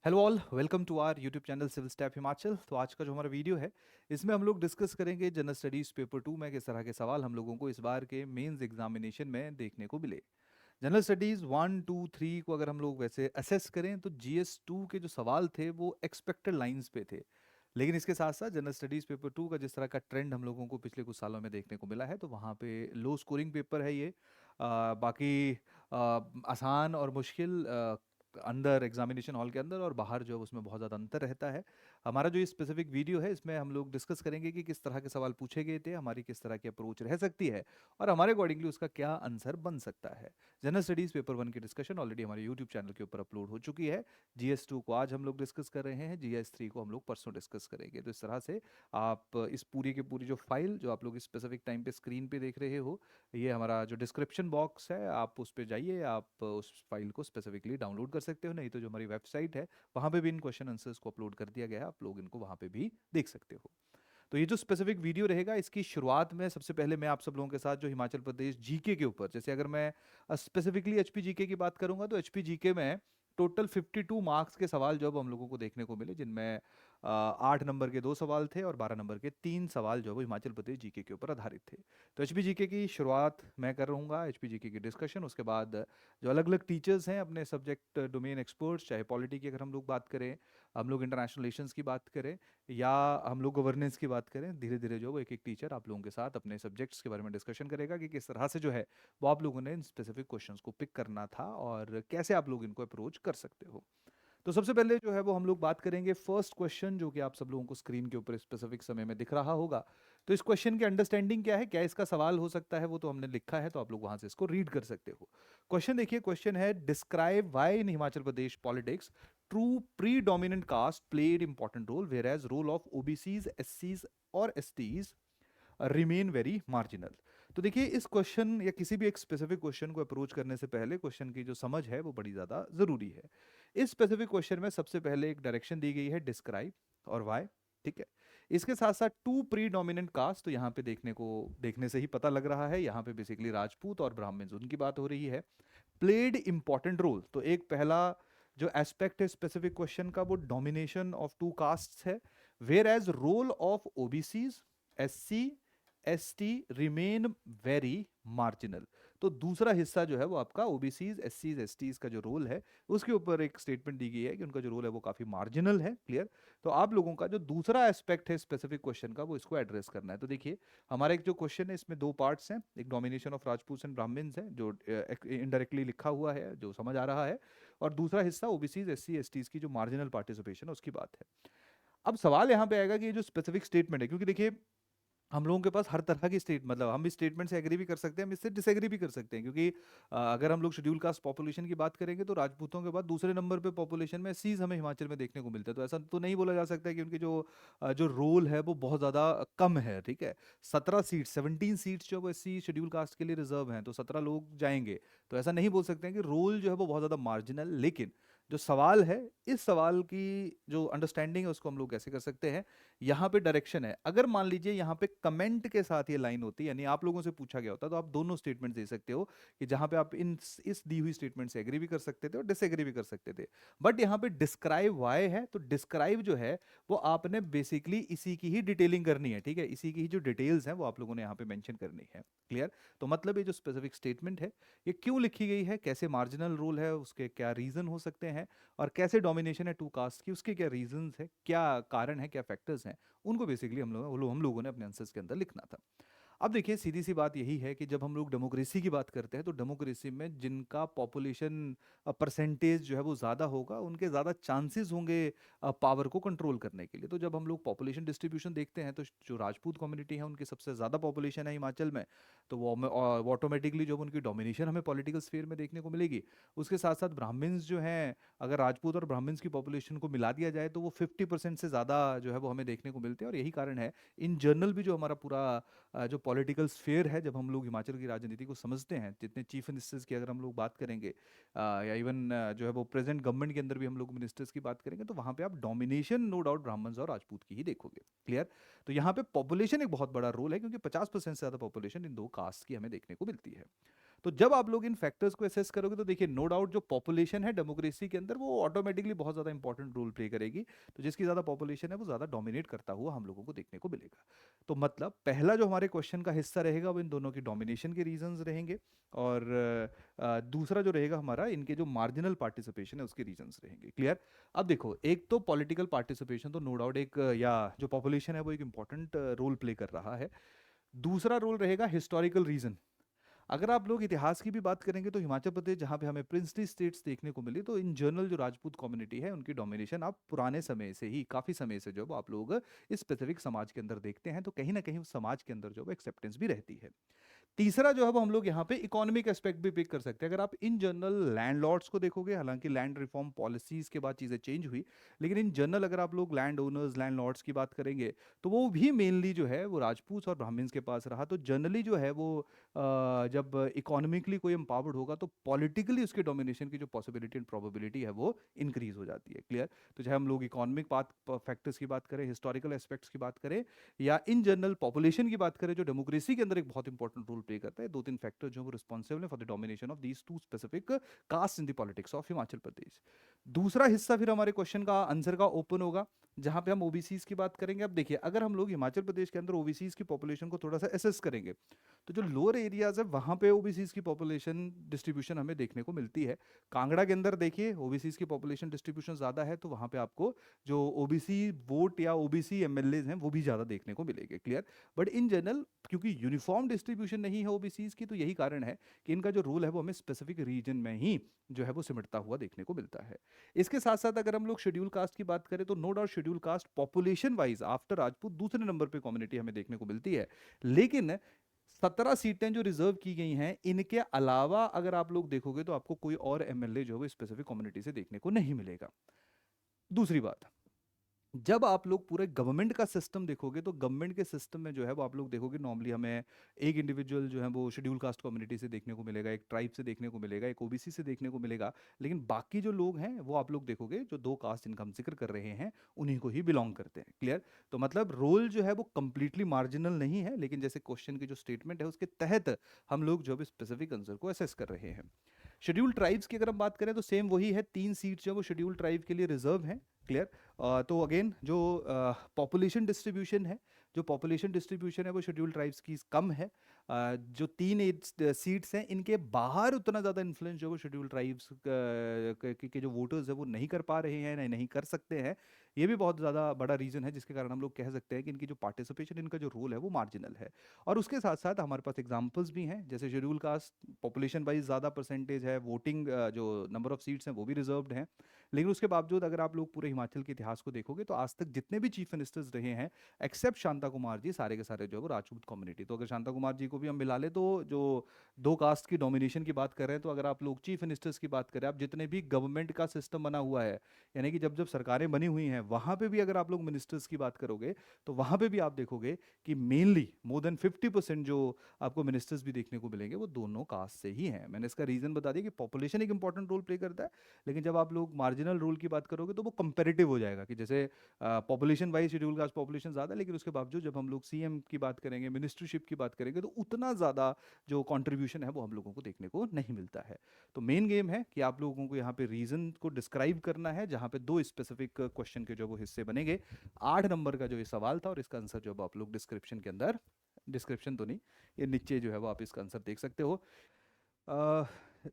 Hello all, welcome to our YouTube channel civil staff Himachal. तो आज का जो हमारा वीडियो है, इसमें हम लोग डिस्कस करेंगे जनरल स्टडीज़ पेपर 2 में किस तरह के सवाल हम लोगों को इस बार के मेंस एग्जामिनेशन में देखने को मिले। जनरल स्टडीज़ 1 2 3 को अगर हम लोग वैसे असेस करें तो GS 2 के जो सवाल थे वो एक्सपेक्टेड लाइंस पे थे। लेकिन इसके साथ साथ जनरल स्टडीज़ पेपर 2 का जिस तरह का ट्रेंड हम लोगों को पिछले कुछ सालों में देखने को मिला है, तो वहाँ पे लो स्कोरिंग पेपर है ये। बाकी आसान और मुश्किल अंदर एग्जामिनेशन हॉल के अंदर और बाहर जो है उसमें बहुत ज़्यादा अंतर रहता है। हमारा जो स्पेसिफिक वीडियो है, इसमें हम लोग डिस्कस करेंगे कि किस तरह के सवाल पूछे गए थे, हमारी किस तरह की अप्रोच रह सकती है और हमारे अकॉर्डिंगली उसका क्या आंसर बन सकता है। जनरल स्टडीज़ पेपर 1 की डिस्कशन ऑलरेडी हमारे यूट्यूब चैनल के ऊपर अपलोड हो चुकी है। GS 2 को आज हम लोग डिस्कस कर रहे हैं, GS 3 को हम लोग परसों डिस्कस करेंगे। तो इस तरह से आप इस पूरी की पूरी जो फाइल जो आप लोग इस स्पेसिफिक टाइम पे स्क्रीन पे देख रहे हो, ये हमारा जो डिस्क्रिप्शन बॉक्स है, आप उस पे जाइए, आप उस फाइल को स्पेसिफिकली डाउनलोड कर सकते हो। नहीं तो जो हमारी वेबसाइट है, वहाँ पे भी इन क्वेश्चन आंसर्स को अपलोड कर दिया गया है, आप लोग इनको वहाँ पे भी देख सकते हो। तो ये जो स्पेसिफिक वीडियो रहेगा, इसकी शुरुआत में सबसे पहले मैं आप सब लोगों के साथ जो हिमाचल प्रदेश जीके के ऊपर, जैसे अगर मैं स्पेसिफिकली एचपी जीके की बात करूंगा, तो एचपी जीके में टोटल 52 मार्क्स के सवाल जो अब हम लोगों को देखने को मिले, जिनमें 8 नंबर के 2 सवाल थे और 12 नंबर के 3 सवाल जो है वो हिमाचल प्रदेश जीके के ऊपर आधारित थे। तो एचपी जीके की शुरुआत मैं कर रहूँगा, एचपी जीके की डिस्कशन, उसके बाद जो अलग अलग टीचर्स हैं अपने सब्जेक्ट डोमेन एक्सपर्ट्स, चाहे पॉलिटी की अगर हम लोग बात करें, हम लोग इंटरनेशनल रिलेशंस की बात करें, या हम लोग गवर्नेंस की बात करें, धीरे धीरे जो वो एक एक टीचर आप लोगों के साथ अपने सब्जेक्ट्स के बारे में डिस्कशन करेगा कि किस तरह से जो है वो आप लोगों ने इन स्पेसिफिक क्वेश्चंस को पिक करना था और कैसे आप लोग इनको अप्रोच कर सकते हो। तो सबसे पहले जो है वो हम लोग बात करेंगे फर्स्ट क्वेश्चन, जो कि आप सब लोगों को स्क्रीन के ऊपर स्पेसिफिक समय में दिख रहा होगा। तो इस क्वेश्चन की अंडरस्टैंडिंग क्या है, क्या इसका सवाल हो सकता है, वो तो हमने लिखा है, तो आप लोग वहां से इसको रीड कर सकते हो। क्वेश्चन देखिए, क्वेश्चन है describe why in Himachal Pradesh politics true predominant caste played important role whereas role of OBCs, एससीज और एसटीज रिमेन वेरी मार्जिनल। तो देखिए, इस क्वेश्चन या किसी भी एक स्पेसिफिक क्वेश्चन को अप्रोच करने से पहले क्वेश्चन की जो समझ है वो बड़ी ज़्यादा ज़रूरी है। इस स्पेसिफिक क्वेश्चन में सबसे पहले एक डायरेक्शन दी गई है, डिस्क्राइब और वाई। ठीक है। इसके साथ साथ टू प्री डोमिनेंट कास्ट, तो यहाँ पे देखने से ही पता लग रहा है, यहाँ पे बेसिकली राजपूत और ब्राह्मण्स उनकी बात हो रही है। प्लेड इंपॉर्टेंट रोल, तो एक पहला जो एस्पेक्ट है स्पेसिफिक क्वेश्चन का, वो डोमिनेशन ऑफ टू कास्ट है। Whereas role of OBCs, SC, ST remain very marginal. तो दूसरा हिस्सा जो है वो आपका ओबीसीज, एससीज, एसटीज का जो रोल है, उसके ऊपर एक स्टेटमेंट दी गई है कि उनका जो रोल है वो काफी मार्जिनल है। क्लियर। तो आप लोगों का जो दूसरा एस्पेक्ट है स्पेसिफिक क्वेश्चन का, वो इसको एड्रेस करना है। तो देखिए, हमारा एक जो क्वेश्चन है, इसमें दो पार्ट्स हैं, एक domination of Rajput and Brahmins है जो इनडायरेक्टली लिखा हुआ है, जो समझ आ रहा है, और दूसरा हिस्सा ओबीसीज, एससी, एसटीज की जो मार्जिनल पार्टिसिपेशन है उसकी बात है। अब सवाल यहाँ पे आएगा कि ये जो स्पेसिफिक स्टेटमेंट है, क्योंकि देखिए हम लोगों के पास हर तरह की मतलब हम इस स्टेटमेंट से एग्री भी कर सकते हैं, हम इससे डिसएग्री भी कर सकते हैं, क्योंकि अगर हम लोग शेड्यूल कास्ट पॉपुलेशन की बात करेंगे, तो राजपूतों के बाद दूसरे नंबर पे पॉपुलेशन में सीज हमें हिमाचल में देखने को मिलता है। तो ऐसा तो नहीं बोला जा सकता है कि उनकी जो रोल है वो बहुत ज़्यादा कम है। ठीक है। 17 सीट, 17 सीट्स जो वो एससी शेड्यूल कास्ट के लिए रिजर्व हैं, तो 17 लोग जाएंगे। तो ऐसा नहीं बोल सकते हैं कि रोल जो है वो बहुत ज़्यादा मार्जिनल। लेकिन जो सवाल है, इस सवाल की जो अंडरस्टैंडिंग है उसको हम लोग कैसे कर सकते हैं, यहाँ पे डायरेक्शन है। अगर मान लीजिए यहाँ पे कमेंट के साथ ये लाइन होती, यानी आप लोगों से पूछा गया होता, तो आप दोनों स्टेटमेंट दे सकते हो, कि जहाँ पे आप इस दी हुई स्टेटमेंट से एग्री भी कर सकते थे और डिसएग्री भी कर सकते थे। बट यहाँ पे डिस्क्राइब वाई है, तो डिस्क्राइब जो है वो आपने बेसिकली इसी की ही डिटेलिंग करनी है। ठीक है। इसी की ही जो डिटेल्स हैं वो आप लोगों ने यहाँ पे मेंशन करनी है। क्लियर। तो मतलब ये जो स्पेसिफिक स्टेटमेंट है, ये क्यों लिखी गई है, कैसे मार्जिनल रोल है, उसके क्या रीजन हो सकते हैं, और कैसे डोमिनेशन है टू कास्ट की, उसके क्या रीजंस है, क्या कारण है, क्या फैक्टर्स हैं, उनको बेसिकली हम लोगों ने अपने आंसर्स के अंदर लिखना था। अब देखिए, सीधी सी बात यही है कि जब हम लोग डेमोक्रेसी की बात करते हैं, तो डेमोक्रेसी में जिनका पॉपुलेशन परसेंटेज जो है वो ज़्यादा होगा, उनके ज़्यादा चांसेस होंगे पावर को कंट्रोल करने के लिए। तो जब हम लोग पॉपुलेशन डिस्ट्रीब्यूशन देखते हैं, तो जो राजपूत कम्युनिटी है उनकी सबसे ज़्यादा पॉपुलेशन है हिमाचल में, तो वो ऑटोमेटिकली जो उनकी डोमिनेशन हमें पॉलिटिकल स्फीयर में देखने को मिलेगी। उसके साथ साथ ब्राह्मण्स जो हैं, अगर राजपूत और ब्राह्मण्स की पॉपुलेशन को मिला दिया जाए, तो वो 50% से ज़्यादा जो है वो हमें देखने को मिलते हैं। और यही कारण है, इन जनरल भी जो हमारा पूरा जो पॉलिटिकल स्फेयर है, जब हम लोग हिमाचल की राजनीति को समझते हैं, जितने चीफ मिनिस्टर्स की अगर हम लोग बात करेंगे, या इवन जो है वो प्रेजेंट गवर्नमेंट के अंदर भी हम लोग मिनिस्टर्स की बात करेंगे, तो वहाँ पे आप डोमिनेशन नो डाउट ब्राह्मण्स और राजपूत की ही देखोगे। क्लियर। तो यहाँ पे पॉपुलेशन एक बहुत बड़ा रोल है, क्योंकि 50% से ज़्यादा पॉपुलेशन इन दो कास्ट की हमें देखने को मिलती है। तो जब आप लोग इन फैक्टर्स को असेस करोगे तो देखिए नो डाउट जो पॉपुलेशन है डेमोक्रेसी के अंदर वो ऑटोमेटिकली बहुत ज़्यादा इंपॉर्टेंट रोल प्ले करेगी। तो जिसकी ज़्यादा पॉपुलेशन है वो ज़्यादा डोमिनेट करता हुआ हम लोगों को देखने को मिलेगा। तो मतलब पहला जो हमारे क्वेश्चन का हिस्सा रहेगा वो इन दोनों की डोमिनेशन के रीजंस रहेंगे, और दूसरा जो रहेगा हमारा इनके जो मार्जिनल पार्टिसिपेशन है उसके रीजंस रहेंगे। क्लियर? अब देखो, एक तो पॉलिटिकल पार्टिसिपेशन तो नो डाउट एक या जो पॉपुलेशन है वो एक इंपॉर्टेंट रोल प्ले कर रहा है। दूसरा रोल रहेगा हिस्टोरिकल रीजन। अगर आप लोग इतिहास की भी बात करेंगे तो हिमाचल प्रदेश जहाँ पे हमें प्रिंसली स्टेट्स देखने को मिली, तो इन जनरल जो राजपूत कम्युनिटी है उनकी डोमिनेशन आप पुराने समय से ही, काफ़ी समय से जो है वो आप लोग इस स्पेसिफिक समाज के अंदर देखते हैं, तो कहीं ना कहीं उस समाज के अंदर जो है एक्सेप्टेंस भी रहती है। तीसरा जो है वो हम लोग यहाँ पे इकोनॉमिक एस्पेक्ट भी पिक कर सकते हैं। अगर आप इन जनरल लैंडलॉर्ड्स को देखोगे, हालांकि लैंड रिफॉर्म पॉलिसीज के बाद चीज़ें चेंज हुई, लेकिन इन जनरल अगर आप लोग लैंड ओनर्स लैंडलॉर्ड्स की बात करेंगे तो वो भी मेनली जो है वो राजपूत और ब्राह्मण्स के पास रहा। तो जनरली जो है वो जब इकोनॉमिकली कोई एम्पावर्ड होगा तो पॉलिटिकली उसके डोमिनेशन की जो पॉसिबिलिटी एंड प्रोबेबिलिटी है वो इंक्रीज हो जाती है। क्लियर? तो चाहे हम लोग इकोनॉमिक बात फैक्टर्स की बात करें, हिस्टोरिकल एस्पेक्ट्स की बात करें, या इन जनरल पॉपुलेशन की बात करें जो डेमोक्रेसी के अंदर एक बहुत इंपॉर्टेंट रोल प्ले करता है, दो तीन फैक्टर जो वो रिस्पॉन्सिबल है for the domination of these two specific caste in the politics of Himachal Pradesh. दूसरा हिस्सा फिर हमारे क्वेश्चन का आंसर का ओपन होगा, जहां पे हम ओबीसीज की बात करेंगे। अब देखिए, अगर हम लोग हिमाचल प्रदेश के अंदर ओबीसीज की पॉपुलेशन को थोड़ा सा एसेस करेंगे तो जो लोअर एरियाज है वहां पे ओबीसीज की पॉपुलेशन डिस्ट्रीब्यूशन हमें देखने को मिलती है। कांगड़ा के अंदर देखिए ओबीसीज की पॉपुलेशन डिस्ट्रीब्यूशन ज्यादा है, तो वहां पे आपको जो ओबीसी वोट या ओबीसी एमएलए हैं वो भी ज्यादा देखने को मिलेंगे। क्लियर? बट इन जनरल क्योंकि यूनिफॉर्म डिस्ट्रीब्यूशन नहीं है ओबीसीज की, तो यही कारण है कि इनका जो रूल है वो हमें स्पेसिफिक रीजन में ही जो है वो सिमटता हुआ देखने को मिलता है। इसके साथ साथ अगर हम लोग शेड्यूल कास्ट की बात करें तो no doubt scheduled caste population wise after Rajput दूसरे नंबर पे कम्युनिटी हमें देखने को मिलती है। लेकिन 17 सीटें जो रिजर्व की गई हैं, इनके अलावा अगर आप लोग देखोगे तो आपको कोई और एमएलए जो है स्पेसिफिक कम्युनिटी से देखने को नहीं मिलेगा। दूसरी बात, जब आप लोग पूरे गवर्नमेंट का सिस्टम देखोगे तो गवर्नमेंट के सिस्टम में जो है वो आप लोग देखोगे नॉर्मली हमें एक इंडिविजुअल जो है वो शेड्यूल कास्ट कम्युनिटी से देखने को मिलेगा, एक ट्राइब से देखने को मिलेगा, एक ओबीसी से देखने को मिलेगा। लेकिन बाकी जो लोग हैं वो आप लोग देखोगे जो दो कास्ट जिनका हम जिक्र कर रहे हैं उन्हीं को ही बिलोंग करते हैं। क्लियर? तो मतलब रोल जो है वो कंप्लीटली मार्जिनल नहीं है, लेकिन जैसे क्वेश्चन की जो स्टेटमेंट है उसके तहत हम लोग जो है स्पेसिफिक आंसर को असेस कर रहे हैं। शेड्यूल ट्राइब्स की अगर हम बात करें तो सेम वही है, 3 सीट जो है वो शेड्यूल ट्राइब के लिए रिजर्व हैं। क्लियर? तो अगेन जो पॉपुलेशन डिस्ट्रीब्यूशन है, जो पॉपुलेशन डिस्ट्रीब्यूशन है वो शेड्यूल ट्राइब्स की कम है। जो 3 सीट्स हैं इनके बाहर उतना ज़्यादा इन्फ्लुएंस जो वो शेड्यूल ट्राइब्स के जो वोटर्स है वो नहीं कर पा रहे हैं, नहीं कर सकते हैं। ये भी बहुत ज़्यादा बड़ा रीज़न है जिसके कारण हम लोग कह सकते हैं कि इनकी जो पार्टिसिपेशन, इनका जो रोल है वो मार्जिनल है। और उसके साथ साथ हमारे पास एग्जाम्पल्स भी हैं, जैसे शेड्यूल कास्ट पॉपुलेशन वाइज ज़्यादा परसेंटेज है, वोटिंग जो नंबर ऑफ सीट्स हैं वो भी रिजर्व्ड हैं। लेकिन उसके बावजूद अगर आप लोग पूरे हिमाचल के इतिहास को देखोगे तो आज तक जितने भी चीफ मिनिस्टर्स रहे हैं एक्सेप्ट शांता कुमार जी, सारे के सारे जो है वो राजपूत कम्युनिटी। तो अगर शांता कुमार जी को भी हम मिला ले तो जो दो कास्ट की डोमिनेशन की बात कर रहे हैं, तो अगर आप लोग चीफ मिनिस्टर्स की बात करें, आप जितने भी गवर्नमेंट का सिस्टम बना हुआ है, यानी कि जब जब सरकारें बनी हुई हैं वहां पे भी अगर आप लोग मिनिस्टर्स की बात करोगे तो वहां पे भी आप देखोगे कि मेनली मोर देन 50% जो आपको मिनिस्टर्स भी देखने को मिलेंगे वो दोनों कास्ट से ही हैं। मैंने इसका रीजन बता दिया कि पॉपुलेशन एक इंपॉर्टेंट रोल प्ले करता है, लेकिन जब आप लोग मार्जिनल रोल की बात करोगे तो वो कंपेरेटिव हो जाएगा कि जैसे population wise schedule caste population ज़्यादा है, लेकिन उसके बावजूद जब हम लोग सीएम की बात करेंगे, मिनिस्ट्रीशिप की बात करेंगे, तो उतना ज़्यादा जो कंट्रीब्यूशन है वो हम लोगों को देखने को नहीं मिलता है। तो मेन गेम है कि आप लोगों को यहाँ पे रीजन को डिस्क्राइब करना है, जहाँ पे दो स्पेसिफिक क्वेश्चन के जो वो हिस्से बनेंगे। 8 नंबर का जो ये सवाल था और इसका आंसर जो आप लोग डिस्क्रिप्शन के अंदर, डिस्क्रिप्शन तो नहीं, ये नीचे जो है वो आप इसका आंसर देख सकते हो। अ,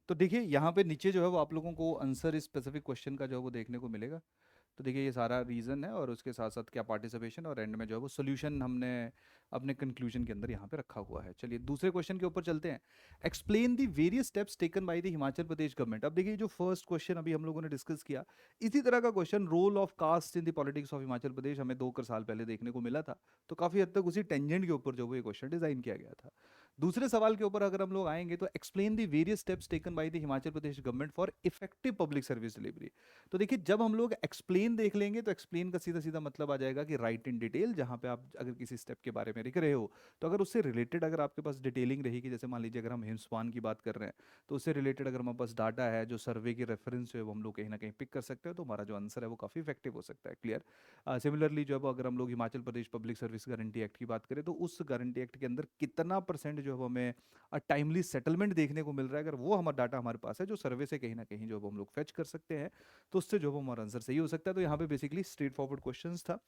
तो देखिए यहाँ पे नीचे जो है वो आप लोगों को आंसर इस स्पेसिफिक क्वेश्चन का जो है वो देखने को मिलेगा। तो देखिए ये सारा रीज़न है और उसके साथ साथ क्या पार्टिसिपेशन, और एंड में जो है वो सोल्यूशन हमने अपने कंक्लूजन के अंदर यहाँ पे रखा हुआ है। चलिए दूसरे क्वेश्चन के ऊपर चलते हैं। Explain the various steps taken by the Himachal Pradesh government. अब देखिए जो फर्स्ट क्वेश्चन अभी हम लोगों ने डिस्कस किया, इसी तरह का question role of caste in the politics of Himachal Pradesh हमें 2 साल पहले देखने को मिला था। तो काफ़ी हद तक उसी टेंजेंट के ऊपर जो वो ये क्वेश्चन डिजाइन किया गया था। दूसरे सवाल के ऊपर अगर हम लोग आएंगे तो explain the various steps taken by the Himachal Pradesh government for effective public service delivery. तो देखिए जब हम लोग एक्सप्लेन देख लेंगे तो एक्सप्लेन का सीधा सीधा मतलब आ जाएगा कि राइट इन डिटेल, जहां पे आप अगर किसी स्टेप के बारे में लिख रहे हो तो अगर उससे रिलेटेड अगर आपके पास डिटेलिंग रहेगी, जैसे मान लीजिए अगर हम हिमस्वान की बात कर रहे हैं तो उससे रिलेटेड अगर हमारे पास डाटा है, जो सर्वे की रेफरेंस है वो हम लोग कहीं ना कहीं पिक कर सकते हैं, तो हमारा जो आंसर है वो काफ़ी इफेक्टिव हो सकता है। क्लियर? सिमिलरली जो है वो अगर हम लोग Himachal Pradesh public service guarantee act की बात करें तो उस गारंटी एक्ट के अंदर कितना परसेंट जो है हमें टाइमली सेटलमेंट देखने को मिल रहा है, अगर वो हमारा डाटा हमारे पास है जो सर्वे से कहीं ना कहीं जो हम लोग फेच कर सकते हैं, तो उससे जो हमारा आंसर सही हो सकता है। तो यहाँ पे बेसिकली स्ट्रेट फॉरवर्ड क्वेश्चंस था।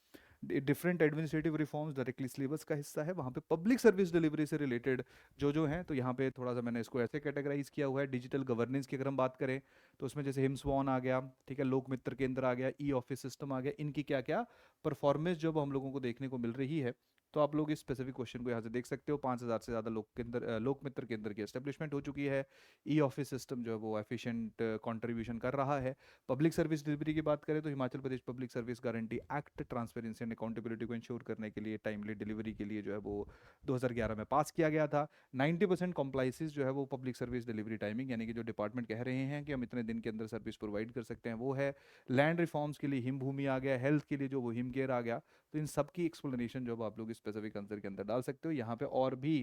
Different administrative reforms directly syllabus का हिस्सा है, वहाँ पे पब्लिक सर्विस डिलीवरी से रिलेटेड जो हैं, तो यहाँ पे थोड़ा सा मैंने इसको ऐसे कैटेगराइज किया हुआ है। डिजिटल गवर्नेंस की अगर हम बात करें तो उसमें जैसे हिमस्वान आ गया, ठीक है, लोक मित्र केंद्र आ गया, ई ऑफिस सिस्टम आ गया, इनकी क्या क्या परफॉर्मेंस जो हम लोगों को देखने को मिल रही है। तो आप लोग इस स्पेसिफिक क्वेश्चन को यहाँ से देख सकते हो। 5,000 से ज़्यादा लोक मित्र केंद्र की एस्टेब्लिशमेंट हो चुकी है। ई ऑफिस सिस्टम जो है वो एफिशिएंट कंट्रीब्यूशन कर रहा है। पब्लिक सर्विस डिलीवरी की बात करें तो Himachal Pradesh public service guarantee act transparency and accountability को इंश्योर करने के लिए टाइमली डिलीवरी के लिए जो है वो 2011 में पास किया गया था। 90% कॉम्प्लाइसिस जो है वो पब्लिक सर्विस डिलीवरी टाइमिंग, यानी कि जो डिपार्टमेंट कह रहे हैं कि हम इतने दिन के अंदर सर्विस प्रोवाइड कर सकते हैं, वो है। लैंड रिफॉर्म्स के लिए हिम भूमि आ गया, हेल्थ के लिए जो वो हिम केयर आ गया। तो इन सब की एक्सप्लेनेशन जो आप लोग स्पेसिफिक आंसर के अंदर डाल सकते हो। यहाँ पे और भी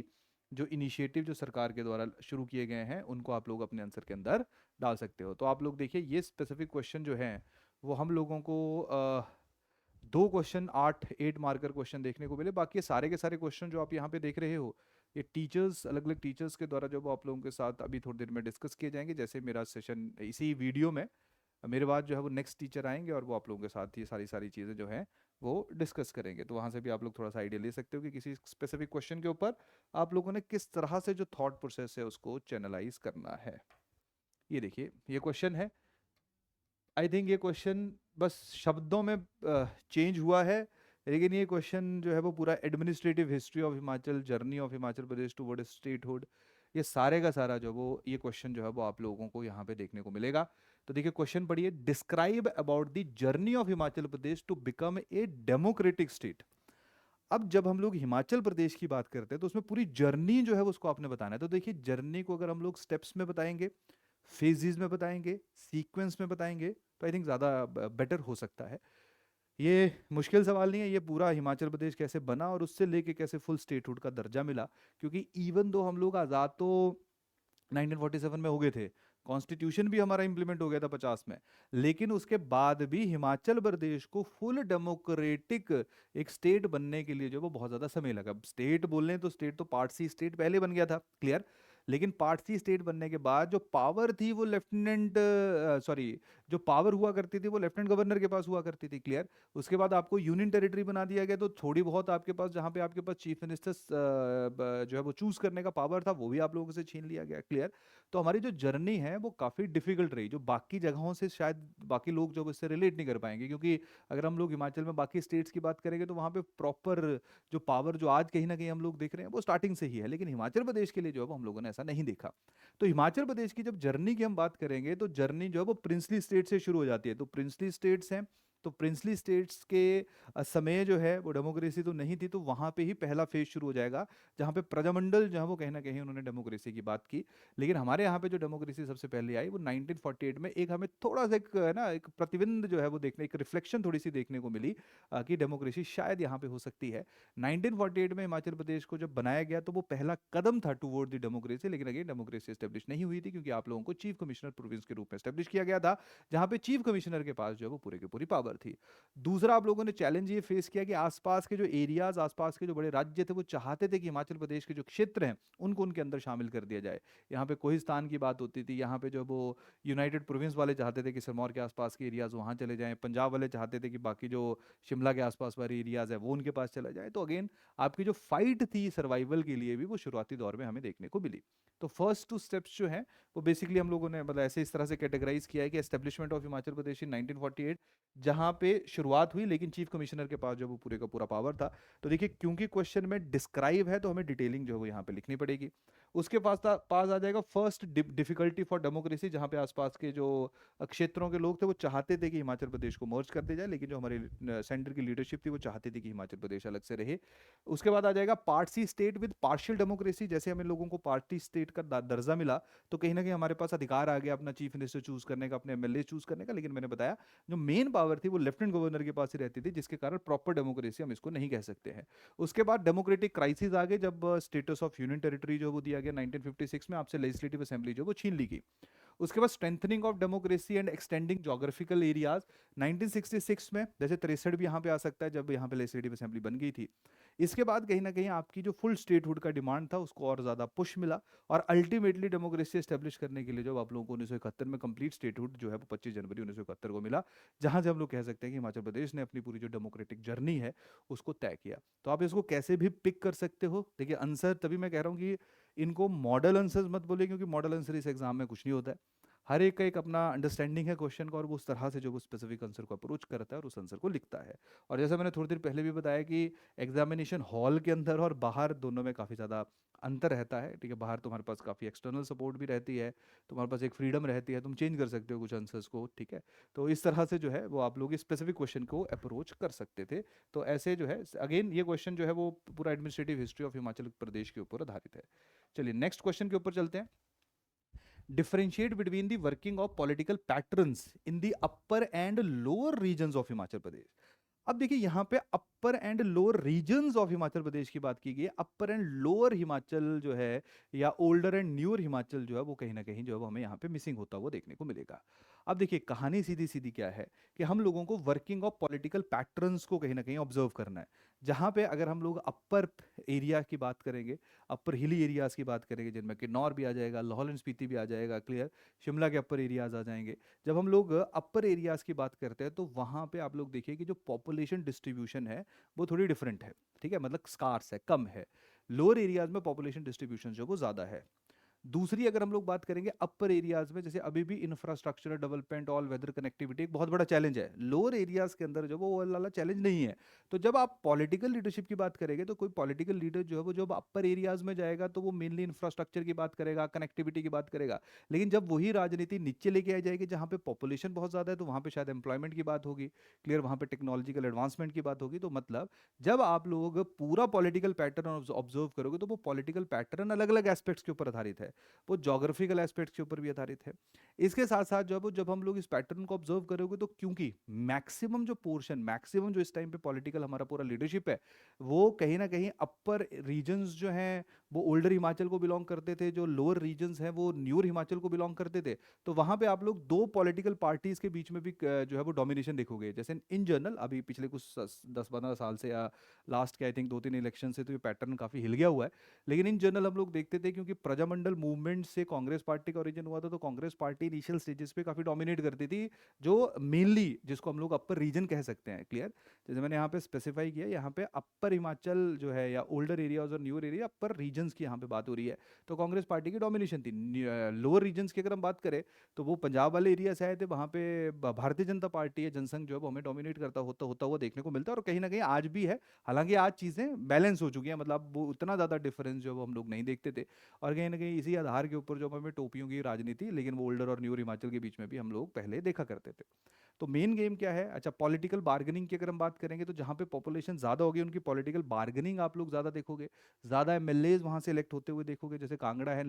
जो इनिशिएटिव जो सरकार के द्वारा शुरू किए गए हैं उनको आप लोग अपने आंसर के अंदर डाल सकते हो। तो आप लोग देखिए ये स्पेसिफिक क्वेश्चन जो हैं वो हम लोगों को 2 क्वेश्चन 8 मार्कर क्वेश्चन देखने को मिले। बाकी ये सारे के सारे क्वेश्चन जो आप यहाँ पे देख रहे हो, ये टीचर्स, अलग अलग टीचर्स के द्वारा जो वो आप लोगों के साथ अभी थोड़ी देर में डिस्कस किए जाएंगे। जैसे मेरा सेशन इसी वीडियो में मेरे बाद जो है वो नेक्स्ट टीचर आएंगे और वो आप लोगों के साथ ये सारी सारी चीज़ें जो हैं वो डिस्कस करेंगे। तो वहाँ से भी आप लोग थोड़ा सा आइडिया ले सकते हो कि किसी स्पेसिफिक क्वेश्चन के ऊपर आप लोगों ने किस तरह से जो थॉट प्रोसेस है उसको चैनलाइज करना है। ये देखिए ये क्वेश्चन है। आई थिंक ये क्वेश्चन बस शब्दों में चेंज हुआ है, लेकिन ये क्वेश्चन जो है वो पूरा administrative history of Himachal, journey of Himachal Pradesh toward statehood, ये सारे का सारा जो वो ये क्वेश्चन जो है वो आप लोगों को यहाँ पे देखने को मिलेगा। तो देखिए क्वेश्चन पढ़िए, describe about the journey of Himachal Pradesh to become a democratic state. अब जब हम लोग हिमाचल प्रदेश की बात करते हैं तो उसमें पूरी जर्नी जो है वो उसको आपने बताना है। तो देखिए जर्नी को अगर हम लोग स्टेप्स में बताएंगे, फेजेस में बताएंगे, सीक्वेंस में बताएंगे, तो आई थिंक ज़्यादा बेटर हो सकता है। ये मुश्किल सवाल नहीं है, ये पूरा हिमाचल प्रदेश कैसे बना और उससे लेके कैसे फुल स्टेटहुड का दर्जा मिला। क्योंकि इवन दो हम लोग आज़ाद तो 1947 में हो गए थे, कॉन्स्टिट्यूशन भी हमारा इंप्लीमेंट हो गया था 50 में, लेकिन उसके बाद भी हिमाचल प्रदेश को फुल डेमोक्रेटिक एक स्टेट बनने के लिए जो वो बहुत ज़्यादा समय लगा। स्टेट बोल तो स्टेट तो पार्ट सी स्टेट पहले बन गया था, क्लियर, लेकिन पार्ट सी स्टेट बनने के बाद जो पावर थी वो लेफ्टिनेंट सॉरी जो पावर हुआ करती थी वो लेफ्टिनेंट गवर्नर के पास हुआ करती थी, क्लियर। उसके बाद आपको यूनियन टेरिटरी बना दिया गया, तो थोड़ी बहुत आपके पास जहाँ पे आपके पास चीफ मिनिस्टर जो है वो चूज करने का पावर था वो भी आप लोगों से छीन लिया गया, क्लियर। तो हमारी जो जर्नी है वो काफ़ी डिफिकल्ट रही, जो बाकी जगहों से शायद बाकी लोग जो इससे रिलेट नहीं कर पाएंगे, क्योंकि अगर हम लोग हिमाचल में बाकी स्टेट्स की बात करेंगे तो वहाँ पे प्रॉपर जो पावर जो आज कहीं ना कहीं हम लोग देख रहे हैं वो स्टार्टिंग से ही है, लेकिन हिमाचल प्रदेश के लिए जो है वो हम लोगों ने ऐसा नहीं देखा। तो हिमाचल प्रदेश की जब जर्नी की हम बात करेंगे तो जर्नी जो है वो प्रिंसली स्टेट से शुरू हो जाती है। तो प्रिंसली स्टेट्स हैं, तो प्रिंसली स्टेट्स के समय जो है वो डेमोक्रेसी तो नहीं थी, तो वहाँ पे ही पहला फेज शुरू हो जाएगा जहाँ पे प्रजामंडल जो है वो कहीं ना कहीं उन्होंने डेमोक्रेसी की बात की। लेकिन हमारे यहाँ पे जो डेमोक्रेसी सबसे पहले आई वो 1948 में, एक हमें थोड़ा सा एक है ना एक प्रतिबिंब जो है वो देखने, एक रिफ्लेक्शन थोड़ी सी देखने को मिली कि डेमोक्रेसी शायद यहाँ पे हो सकती है। 1948 में हिमाचल प्रदेश को जब बनाया गया तो वो पहला कदम था टुवर्ड द डेमोक्रेसी, लेकिन अगेन डेमोक्रेसी एस्टेब्लिश नहीं हुई थी क्योंकि आप लोगों को चीफ कमिश्नर प्रोविंस के रूप में एस्टेब्लिश किया गया था, जहाँ पे चीफ कमिश्नर के पास जो है वो पूरे की पूरी पावर थी। दूसरा आप लोगों ने चैलेंज ये फेस किया कि आसपास के जो एरियाज, आसपास के जो बड़े राज्य थे वो चाहते थे कि हिमाचल प्रदेश के जो क्षेत्र हैं उनको उनके अंदर शामिल कर दिया जाए। यहाँ पे कोहिस्तान की बात होती थी, यहाँ पे जो वो यूनाइटेड प्रोविंस वाले चाहते थे कि सिरमौर के आसपास के एरियाज वहाँ चले जाएं, पंजाब वाले चाहते थे कि बाकी जो शिमला के आसपास वाले एरियाज है वो उनके पास चला जाए। तो अगेन आपकी जो फाइट थी सर्वाइवल के लिए भी वो शुरुआती दौर में हमें देखने को मिली। तो फर्स्ट 2 स्टेप्स जो हैं वो बेसिकली हम लोगों ने मतलब ऐसे इस तरह से कैटेगराइज किया है कि एस्टेब्लिशमेंट ऑफ हिमाचल प्रदेश इन 1948 जहां पे शुरुआत हुई, लेकिन चीफ कमिश्नर के पास जो वो पूरे का पूरा पावर था। तो देखिए क्योंकि क्वेश्चन में डिस्क्राइब है तो हमें डिटेलिंग जो है वो यहाँ पे लिखनी पड़ेगी। उसके पास आ जाएगा फर्स्ट डिफिकल्टी फॉर डेमोक्रेसी, जहाँ पे आसपास के जो क्षेत्रों के लोग थे वो चाहते थे कि हिमाचल प्रदेश को मर्ज कर दिया जाए, लेकिन जो हमारे सेंटर की लीडरशिप थी वो चाहती थी कि हिमाचल प्रदेश अलग से रहे। उसके बाद आ जाएगा part C state with partial democracy, जैसे हमें लोगों को पार्टी स्टेट का दर्जा मिला तो कहीं ना कहीं हमारे पास अधिकार आ गया अपना चीफ मिनिस्टर चूज करने का, अपने एमएलए चूज करने का, लेकिन मैंने बताया जो मेन पावर थी वो लेफ्टिनेंट गवर्नर के पास ही रहती थी, जिसके कारण प्रॉपर डेमोक्रेसी हम इसको नहीं कह सकते हैं। उसके बाद डेमोक्रेटिक क्राइसिस आ गए, जब स्टेटस ऑफ यूनियन टेरिटरी जो वो दिया किया गया 1956 में, आपसे लेजिस्लेटिव असेंबली जो वो छीन ली गई। उसके बाद strengthening of democracy and extending geographical areas 1966 में, जैसे 63 भी यहाँ पे आ सकता है जब यहाँ पे लेजिस्लेटिव असेंबली बन गई थी। इसके बाद कहीं ना कहीं आपकी जो फुल स्टेटहुड का डिमांड था उसको और ज़्यादा पुश मिला, और अल्टीमेटली डेमोक्रेसी एस्टेब्लिश करने के लिए जो आप लोगों को 1971 में कंप्लीट स्टेटहुड जो है वो 25 जनवरी 1971 को मिला, जहां से हम लोग कह सकते हैं कि हिमाचल प्रदेश ने अपनी पूरी जो डेमोक्रेटिक जर्नी है उसको तय किया। तो आप इसको कैसे भी पिक कर सकते हो। देखिए आंसर तभी मैं कह रहा हूँ कि इनको मॉडल आंसर्स मत बोलिए, क्योंकि मॉडल आंसर इस एग्जाम में कुछ नहीं होता है। हर एक का एक अपना अंडरस्टैंडिंग है क्वेश्चन का, और वो उस तरह से जो वो स्पेसिफिक आंसर को अप्रोच करता है और उस आंसर को लिखता है। और जैसा मैंने थोड़ी देर पहले भी बताया कि एग्जामिनेशन हॉल के अंदर और बाहर दोनों में काफ़ी ज़्यादा अंतर रहता है। ठीक है, बाहर तुम्हारे पास काफ़ी एक्सटर्नल सपोर्ट भी रहती है, तुम्हारे पास एक फ्रीडम रहती है, तुम चेंज कर सकते हो कुछ आंसर्स को। ठीक है, तो इस तरह से जो है वो आप लोग स्पेसिफिक क्वेश्चन को अप्रोच कर सकते थे। तो ऐसे जो है अगेन ये क्वेश्चन जो है वो पूरा एडमिनिस्ट्रेटिव हिस्ट्री ऑफ हिमाचल प्रदेश के ऊपर आधारित है। चलिए नेक्स्ट क्वेश्चन के ऊपर चलते हैं। differentiate between the working of political patterns in the upper and lower regions of Himachal Pradesh. अब देखिए यहाँ पे upper and lower regions of Himachal Pradesh की बात की गई है। अपर एंड लोअर हिमाचल जो है या ओल्डर एंड न्यूअर हिमाचल जो है वो कहीं ना कहीं जो है वो हमें यहाँ पे मिसिंग होता हुआ देखने को मिलेगा। अब देखिए कहानी सीधी सीधी क्या है कि हम लोगों को वर्किंग ऑफ पॉलिटिकल पैटर्न्स को कहीं ना कहीं ऑब्जर्व करना है। जहाँ पे अगर हम लोग अपर एरिया की बात करेंगे, अपर हिली एरियाज की बात करेंगे, जिनमें किन्नौर भी आ जाएगा, लाहौल एंड स्पीति भी आ जाएगा, क्लियर, शिमला के अपर एरियाज आ जाएंगे। जब हम लोग अपर एरियाज की बात करते हैं तो वहाँ पे आप लोग देखिए कि जो पॉपुलेशन डिस्ट्रीब्यूशन है वो थोड़ी डिफरेंट है। ठीक है, मतलब स्कार्स है, कम है। लोअर एरियाज में पॉपुलेशन डिस्ट्रीब्यूशन जो वो ज़्यादा है। दूसरी अगर हम लोग बात करेंगे अपर एरियाज में, जैसे अभी भी infrastructure development, all weather connectivity एक बहुत बड़ा चैलेंज है। लोअर एरियाज के अंदर जो वो वाला चैलेंज नहीं है। तो जब आप पॉलिटिकल लीडरशिप की बात करेंगे तो कोई पॉलिटिकल लीडर जो है वो जब अपर एरियाज में जाएगा तो वो मेनली इंफ्रास्ट्रक्चर की बात करेगा, कनेक्टिविटी की बात करेगा। लेकिन जब वही राजनीति नीचे लेके आ जाएगी जहाँ पे पॉपुलेशन बहुत ज़्यादा है तो वहाँ पे शायद एम्प्लॉयमेंट की बात होगी, क्लियर, वहाँ पे टेक्नोलॉजिकल एडवांसमेंट की बात होगी। तो मतलब जब आप लोग पूरा पॉलिटिकल पैटर्न ऑब्जर्व करोगे तो वो पॉलिटिकल पैटर्न अलग अलग एस्पेक्ट्स के ऊपर आधारित है, वो जोग्राफिकल एस्पेक्ट्स के ऊपर भी आधारित है। इसके साथ साथ जब हम लोग इस पैटर्न को ऑब्जर्व करोगे तो क्योंकि मैक्सिमम जो पोर्शन, मैक्सिमम जो इस टाइम पे पॉलिटिकल हमारा पूरा लीडरशिप है वो कहीं ना कहीं अपर रीजन्स जो हैं वो ओल्डर हिमाचल को बिलोंग करते थे, जो लोअर रीजन्स हैं वो न्यूअर हिमाचल को बिलोंग करते थे। तो वहां पे आप लोग दो पॉलिटिकल पार्टीज के बीच में भी जो है वो डोमिनेशन देखोगे। जैसे इन जनरल अभी पिछले कुछ 10-15 साल से या लास्ट के आई थिंक 2-3 इलेक्शन से तो ये पैटर्न काफी हिल गया हुआ है। लेकिन इन जनरल हम लोग देखते थे क्योंकि प्रजामंडल मूवमेंट से कांग्रेस पार्टी का ओरिजिन हुआ था, तो कांग्रेस पार्टी इनिशियल स्टेजेस पे काफी डोमिनेट करती थी, जो मेनली जिसको हम लोग अपर रीजन कह सकते हैं, क्लियर। जैसे मैंने यहाँ पे स्पेसिफाई किया, यहाँ पे अपर हिमाचल जो है या ओल्डर एरियाज और न्यूअर एरिया, अपर रीजन्स की यहाँ पे बात हो रही है, तो कांग्रेस पार्टी की डोमिनेशन थी। लोअर रीजन्स की अगर हम बात करें तो वो पंजाब वाले एरिया से आए थे, वहाँ पे भारतीय जनता पार्टी है, जनसंघ जो है वो हमें डोमिनेट करता होता हुआ देखने को मिलता है, और कहीं ना कहीं आज भी है। हालांकि आज चीज़ें बैलेंस हो चुकी हैं, मतलब वो उतना ज़्यादा डिफरेंस जो वो हम लोग नहीं देखते थे। और कहीं ना कहीं इसी आधार के ऊपर जो हमें टोपियों की राजनीति, लेकिन वो ओल्डर और न्यूअर हिमाचल के बीच में भी हम लोग पहले देखा करते थे। तो मेन गेम क्या है, अच्छा पॉलिटिकल बार्गेनिंग की अगर हम बात करेंगे तो जहाँ पे पॉपुलेशन ज़्यादा होगी उनकी पॉलिटिकल बार्गेनिंग आप लोग ज़्यादा देखोगे, ज़्यादा एमएलएज वहाँ से इलेक्ट होते हुए देखोगे। जैसे कांगड़ा है,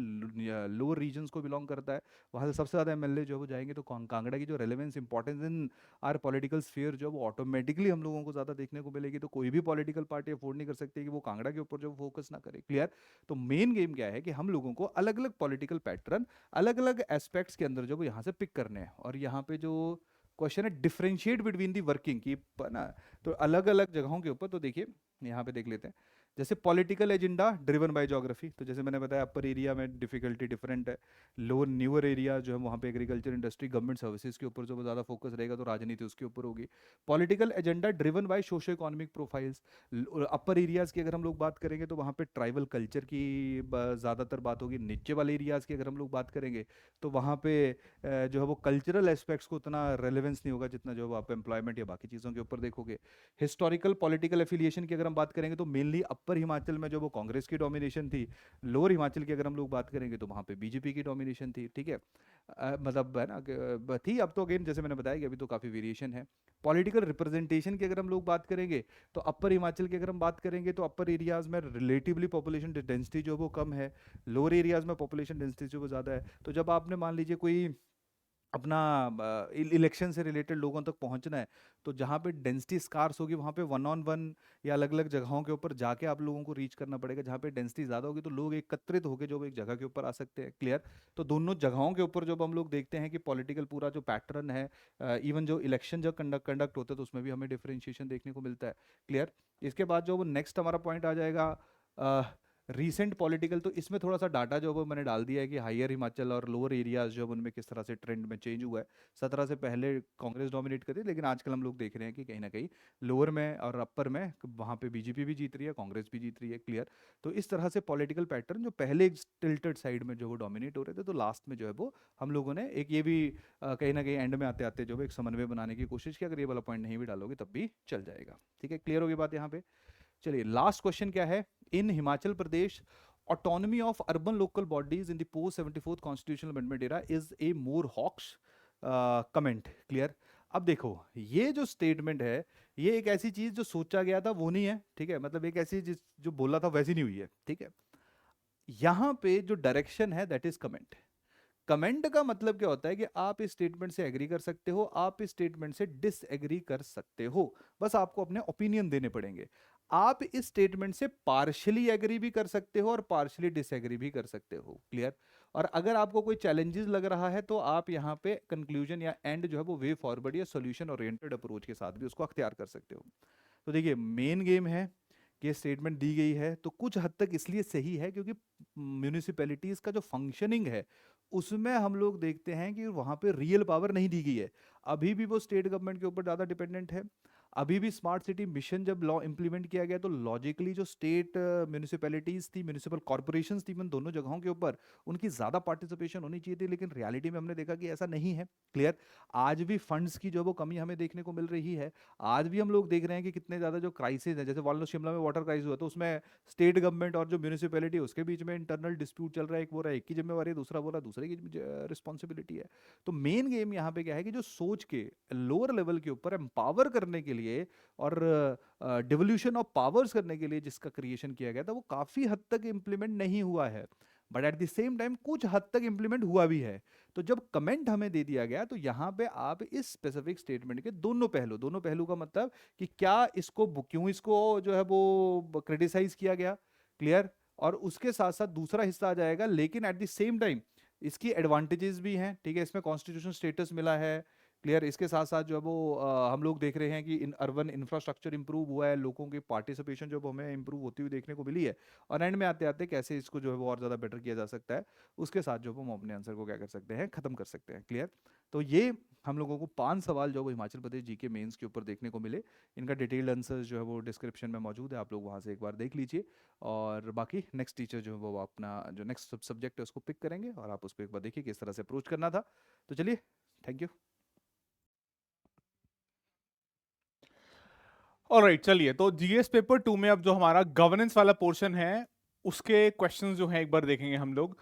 लोअर रीजन्स को बिलोंग करता है, वहाँ से सबसे ज़्यादा एमएलए जो है वो जाएंगे, तो कांगड़ा की जो relevance importance in are political sphere जो है वो ऑटोमेटिकली हम लोगों को ज़्यादा देखने को मिलेगी। तो कोई भी पॉलिटिकल पार्टी अफोर्ड नहीं कर सकती कि वो कांगड़ा के ऊपर जो फोकस ना करे, क्लियर। तो मेन गेम क्या है कि हम लोगों को अलग अलग पॉलिटिकल पैटर्न अलग अलग एस्पेक्ट्स के अंदर जो वो यहाँ से पिक करने हैं। और यहाँ पे जो क्वेश्चन है डिफरेंशिएट बिटवीन दी वर्किंग की ना, तो अलग अलग जगहों के ऊपर, तो देखिए यहाँ पे देख लेते हैं। जैसे political agenda driven by geography, तो जैसे मैंने बताया अपर एरिया में डिफिकल्टी डिफरेंट है, लोअर न्यूअर एरिया जो है वहाँ पे एग्रीकल्चर इंडस्ट्री गवर्नमेंट सर्विसेज के ऊपर जो वो ज़्यादा फोकस रहेगा, तो राजनीति उसके ऊपर होगी। Political agenda driven by socio economic profiles, upper areas की अगर हम लोग बात करेंगे तो वहाँ पे ट्राइबल कल्चर की ज़्यादातर बात होगी। नीचे वाले एरियाज़ की अगर हम लोग बात करेंगे तो वहाँ पे जो है वो कल्चरल एस्पेक्ट्स को उतना रेलेवेंस नहीं होगा जितना जो आप एम्प्लॉयमेंट या बाकी चीज़ों के ऊपर देखोगे। हिस्टोरिकल पॉलिटिकल एफिलिएशन की अगर हम बात करेंगे तो मेनली अपर हिमाचल में जो वो कांग्रेस की डोमिनेशन थी, लोअर हिमाचल की अगर हम लोग बात करेंगे तो वहाँ पे बीजेपी की डोमिनेशन थी। ठीक है, मतलब है ना थी, अब तो अगेन जैसे मैंने बताया कि अभी तो काफ़ी वेरिएशन है। पॉलिटिकल रिप्रेजेंटेशन की अगर हम लोग बात करेंगे तो अपर हिमाचल की अगर हम बात करेंगे तो अपर एरियाज़ में रिलेटिवली पॉपुलेशन डेंसिटी जो वो कम है, लोअर एरियाज़ में पॉपुलेशन डेंसिटी जो वो ज़्यादा है। तो जब आपने मान लीजिए कोई अपना इलेक्शन से रिलेटेड लोगों तक पहुंचना है, तो जहाँ पे डेंसिटी स्कार्स होगी वहाँ पे वन ऑन वन या अलग अलग जगहों के ऊपर जाके आप लोगों को रीच करना पड़ेगा। जहाँ पे डेंसिटी ज़्यादा होगी तो लोग एकत्रित होकर जो एक जगह के ऊपर आ सकते हैं। क्लियर? तो दोनों जगहों के ऊपर जब हम लोग देखते हैं कि पॉलिटिकल पूरा जो पैटर्न है, इवन जो इलेक्शन जब कंडक्ट होते हैं तो उसमें भी हमें डिफरेंशिएशन देखने को मिलता है। क्लियर? इसके बाद जो नेक्स्ट हमारा पॉइंट आ जाएगा रीसेंट पॉलिटिकल, तो इसमें थोड़ा सा डाटा जो वो मैंने डाल दिया है कि हायर हिमाचल और लोअर एरियाज जो उनमें किस तरह से ट्रेंड में चेंज हुआ है। 17 से पहले कांग्रेस डोमिनेट करती, लेकिन आजकल हम लोग देख रहे हैं कि कहीं ना कहीं लोअर में और अपर में वहाँ पे बीजेपी भी जीत रही है, कांग्रेस भी जीत रही है। क्लियर? तो इस तरह से पॉलिटिकल पैटर्न जो पहले टिल्टेड साइड में जो वो डोमिनेट हो रहे थे, तो लास्ट में जो है वो हम लोगों ने एक ये भी कहीं ना कहीं एंड में आते आते जो है एक समन्वय बनाने की कोशिश की। अगर ये वाला पॉइंट नहीं भी डालोगे तब भी चल जाएगा। ठीक है? क्लियर होगी बात यहाँ पे? चलिए लास्ट क्वेश्चन क्या है। इन हिमाचल प्रदेश autonomy of urban local bodies in the post 74th constitutional amendment era is a more hawkish comment. Clear? अब देखो, ये जो स्टेटमेंट है, ये एक ऐसी चीज जो सोचा गया था वो नहीं है। ठीक है? मतलब एक ऐसी चीज जो बोला था वैसी नहीं हुई है। ठीक है? यहां पे जो डायरेक्शन है दैट इज कमेंट। कमेंट का मतलब क्या होता है कि आप इस स्टेटमेंट से एग्री कर सकते हो, आप इस स्टेटमेंट से डिसएग्री कर सकते हो, बस आपको अपने ओपिनियन देने पड़ेंगे। आप इस स्टेटमेंट से पार्शियली एग्री भी कर सकते हो और पार्शियली डिसएग्री भी कर सकते हो। क्लियर? और अगर आपको कोई चैलेंजेस लग रहा है तो आप यहाँ पे कंक्लूजन या एंड जो है वो वे फॉरवर्ड या सॉल्यूशन ओरिएंटेड अप्रोच के साथ भी उसको अख्तियार कर सकते हो। तो देखिए, मेन गेम है कि ये स्टेटमेंट दी गई है तो कुछ हद तक इसलिए सही है क्योंकि म्यूनिसिपैलिटीज का जो फंक्शनिंग है उसमें हम लोग देखते हैं कि वहां पे रियल पावर नहीं दी गई है। अभी भी वो स्टेट गवर्नमेंट के ऊपर ज़्यादा डिपेंडेंट है। अभी भी स्मार्ट सिटी मिशन जब लॉ इंप्लीमेंट किया गया तो लॉजिकली जो स्टेट म्यूनिसिपैलिटीज थी, म्यूनिसिपल कॉर्पोरेशंस थी, इन दोनों जगहों के ऊपर उनकी ज़्यादा पार्टिसिपेशन होनी चाहिए थी, लेकिन रियलिटी में हमने देखा कि ऐसा नहीं है। क्लियर? आज भी फंड्स की जो वो कमी हमें देखने को मिल रही है। आज भी हम लोग देख रहे हैं कि कितने ज़्यादा जो क्राइसिस है, जैसे वाल्नो शिमला में वाटर क्राइसिस हुआ तो उसमें स्टेट गवर्नमेंट और जो म्यूनिसिपैलिटी उसके बीच में इंटरनल डिस्प्यूट चल रहा है। एक बोल रहा है एक की जिम्मेवारी है, दूसरा बोल रहा है दूसरे की रिस्पॉन्सिबिलिटी है। तो मेन गेम यहाँ पे क्या है कि जो सोच के लोअर लेवल के ऊपर एम्पावर करने के लिए और डिवोल्यूशन ऑफ पावर्स करने के लिए जिसका क्रिएशन किया गया था वो काफी हद तक इंप्लीमेंट नहीं हुआ है, but at the same time कुछ हद तक इंप्लीमेंट हुआ भी है। तो जब कमेंट हमें दे दिया गया तो यहाँ पे आप इस स्पेसिफिक स्टेटमेंट के दोनों पहलू का मतलब कि क्या इसको क्यों इसको जो है वो क्रिटिसाइज किया गया। क्लियर? और उसके साथ साथ दूसरा हिस्सा आ जाएगा, लेकिन एट द सेम टाइम इसकी एडवांटेजेस भी हैं। ठीक है? इसमें कॉन्स्टिट्यूशन स्टेटस मिला है। क्लियर? इसके साथ साथ जो है वो हम लोग देख रहे हैं कि इन अर्बन इंफ्रास्ट्रक्चर इंप्रूव हुआ है, लोगों की पार्टिसिपेशन जो हमें इंप्रूव होती हुई देखने को मिली है। और एंड में आते आते कैसे इसको जो है वो और ज़्यादा बेटर किया जा सकता है, उसके साथ जो हम अपने आंसर को क्या कर सकते हैं, खत्म कर सकते हैं। क्लियर? तो ये हम लोगों को 5 सवाल जो वो हिमाचल प्रदेश जीके मेंस के ऊपर देखने को मिले। इनका डिटेल्ड आंसर जो है वो डिस्क्रिप्शन में मौजूद है, आप लोग वहाँ से एक बार देख लीजिए। और बाकी नेक्स्ट टीचर जो है वो अपना जो नेक्स्ट सब्जेक्ट है उसको पिक करेंगे और आप उसको एक बार देखिए किस तरह से अप्रोच करना था। तो चलिए, थैंक यू। ऑलराइट, चलिए तो जीएस पेपर 2 में अब जो हमारा गवर्नेंस वाला पोर्शन है उसके क्वेश्चंस जो हैं एक बार देखेंगे हम लोग।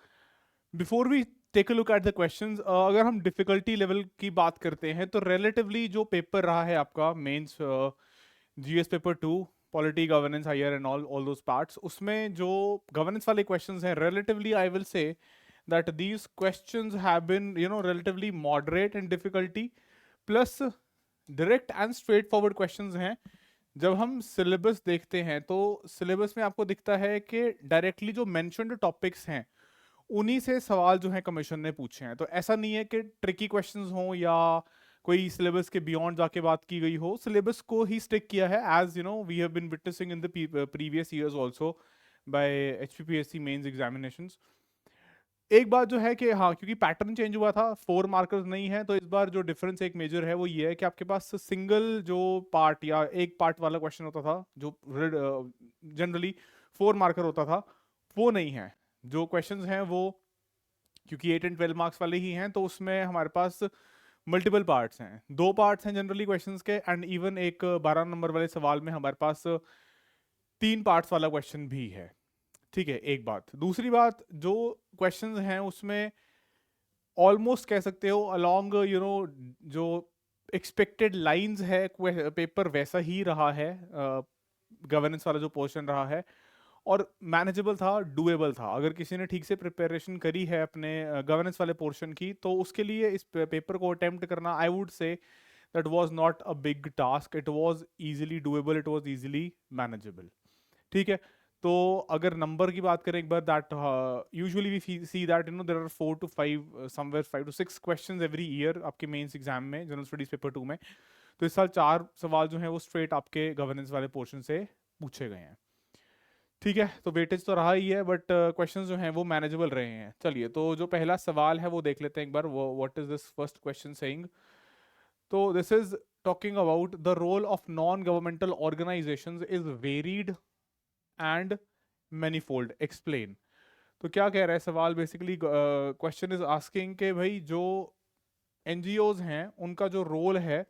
Before we take a look at the questions, अगर हम डिफिकल्टी लेवल की बात करते हैं तो रिलेटिवली जो पेपर रहा है आपका mains GS paper 2, polity, governance, higher and all those parts, उसमें जो गवर्नेंस वाले क्वेश्चंस हैं relatively I will say that these questions have been relatively moderate in difficulty, plus direct and straightforward questions हैं। जब हम सिलेबस देखते हैं तो सिलेबस में आपको दिखता है कि डायरेक्टली जो मेंशन्ड टॉपिक्स हैं उन्हीं से सवाल जो है कमीशन ने पूछे हैं। तो ऐसा नहीं है कि ट्रिकी क्वेश्चंस हों या कोई सिलेबस के बियॉन्ड जाके बात की गई हो, सिलेबस को ही स्टिक किया है as we have been witnessing in the previous years also by HPPSC mains examinations. एक बात जो है कि हाँ, क्योंकि पैटर्न चेंज हुआ था, 4 मार्कर्स नहीं है, तो इस बार जो डिफरेंस एक मेजर है वो ये है कि आपके पास सिंगल जो पार्ट या एक पार्ट वाला क्वेश्चन होता था जो जनरली 4 मार्कर होता था, वो नहीं है। जो क्वेश्चंस हैं वो क्योंकि 8 एंड 12 मार्क्स वाले ही हैं तो उसमें हमारे पास मल्टीपल पार्ट्स हैं, 2 पार्ट्स हैं जनरली क्वेश्चंस के, एंड इवन एक 12 नंबर वाले सवाल में हमारे पास 3 पार्ट्स वाला क्वेश्चन भी है। ठीक है, एक बात। दूसरी बात, जो क्वेश्चंस हैं उसमें ऑलमोस्ट कह सकते हो अलोंग जो एक्सपेक्टेड लाइंस है पेपर वैसा ही रहा है, गवर्नेंस वाला जो पोर्शन रहा है। और मैनेजेबल था, डूएबल था। अगर किसी ने ठीक से प्रिपरेशन करी है अपने गवर्नेंस वाले पोर्शन की, तो उसके लिए इस पेपर को अटेम्प्ट करना, I would say that was not a big task, it was easily doable, it was easily manageable. ठीक है, तो अगर नंबर की बात करें एक बार, that usually we see that you know there are 4 to 5 somewhere 5 to 6 questions every year आपके मेंस एग्जाम में, जनरल स्टडीज पेपर 2 में। तो इस साल 4 सवाल जो हैं वो स्ट्रेट आपके गवर्नेंस वाले पोर्शन से पूछे गए हैं। ठीक है, तो वेटेज तो रहा ही है, बट क्वेश्चंस जो हैं वो मैनेजेबल रहे हैं। चलिए, तो जो पहला सवाल है वो देख लेते हैं एक बार। वो what is this first question saying? तो this is talking about the role of non governmental organisations is varied and manifold, explain. तो क्या कह रहा है सवाल? बेसिकली क्वेश्चन इज आस्किंग कि भाई जो एनजीओज हैं उनका जो रोल है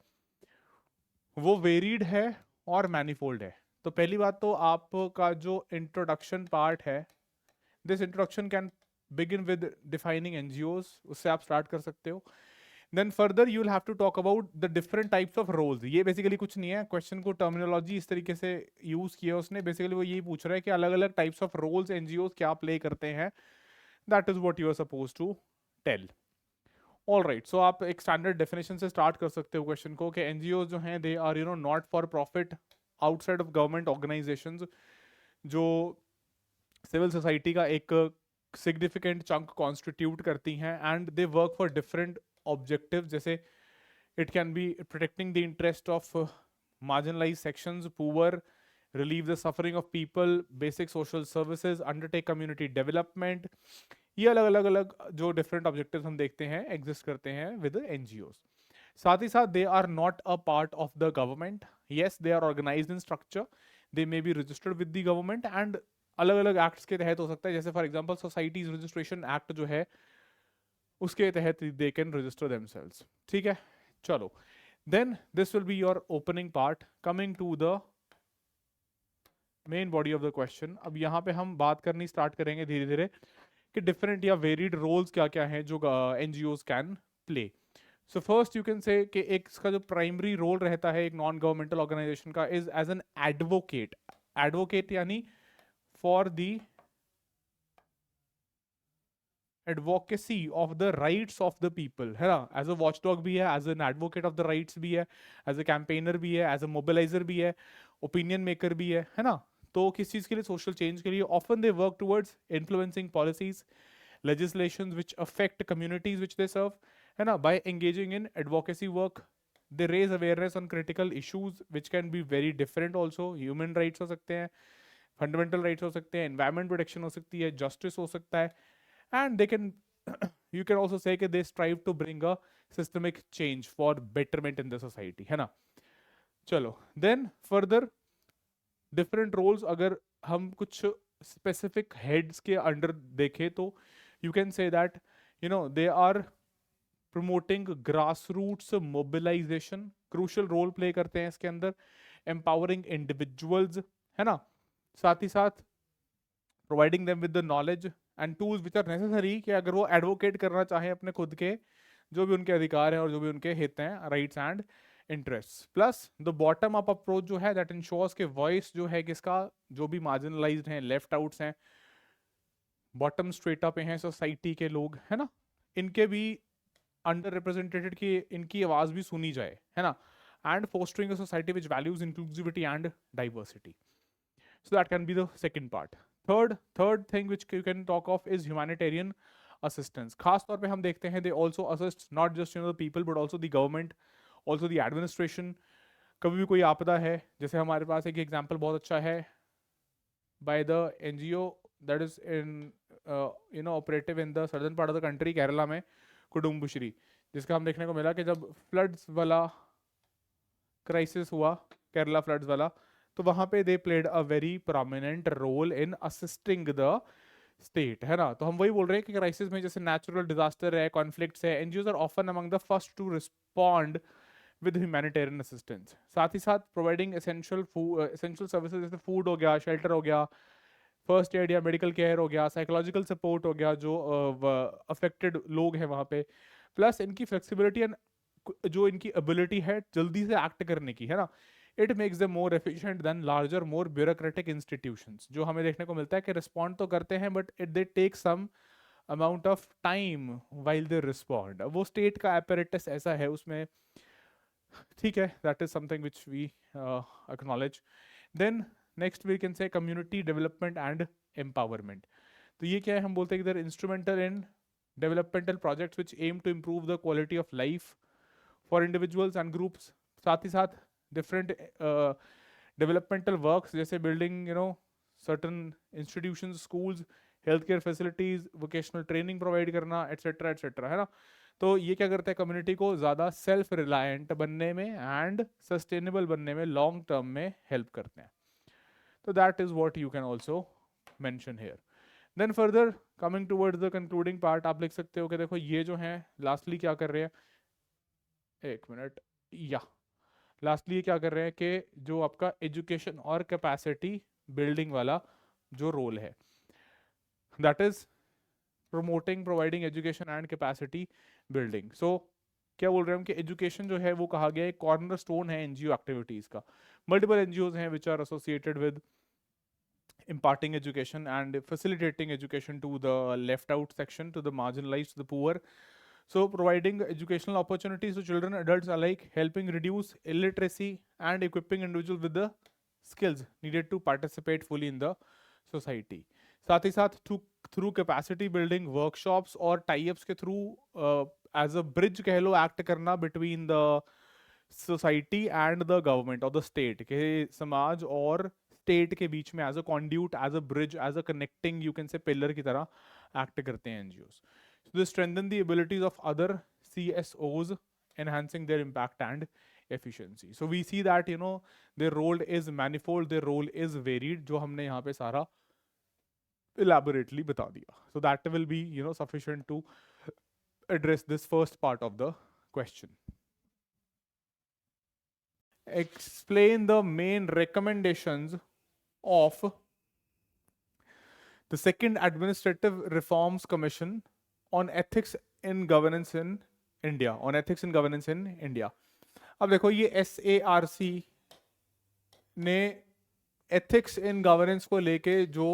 वो वेरीड है और मैनीफोल्ड है। तो पहली बात तो आपका जो इंट्रोडक्शन पार्ट है, this introduction can begin with defining NGOs, उससे आप स्टार्ट कर सकते हो। Then further you will have to talk about the different types of roles. ये बेसिकली कुछ नहीं है, क्वेश्चन को टर्मिनोलॉजी इस तरीके से यूज किया उसने। बेसिकली वो यही पूछ रहा है कि अलग अलग टाइप्स ऑफ रोल्स एनजीओज क्या प्ले करते हैं, that is what you are suppose to tell. All right, so आप एक स्टैंडर्ड डेफिनेशन से स्टार्ट कर सकते हो क्वेश्चन को कि एनजीओ जो हैं they are not for profit outside of government organisations, जो सिविल सोसाइटी का एक सिग्निफिकेंट चंक कॉन्स्टिट्यूट करती हैं, and they work for different objective, जैसे it can be protecting the interest of marginalise sections, poor, relieve the suffering of people, basic social services, undertake community development। ये अलग अलग अलग जो डिफरेंट ऑब्जेक्टिव्स हम देखते हैं एग्जिस्ट करते हैं विद एनजीओस। साथ ही साथ they are not a part of the government, yes they are organized in structure, they may be registered with the government, and अलग अलग एक्ट्स के तहत हो सकता है, जैसे for example societies registration act जो है उसके तहत दे कैन रजिस्टर देमसेल्व्स। ठीक है, चलो, then this will be your opening part. Coming to the main body of the question, अब यहाँ पे हम बात करनी स्टार्ट करेंगे धीरे धीरे कि डिफरेंट या वेरिड रोल्स क्या क्या हैं जो NGOs can play. So first you can से कि एक इसका जो प्राइमरी रोल रहता है एक नॉन गवर्नमेंटल ऑर्गेनाइजेशन का is as an advocate. Advocate यानी for the advocacy of the rights of the people, है ना। एज अ वॉचडॉग भी है, as an advocate of the rights भी है, एज अ कैंपेनर भी है, एज अ मोबिलाइजर भी है, ओपिनियन मेकर भी है ना। तो किस चीज के लिए? सोशल चेंज के लिए। Often they work towards influencing policies, legislations which affect communities which they serve, है ना। by engaging in advocacy work they raise awareness on critical issues which can be very different also, human rights हो सकते हैं, fundamental rights हो सकते हैं, environment protection हो सकती है, justice हो सकता है, and they can you can also say कि they strive to bring a systemic change for betterment in the society, है ना। चलो, then further different roles, अगर हम कुछ specific heads के अंडर देखें तो you can say that they are promoting grassroots mobilization, crucial role play करते हैं इसके अंदर, empowering individuals, है ना। साथ ही साथ providing them with the knowledge and tools which are necessary कि अगर वो advocate करना चाहें अपने खुद के जो भी उनके अधिकार हैं और जो भी उनके हित हैं, rights and interests, plus the bottom up approach जो है that ensures के voice जो है किसका, जो भी marginalized हैं, left outs हैं, बॉटम स्ट्रेटा पे हैं सोसाइटी के लोग, है ना, इनके भी अंडर रिप्रेजेंटेटेड की इनकी आवाज भी सुनी जाए, है ना। And fostering a society which values inclusivity and diversity, so that can be the second part. Third thing which you can talk of is humanitarian assistance. खास तौर पे हम देखते हैं they also assist not just the people but also the government, also the administration. कभी भी कोई आपदा है, जैसे हमारे पास एक एग्जाम्पल बहुत अच्छा है by the NGO that is in operative in the southern part of the country, Kerala में, कुडुम्बुश्री, जिसका हम देखने को मिला कि जब फ्लड्स वाला क्राइसिस हुआ, केरला फ्लड्स वाला, तो वहां पे they played a very prominent role in assisting the state, है ना। तो हम वही बोल रहे हैं कि क्राइसिस में जैसे नेचुरल डिजास्टर है, कॉन्फ्लिक्ट्स है, NGOs are often among the first to respond with humanitarian assistance. साथ ही साथ प्रोवाइडिंग एसेंशियल सर्विसेज जैसे फूड हो गया, शेल्टर हो गया, फर्स्ट एड या मेडिकल केयर हो गया, साइकोलॉजिकल सपोर्ट हो गया जो अफेक्टेड लोग हैं वहाँ पे, प्लस इनकी फ्लेक्सिबिलिटी एंड जो इनकी एबिलिटी है जल्दी से एक्ट करने की, है ना, it makes them more efficient then larger more bureaucratic institutions. जो हमें देखने को मिलता है कि रिस्पॉन्ड तो करते हैं but it they take some amount of time while they respond. वो स्टेट का apparatus ऐसा है उसमें, ठीक है, that is something which we acknowledge. Then next we can say community development and empowerment. तो ये क्या है, हम बोलते हैं कि they're instrumental in developmental projects which aim to improve the quality of life for individuals and groups. साथ ही साथ डिफरेंट डेवलपमेंटल वर्क्स जैसे building certain institutions, schools, health care facilities, vocational training provide करना, एटसेट्रा एटसेट्रा, है ना। तो ये क्या करता है, कम्युनिटी को ज़्यादा सेल्फ रिलायंट बनने में एंड सस्टेनेबल बनने में लॉन्ग टर्म में हेल्प करते हैं। तो that is what you can also mention here. Then further coming towards the concluding part, आप लिख सकते हो कि देखो ये जो है लास्टली क्या कर रहे हैं, एक मिनट, या लास्टली ये क्या कर रहे हैं कि जो आपका एजुकेशन और कैपेसिटी बिल्डिंग वाला जो रोल है, that is promoting providing education and capacity building. So क्या बोल रहे हैं हम कि एजुकेशन जो है वो कहा गया है कॉर्नर स्टोन है एनजीओ एक्टिविटीज का। मल्टीपल एनजीओज हैं which are associated with imparting education and facilitating education to the left out section, to the marginalized, to the poor. So providing educational opportunities to children, adults alike, helping reduce illiteracy and equipping individuals with the skills needed to participate fully in the society. साथ ही साथ through capacity building workshops और types के through as a bridge कह लो act करना between the society and the government और the state, के समाज और स्टेट के बीच में as a conduit, as a bridge, as a connecting you can say pillar की तरह एक्ट करते हैं NGOs. So they strengthen the abilities of other CSOs, enhancing their impact and efficiency. So we see that their role is manifold, their role is varied, जो हमने यहाँ पे सारा elaborately बता दिया. So that will be sufficient to address this first part of the question. Explain the main recommendations of the second Administrative Reforms Commission on ethics in governance in India. On ethics in governance in India. अब देखो ये SARC ने ethics in governance को लेके जो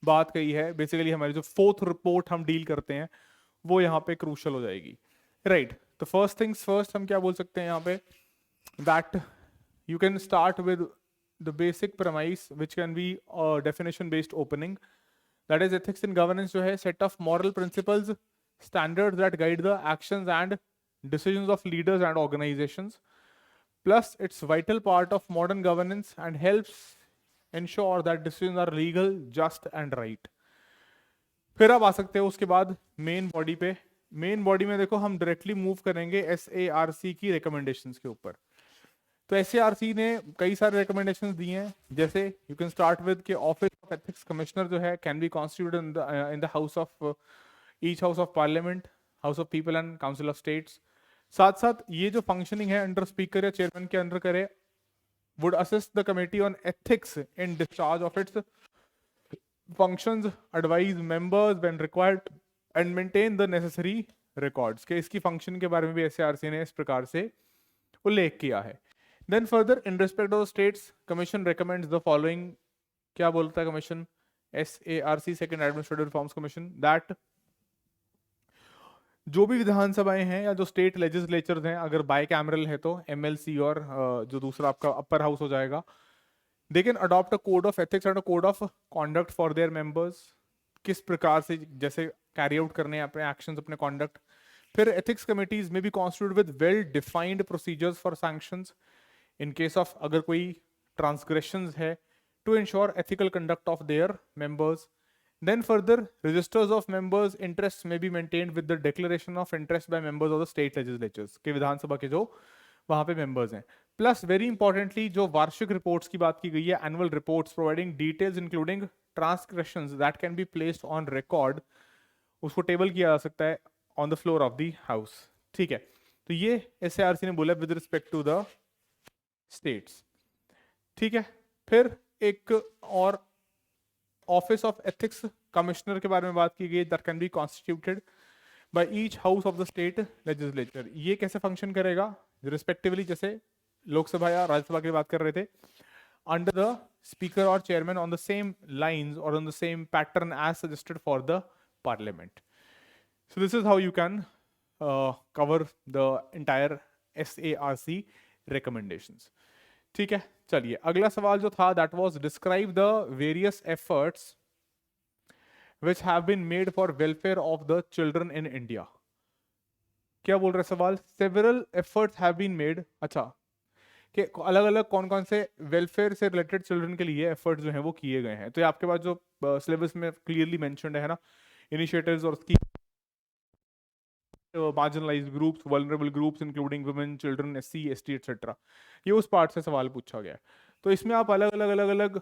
बात कही है, बेसिकली हमारी जो फोर्थ रिपोर्ट हम डील करते हैं वो यहाँ पे क्रूशल हो जाएगी, राइट। तो फर्स्ट थिंग्स फर्स्ट, हम क्या बोल सकते हैं यहाँ पे, that you can start with the basic premise which can be a definition based opening, that is ethics in governance जो है set of moral principles, standards that guide the actions and decisions of leaders and organizations, plus it's vital part of modern governance and helps ensure that decisions are legal, just and right. फिर आप आ सकते हो उसके बाद main body पे। Main body में देखो हम डायरेक्टली मूव करेंगे SARC की रिकमेंडेशंस के ऊपर। तो SARC ने कई सारे रिकमेंडेशंस दिए हैं, जैसे यू कैन स्टार्ट विद के ऑफिस ऑफ एथिक्स कमिश्नर जो है can be constituted in the house of each house of parliament, house of people and council of states. साथ साथ ये जो फंक्शनिंग है अंडर स्पीकर या चेयरमैन के अंडर करे, would assist the committee on ethics in discharge of its functions, advise members when required and maintain the necessary records. के इसकी फंक्शन के बारे में भी SARC ने इस प्रकार से उल्लेख किया है। Then further, in respect of the states, Commission recommends the following. क्या बोलता है Commission? SARC Second Administrative Reforms Commission that जो भी विधानसभाएं हैं या जो स्टेट लेजिस्लेचर्स हैं, अगर बाय कैमरल है तो MLC और जो दूसरा आपका अपर हाउस हो जाएगा, they can adopt a code of ethics and a code of conduct for their members. किस प्रकार से जैसे कैरी आउट करने हैं अपने एक्शंस, अपने कॉन्डक्ट। फिर एथिक्स कमिटीज में भी constitute with well defined procedures for sanctions in case of अगर कोई transgressions है, to ensure ethical conduct of their members. Then further, registers of members' interests may be maintained with the declaration of interest by members of the state legislatures, के विधानसभा के जो वहाँ पे members हैं। Plus very importantly जो वार्षिक reports की बात की गई है, annual reports providing details including transgressions that can be placed on record, उसको टेबल किया जा सकता है on the floor of the house, ठीक है। तो ये SARC ने बोला with respect to the states, ठीक है। फिर एक और ऑफिस ऑफ एथिक्स कमिश्नर के बारे में बात की गई, that can be constituted by each house of the state legislature. ये कैसे फंक्शन करेगा रिस्पेक्टिवली, जैसे लोकसभा या राज्यसभा की बात कर रहे थे, under the speaker or chairman on the same lines or on the same pattern as suggested for the parliament. So this is how you can cover the entire SARC recommendations. ठीक है, चलिए अगला सवाल जो था that was describe the various efforts which have been made for welfare of the children in India. क्या बोल रहा है सवाल? Several efforts have been made. अच्छा, कि अलग अलग कौन कौन से वेलफेयर से रिलेटेड चिल्ड्रन के लिए एफर्ट्स जो हैं वो किए गए हैं। तो ये आपके पास जो सिलेबस में क्लियरली मेंशन्ड है ना, इनिशिएटिव्स और scheme, marginalised groups, vulnerable groups including women, children, SC, ST etcetera, ये उस पार्ट से सवाल पूछा गया है। तो इसमें आप अलग अलग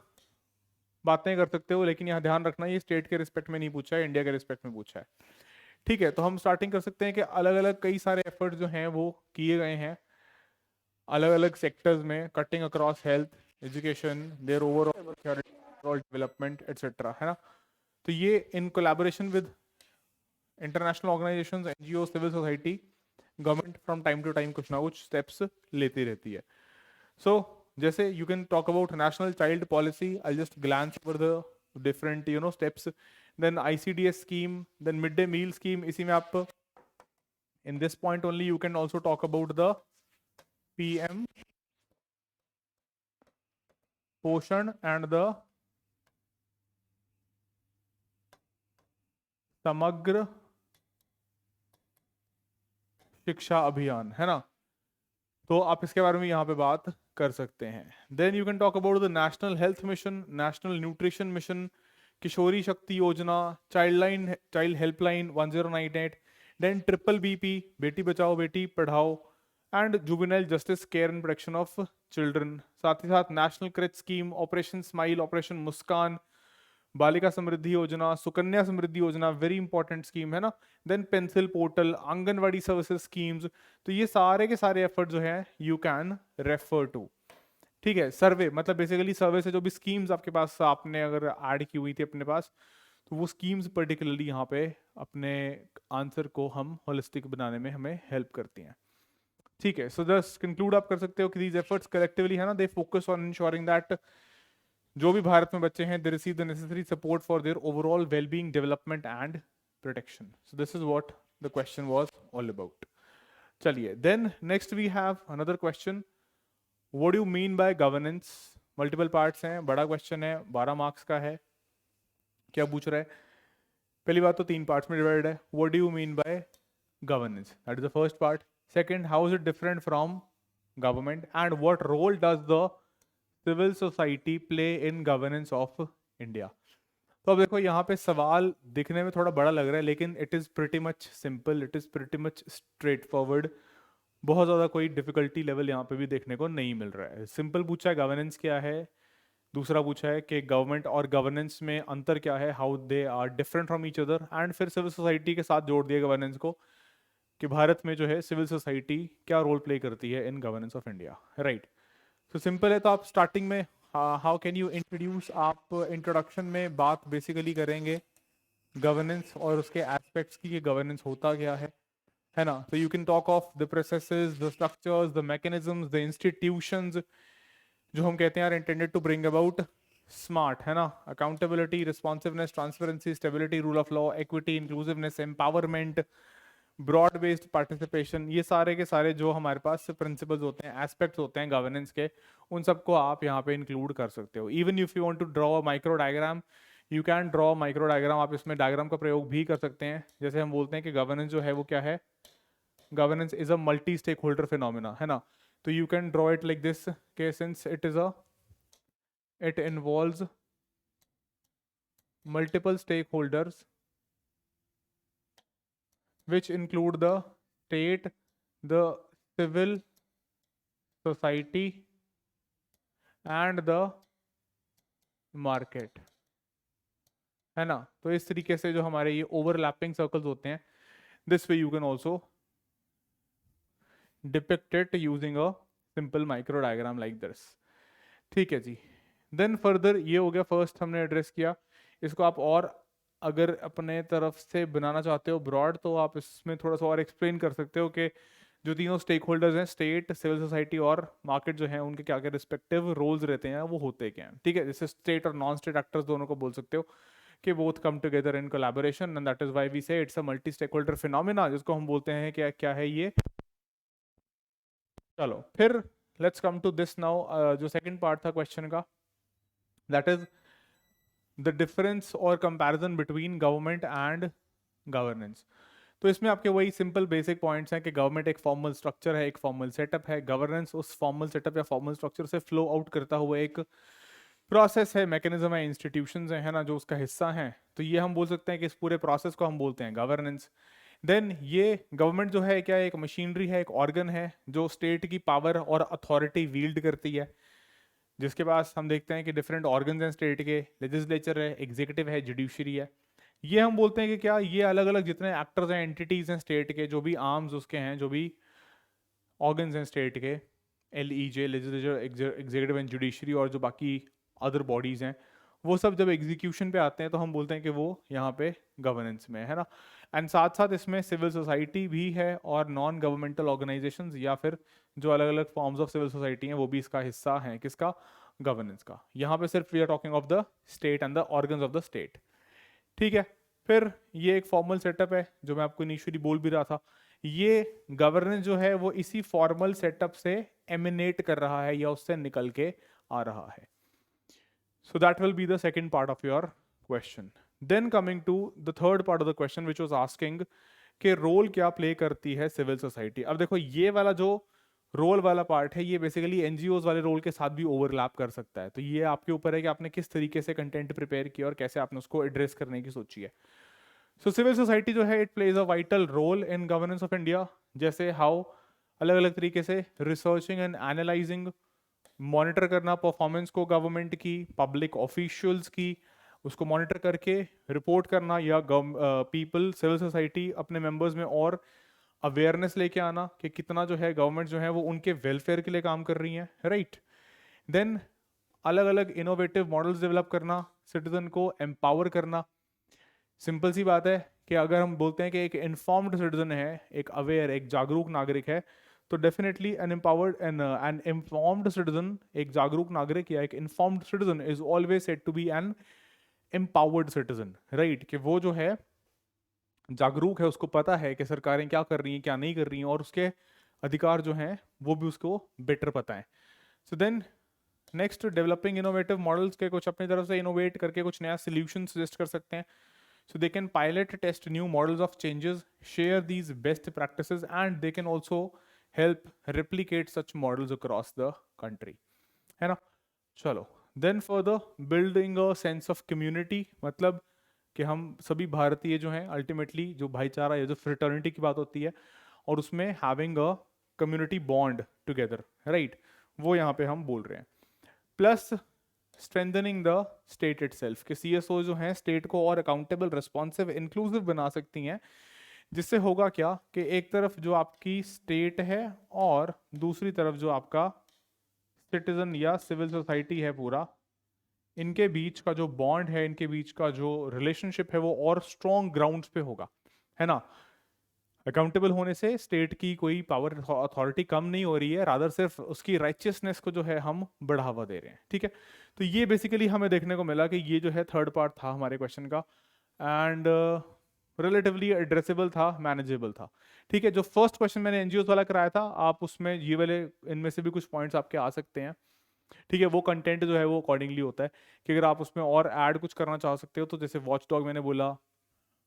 बातें कर सकते हो, लेकिन यहाँ ध्यान रखना ये स्टेट के रिस्पेक्ट में नहीं पूछा है, इंडिया के रिस्पेक्ट में पूछा है। ठीक है, तो हम स्टार्टिंग कर सकते हैं कि अलग अलग कई सारे एफर्ट जो हैं वो किए गए हैं अलग अलग सेक्टर्स में, cutting across health, education, their overall development etcetera, है ना। तो ये in collaboration with international organizations, NGO, civil society, government from time to time कुछ ना कुछ स्टेप्स लेती रहती है। सो जैसे you can talk about national child policy, I just glance over the different steps, then ICDS scheme, then midday meal scheme. इसी में आप in this point only you can also talk about the PM पोषण and the समग्र शिक्षा अभियान, है ना। तो आप इसके बारे में यहाँ पे बात कर सकते हैं। Then you can talk about the national health mission, national nutrition mission, Kishori Shakti Yojana, child helpline 1098, then BBB, बेटी Bachao Beti Padhao, and juvenile justice care and protection of children. साथ ही साथ national creche scheme, operation smile, operation Muskaan, Balika Samriddhi योजना, सुकन्या समृद्धि योजना, वेरी इंपॉर्टेंट स्कीम, है ना। Then pencil portal, anganwadi services schemes. तो ये सारे के सारे एफर्ट जो है यू कैन रेफर टू। ठीक है, सर्वे मतलब बेसिकली सर्वे से जो भी स्कीम्स आपके पास आपने अगर ऐड की हुई थी अपने पास, तो वो स्कीम्स पर्टिकुलरली यहाँ पे अपने आंसर को हम होलिस्टिक बनाने में हमें हेल्प करती हैं। ठीक है, सो जस्ट कंक्लूड आप कर सकते हो कि दीज एफर्ट्स कलेक्टिवली, है ना, they focus on ensuring that जो भी भारत में बच्चे हैं they receive the necessary support for their overall wellbeing, development and protection. So this is what the question was all about. चलिए, then next we have another question, what do you mean by governance. Multiple parts हैं, बड़ा question है, 12 marks का है। क्या पूछ रहा है? पहली बात तो 3 पार्ट्स में डिवाइडेड है। What do you mean by governance, that is the first part. Second, how is it different from government, and what role does the civil society play in governance of India? तो अब देखो यहाँ पे सवाल दिखने में थोड़ा बड़ा लग रहा है, लेकिन it is pretty much simple, it is pretty much straight forward. बहुत ज़्यादा कोई डिफिकल्टी लेवल यहाँ पे भी देखने को नहीं मिल रहा है। सिंपल पूछा है गवर्नेंस क्या है, दूसरा पूछा है कि गवर्नमेंट और गवर्नेंस में अंतर क्या है, how they are different from each other, and फिर सिविल सोसाइटी के साथ जोड़ दिया गवर्नेंस को कि भारत में जो है सिविल सोसाइटी क्या रोल प्ले करती है इन गवर्नेंस ऑफ इंडिया, राइट। तो सिंपल है। तो आप स्टार्टिंग में हाउ कैन यू इंट्रोड्यूस, आप इंट्रोडक्शन में बात बेसिकली करेंगे गवर्नेंस और उसके एस्पेक्ट्स की, गवर्नेंस होता क्या है ना। तो you can talk of the processes, the structures, the mechanisms, the institutions जो हम कहते हैं are intended to bring about smart, है ना, accountability, responsiveness, transparency, stability, rule of law, equity, inclusiveness, empowerment, broad based participation. ये सारे के सारे जो हमारे पास प्रिंसिपल्स होते हैं, एस्पेक्ट्स होते हैं गवर्नेंस के, उन सबको आप यहाँ पे इंक्लूड कर सकते हो। Even if you want to draw a micro diagram, you can draw micro diagram. आप इसमें डायग्राम का प्रयोग भी कर सकते हैं। जैसे हम बोलते हैं कि गवर्नेंस जो है वो क्या है, governance is a multi stakeholder phenomena, है ना। तो you can draw it like this के since it involves multiple stakeholders which include the state, the civil society and the market, है ना। तो इस तरीके से जो हमारे ये ओवरलैपिंग सर्कल्स होते हैं, this way you can also depict it using a simple micro diagram like this. ठीक है जी। देन फर्दर ये हो गया, फर्स्ट हमने एड्रेस किया। इसको आप और अगर अपने तरफ से बनाना चाहते हो ब्रॉड, तो आप इसमें थोड़ा सा और एक्सप्लेन कर सकते हो कि जो तीनों स्टेक होल्डर्स हैं, स्टेट, सिविल सोसाइटी और मार्केट जो है, उनके क्या क्या रिस्पेक्टिव रोल्स रहते हैं, वो होते क्या हैं, ठीक है। जैसे स्टेट और नॉन स्टेट एक्टर्स दोनों को बोल सकते हो कि both come together in collaboration, and that is why we say it's a multi stakeholder phenomena, जिसको हम बोलते हैं क्या क्या है ये। चलो फिर let's come to this now, जो सेकंड पार्ट था क्वेश्चन का, दैट इज द डिफरेंस और comparison between government and governance. तो इसमें आपके वही सिंपल बेसिक पॉइंट्स हैं कि गवर्नमेंट एक फॉर्मल स्ट्रक्चर है, एक फॉर्मल सेटअप है, गवर्नेंस उस फॉर्मल सेटअप या फॉर्मल स्ट्रक्चर से फ्लो आउट करता हुआ एक प्रोसेस है, मैकेनिज्म है, इंस्टीट्यूशंस है ना, जो उसका हिस्सा हैं। तो ये हम बोल सकते हैं कि इस पूरे प्रोसेस को हम बोलते हैं गवर्नेंस। देन ये गवर्नमेंट जो है क्या एक मशीनरी है, एक ऑर्गन है जो स्टेट की पावर और अथॉरिटी वील्ड करती है, जिसके पास हम देखते हैं कि डिफरेंट ऑर्गन्स हैं स्टेट के, लेजिस्लेचर है, एग्जीक्यूटिव है, जुडिशरी है। ये हम बोलते हैं कि क्या ये अलग अलग जितने एक्टर्स हैं, एंटिटीज हैं स्टेट के, जो भी आर्म्स उसके हैं, जो भी ऑर्गन्स हैं स्टेट के, LEJ, legislature, executive and judiciary, और जो बाकी अदर बॉडीज हैं, वो सब जब एग्जीक्यूशन पे आते हैं तो हम बोलते हैं कि वो यहाँ पे गवर्नेंस में है ना। एंड साथ साथ इसमें सिविल सोसाइटी भी है और नॉन गवर्नमेंटल ऑर्गेनाइजेशंस या फिर जो अलग अलग फॉर्म्स ऑफ सिविल सोसाइटी हैं वो भी इसका हिस्सा हैं, किसका, गवर्नेंस का। यहाँ पे सिर्फ we are talking of the state and the organs of the state, ठीक है। फिर ये एक फॉर्मल सेटअप है जो मैं आपको इनिशियली बोल भी रहा था, ये गवर्नेंस जो है वो इसी फॉर्मल सेटअप से एमिनेट कर रहा है या उससे निकल के आ रहा है। So that will be the second part of your question. Then coming to the third part of the question which was asking कि रोल क्या प्ले करती है सिविल सोसाइटी। अब देखो ये वाला जो रोल वाला पार्ट है ये बेसिकली एनजीओज वाले रोल के साथ भी ओवरलैप कर सकता है। तो ये आपके ऊपर है कि आपने किस तरीके से कंटेंट प्रिपेयर किया और कैसे आपने उसको एड्रेस करने की सोची है। सो सिविल सोसाइटी जो है it plays a vital role in governance of India, जैसे हाउ अलग अलग तरीके से रिसर्चिंग एंड एनालाइजिंग, मॉनिटर करना परफॉर्मेंस को गवर्नमेंट की, पब्लिक ऑफिशियल्स की, उसको मॉनिटर करके रिपोर्ट करना, या पीपल सिविल सोसाइटी अपने मेंबर्स में और अवेयरनेस लेके आना कि कितना जो है गवर्नमेंट जो है वो उनके वेलफेयर के लिए काम कर रही है, राइट। देन अलग अलग इनोवेटिव मॉडल्स डेवलप करना, सिटीजन को एम्पावर करना। सिंपल सी बात है कि अगर हम बोलते हैं कि एक इन्फॉर्म्ड सिटीजन है, एक अवेयर, एक जागरूक नागरिक है, तो डेफिनेटली एन इन्फॉर्म्ड सिटीजन, एक जागरूक नागरिक या एक informed citizen is always said to be an empowered citizen, right. कि वो जो है जागरूक है, उसको पता है कि सरकारें क्या कर रही हैं, क्या नहीं कर रही हैं, और उसके अधिकार जो हैं वो भी उसको बेटर पता है। So then next, developing innovative models के कुछ अपनी तरफ से इनोवेट करके कुछ नया सोल्यूशन सजेस्ट कर सकते हैं। So they can pilot, test new models of changes, share these best practices, and they can also help replicate such models across the country, है ना। चलो then further, building a sense of community, मतलब कि हम सभी भारतीय जो हैं अल्टीमेटली जो भाईचारा या जो फ्रेटर्निटी की बात होती है, और उसमें having a community bond together, right, वो यहाँ पे हम बोल रहे हैं। Plus strengthening the state itself, कि CSO जो हैं स्टेट को और अकाउंटेबल, रिस्पॉन्सिव, इंक्लूसिव बना सकती हैं, जिससे होगा क्या कि एक तरफ जो आपकी स्टेट है और दूसरी तरफ जो आपका सिटीजन या सिविल सोसाइटी है पूरा, इनके बीच का जो बॉन्ड है, इनके बीच का जो रिलेशनशिप है वो और स्ट्रॉन्ग ग्राउंड्स पे होगा, है ना। अकाउंटेबल होने से स्टेट की कोई पावर अथॉरिटी कम नहीं हो रही है, रादर सिर्फ उसकी राइचियसनेस को जो है हम बढ़ावा दे रहे हैं, ठीक है। तो ये बेसिकली हमें देखने को मिला कि ये जो है थर्ड पार्ट था हमारे क्वेश्चन का, एंड रिलेटिवली एड्रेसेबल था, मैनेजेबल था, ठीक है। जो फर्स्ट क्वेश्चन मैंने एनजीओस वाला कराया था, आप उसमें ये वाले इनमें से भी कुछ पॉइंट्स आपके आ सकते हैं, ठीक है। वो कंटेंट जो है वो अकॉर्डिंगली होता है कि अगर आप उसमें और ऐड कुछ करना चाह सकते हो, तो जैसे वॉच डॉग मैंने बोला,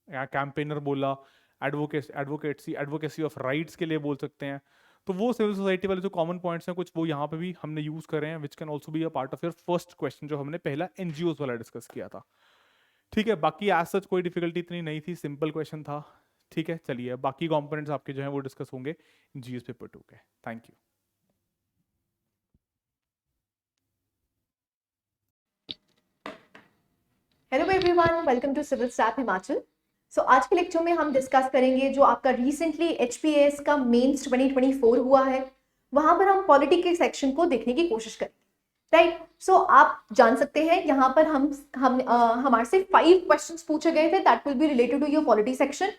या कैंपेनर बोला, एडवोकेसी ऑफ राइट्स के लिए बोल सकते हैं। तो वो सिविल सोसाइटी वाले जो कॉमन पॉइंट्स हैं कुछ, वो यहाँ पे भी हमने यूज करे हैं, which can also be a part of your first question जो हमने पहला एनजीओस वाला डिस्कस किया था, ठीक है। बाकी एज सच कोई डिफिकल्टी इतनी नहीं थी, सिंपल क्वेश्चन था, ठीक है। चलिए बाकी कॉम्पोनेंट्स आपके जो है वो डिस्कस होंगे जीएस पेपर 2 के। Thank you. Hello everyone, welcome to civil step Himachal. So आज के लेक्चर में हम डिस्कस करेंगे जो आपका रिसेंटली HPAS का मेंस 2024 हुआ है, वहां पर हम पॉलिटी के सेक्शन को देखने की कोशिश करेंगे, राइट। सो आप जान सकते हैं यहाँ पर हमारे से 5 क्वेश्चंस पूछे गए थे, that will be related to your polity section,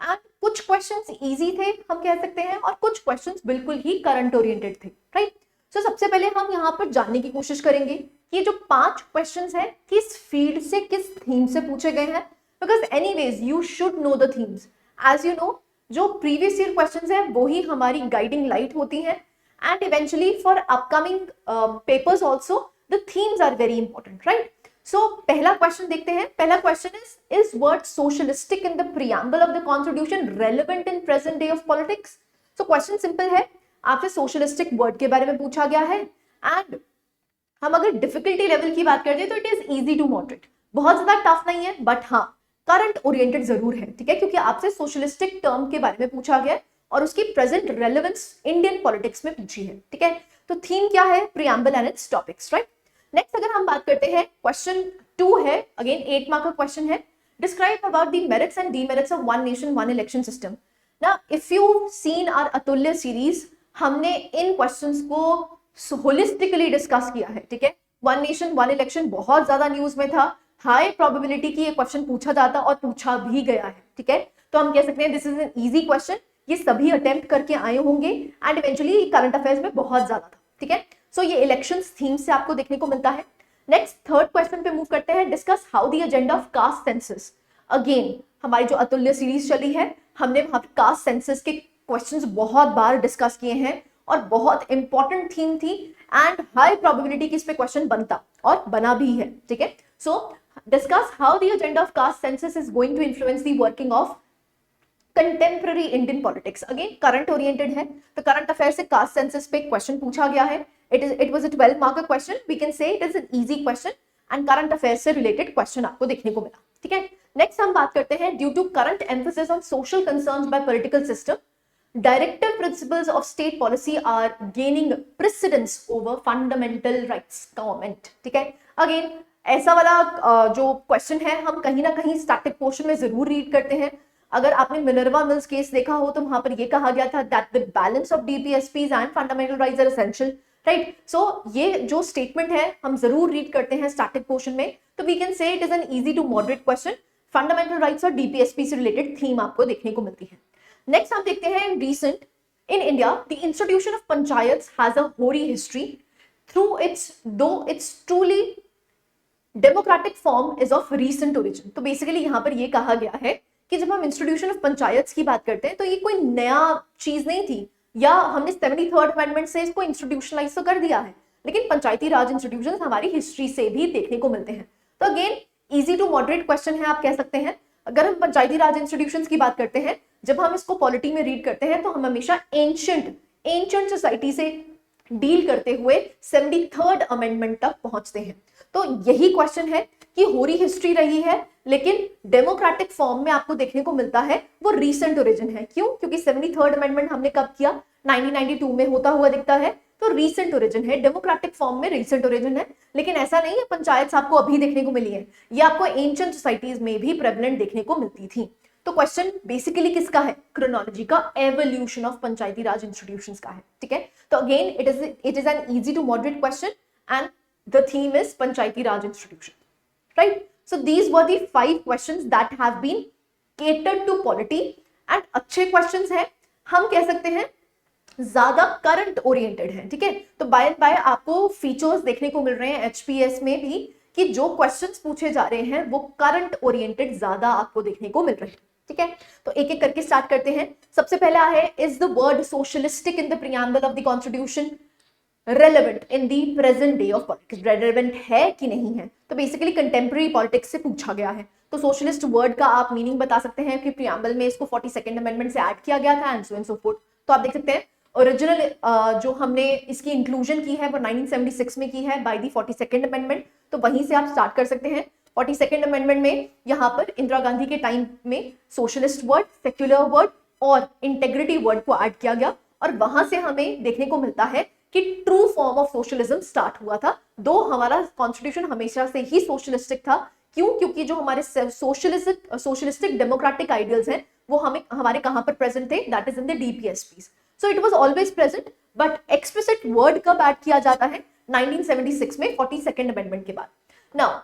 and कुछ क्वेश्चंस इजी थे हम कह सकते हैं, और कुछ क्वेश्चंस बिल्कुल ही करंट ओरिएंटेड थे, राइट। सो सबसे पहले हम यहाँ पर जानने की कोशिश करेंगे कि ये जो 5 क्वेश्चंस हैं किस फील्ड से, किस थीम से पूछे गए हैं, because anyways you should know the themes. As you know, जो प्रीवियस ईयर क्वेश्चंस हैं वो ही हमारी गाइडिंग लाइट होती हैं, and eventually for upcoming papers also the themes are very important, right. So पहला क्वेश्चन देखते हैं। पहला question is word socialistic in the preamble of the constitution relevant in present day of politics. So question simple है, आपसे socialistic word के बारे में पूछा गया है, एंड हम अगर डिफिकल्टी लेवल की बात करते हैं तो it is easy to moderate, बहुत ज्यादा टफ नहीं है, बट हाँ करंट ओरिएंटेड जरूर है, ठीक है, क्योंकि आपसे सोशलिस्टिक टर्म के बारे में पूछा गया है और उसकी प्रेजेंट रेलेवेंस इंडियन पॉलिटिक्स में पूछी है, ठीक है। तो थीम क्या है? Preamble and its topics, right. Next अगर हम बात करते हैं, क्वेश्चन 2 है, अगेन 8 मार्क का क्वेश्चन है। Describe about the merits and demerits of one nation one election system. Now if you seen our अतुल्य सीरीज, हमने इन क्वेश्चंस को होलिस्टिकली डिस्कस किया है, ठीक है। वन नेशन वन इलेक्शन बहुत ज्यादा न्यूज में था, हाई प्रोबेबिलिटी की ये क्वेश्चन पूछा जाता और पूछा भी गया है, ठीक है। तो हम कह सकते हैं this is an easy question, ये सभी अटेम्प्ट करके आए होंगे एंड इवेंचुअली करंट अफेयर्स में बहुत ज्यादा था, ठीक है। सो ये इलेक्शंस थीम से आपको देखने को मिलता है। नेक्स्ट थर्ड क्वेश्चन पे मूव करते हैं, discuss how the agenda of caste census. Again हमारी जो अतुल्य सीरीज चली है, हमने वहां पे कास्ट सेंसस के क्वेश्चंस बहुत बार डिस्कस किए हैं और बहुत इंपॉर्टेंट थीम थी एंड हाई प्रोबेबिलिटी कि इस पे क्वेश्चन बनता और बना भी है, ठीक है। So discuss how the agenda of caste census is going to influence the working of contemporary Indian politics. Again current oriented है, तो करंट अफेयर से कास्ट सेंसस पे क्वेश्चन पूछा गया है। इट वाज अ 12 मार्क का question, we can say it is an easy question and current affair से related question आपको देखने को मिला, ठीक है। नेक्स्ट हम बात करते हैं, due to current emphasis on social concerns by political system, directive principles of state policy are gaining precedence over fundamental rights comment, ठीक है। अगेन ऐसा वाला जो क्वेश्चन है हम कहीं ना कहीं स्टैटिक पोर्शन में जरूर रीड करते हैं। अगर आपने मिनर्वा मिल्स केस देखा हो तो वहां पर ये कहा गया था that the balance of DPSPs and fundamental rights are essential, right. So ये जो स्टेटमेंट है हम जरूर रीड करते हैं स्टैटिक पोर्शन में, तो we can say it is an easy to moderate question. Fundamental rights और डीपीएसपी से रिलेटेड थीम आपको देखने को मिलती है। नेक्स्ट हम देखते हैं, recent in India the institution of panchayats has a hoary history through its truly democratic form is of recent origin. तो बेसिकली यहाँ पर ये कहा गया है कि जब हम इंस्टीट्यूशन ऑफ पंचायत्स की बात करते हैं तो ये कोई नया चीज नहीं थी, या हमने 73rd अमेंडमेंट से इसको इंस्टीट्यूशनलाइज तो कर दिया है, लेकिन पंचायती राज इंस्टीट्यूशन हमारी हिस्ट्री से भी देखने को मिलते हैं। तो again easy to moderate question है, आप कह सकते हैं। अगर हम पंचायती राज इंस्टीट्यूशंस की बात करते हैं, जब हम इसको पॉलिटी में रीड करते हैं तो हम हमेशा एंशिएंट सोसाइटी से डील करते हुए 73rd अमेंडमेंट तक पहुंचते हैं। तो यही क्वेश्चन है कि होरी हिस्ट्री रही है, लेकिन डेमोक्रेटिक फॉर्म में आपको देखने को मिलता है वो रीसेंट ओरिजिन है। क्यों? क्योंकि 73rd अमेंडमेंट हमने कब किया? 1992 में होता हुआ दिखता है, तो रीसेंट ओरिजिन है, डेमोक्रेटिक फॉर्म में रीसेंट ओरिजिन है। लेकिन ऐसा नहीं है पंचायत आपको अभी देखने को मिली है, ये आपको एंशिएंट सोसाइटीज में भी प्रेवलेंट देखने को मिलती थी। तो क्वेश्चन बेसिकली किसका है? क्रोनोलॉजी का, evolution of Panchayati Raj institutions का है, ठीक है। तो again it is an easy to moderate question and the theme is Panchayati Raj Institution, right? So these were the 5 questions that have been catered to polity and अच्छे questions हैं, हम कह सकते हैं ज्यादा करंट ओरिएंटेड है, ठीक है। तो बाय एंड बाय आपको फीचर्स देखने को मिल रहे हैं एचपीएस में भी कि जो क्वेश्चंस पूछे जा रहे हैं वो करंट ओरिएंटेड ज्यादा आपको देखने को मिल रहे हैं, ठीक है। तो एक एक करके स्टार्ट करते हैं। सबसे पहला है, is the word socialistic in the preamble of the constitution relevant in the present day of politics? Relevant है कि नहीं है? तो बेसिकली कंटेम्प्रेरी पॉलिटिक्स से पूछा गया है। तो सोशलिस्ट वर्ड का आप मीनिंग बता सकते हैं कि प्रीएम्बल में इसको 42nd अमेंडमेंट से ऐड किया गया था and so and so fourth. तो आप देख सकते हैं ओरिजिनल जो हमने इसकी इंक्लूजन की है वो 1976 में की है बाय दी 42nd अमेंडमेंट। तो वहीं से आप स्टार्ट कर सकते हैं। 42nd अमेंडमेंट में यहाँ पर इंदिरा गांधी के टाइम में सोशलिस्ट वर्ड, सेक्युलर वर्ड और इंटेग्रिटी वर्ड को ऐड किया गया, और वहां से हमें देखने को मिलता है कि true form of socialism start हुआ था। दो हमारा कॉन्स्टिट्यूशन हमेशा से ही सोशलिस्टिक था। क्यों? क्योंकि जो हमारे सोशलिस्टिक डेमोक्रेटिक आइडियल्स हैं वो हमारे कहां पर प्रेजेंट थे? That is in the DPSPs. So it was always present, but explicit word कब ऐड किया जाता है? 1976 में 42nd अमेंडमेंट के बाद। नाउ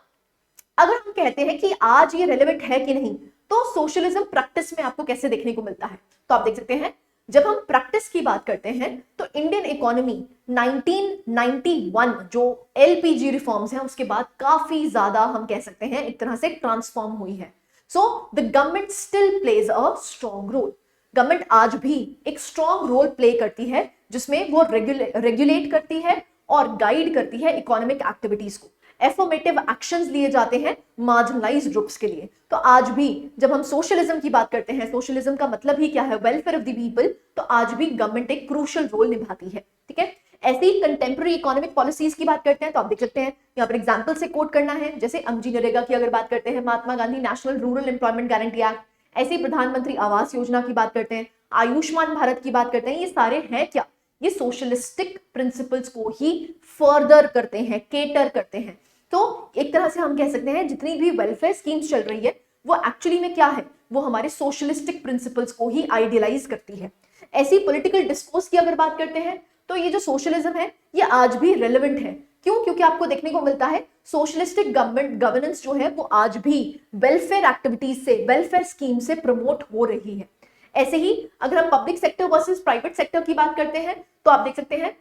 अगर हम कहते हैं कि आज ये रेलेवेंट है कि नहीं, तो सोशलिज्म प्रैक्टिस में आपको कैसे देखने को मिलता है, तो आप देख सकते हैं जब हम प्रैक्टिस की बात करते हैं तो इंडियन इकोनॉमी 1991 जो एलपीजी रिफॉर्म्स हैं उसके बाद काफी ज्यादा हम कह सकते हैं एक तरह से ट्रांसफॉर्म हुई है। So the government still plays a strong role. Government आज भी एक स्ट्रॉन्ग रोल प्ले करती है जिसमें वो रेगुलेट करती है और गाइड करती है इकोनॉमिक एक्टिविटीज को। एफर्मेटिव एक्शंस लिए जाते हैं मार्जिनलाइज्ड ग्रुप्स के लिए। तो आज भी जब हम सोशलिज्म की बात करते हैं, सोशलिज्म का मतलब ही क्या है, वेलफेयर ऑफ द पीपल, तो आज भी गवर्नमेंट एक क्रूशियल रोल निभाती है। ठीक है, ऐसी कंटेम्प्रेरी इकोनॉमिक पॉलिसीज की बात करते हैं तो आप देख सकते हैं यहाँ पर एग्जांपल से कोट करना है, जैसे अमजी नरेगा की अगर बात करते हैं, Mahatma Gandhi national rural employment guarantee act, ऐसे प्रधानमंत्री आवास योजना की बात करते हैं, आयुष्मान भारत की बात करते हैं। ये सारे हैं क्या, ये सोशलिस्टिक प्रिंसिपल्स को ही फर्दर करते हैं, केटर करते हैं। तो एक तरह से हम कह सकते हैं जितनी भी वेलफेयर स्कीम्स चल रही है वो एक्चुअली में क्या है, वो हमारे सोशलिस्टिक प्रिंसिपल्स को ही आइडियलाइज करती है। ऐसी पॉलिटिकल डिस्कोर्स की अगर बात करते हैं तो ये जो सोशलिज्म है ये आज भी रेलेवेंट है। क्यों? क्योंकि आपको देखने को मिलता है सोशलिस्टिक गवर्नमेंट गवर्नेंस जो है वो आज भी वेलफेयर एक्टिविटीज से, वेलफेयर स्कीम से प्रमोट हो रही है। ऐसे ही अगर हम public sector versus private sector की बात करते हैं तो आप देख सकते हैं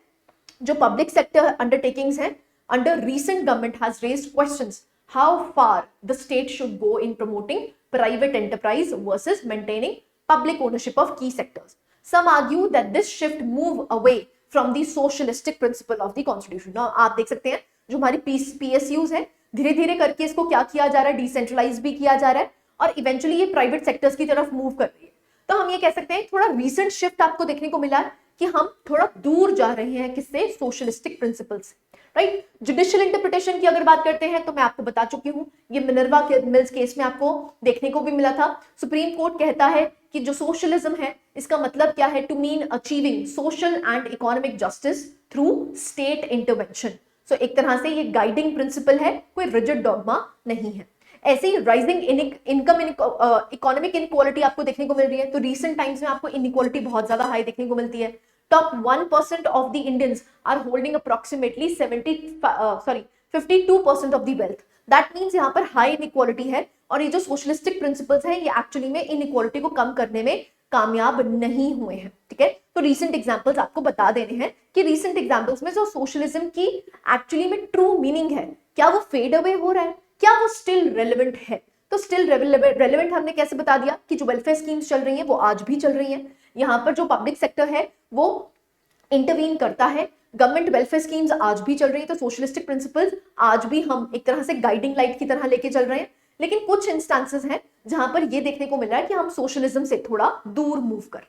जो पब्लिक सेक्टर अंडरटेकिंग्स हैं, under recent government has raised questions how far the state should go in promoting private enterprise versus maintaining public ownership of key sectors. Some argue that this shift move away from the socialistic principle of the constitution. Now आप देख सकते हैं जो हमारी PSUs है धीरे धीरे करके इसको क्या किया जा रहा है, डिसेंट्रलाइज भी किया जा रहा है और इवेंचुअली ये प्राइवेट सेक्टर्स की तरफ मूव कर रही है। तो हम ये कह सकते हैं थोड़ा रीसेंट शिफ्ट आपको देखने को मिला है कि हम थोड़ा दूर जा रहे हैं किससे, सोशलिस्टिक प्रिंसिपल से। राइट, जुडिशियल इंटरप्रिटेशन की अगर बात करते हैं तो मैं आपको बता चुकी हूं, ये मिनर्वा मिल्स केस में आपको देखने को भी मिला था। सुप्रीम कोर्ट कहता है कि जो सोशलिज्म है इसका मतलब क्या है, to mean achieving social and economic justice through state intervention. So एक तरह से ये गाइडिंग प्रिंसिपल है, कोई रिजिड डॉगमा नहीं है। ऐसे ही राइजिंग इनकम इकोनॉमिक इनइक्वालिटी आपको देखने को मिल रही है। तो रीसेंट टाइम्स में आपको इनइक्वालिटी बहुत ज्यादा हाई देखने को मिलती है। Top 1% of the Indians are holding approximately 52% of the wealth. That means यहाँ पर high inequality है और ये जो socialistic principles हैं ये actually में inequality को कम करने में कामयाब नहीं हुए हैं। ठीक है, तो recent examples आपको बता देने हैं कि recent examples में जो socialism की actually में true meaning है, क्या वो fade away हो रहा है, क्या वो still relevant है। तो still relevant हमने कैसे बता दिया कि जो welfare schemes चल रही हैं वो आज भी चल रही हैं। यहाँ पर जो पब्लिक सेक्टर है वो इंटरवीन करता है, गवर्नमेंट वेलफेयर स्कीम्स आज भी चल रही है। तो सोशलिस्टिक प्रिंसिपल्स आज भी हम एक तरह से गाइडिंग लाइट की तरह लेके चल रहे हैं। लेकिन कुछ इंस्टेंसेस हैं जहां पर ये देखने को मिल रहा है कि हम सोशलिज्म से थोड़ा दूर मूव कर,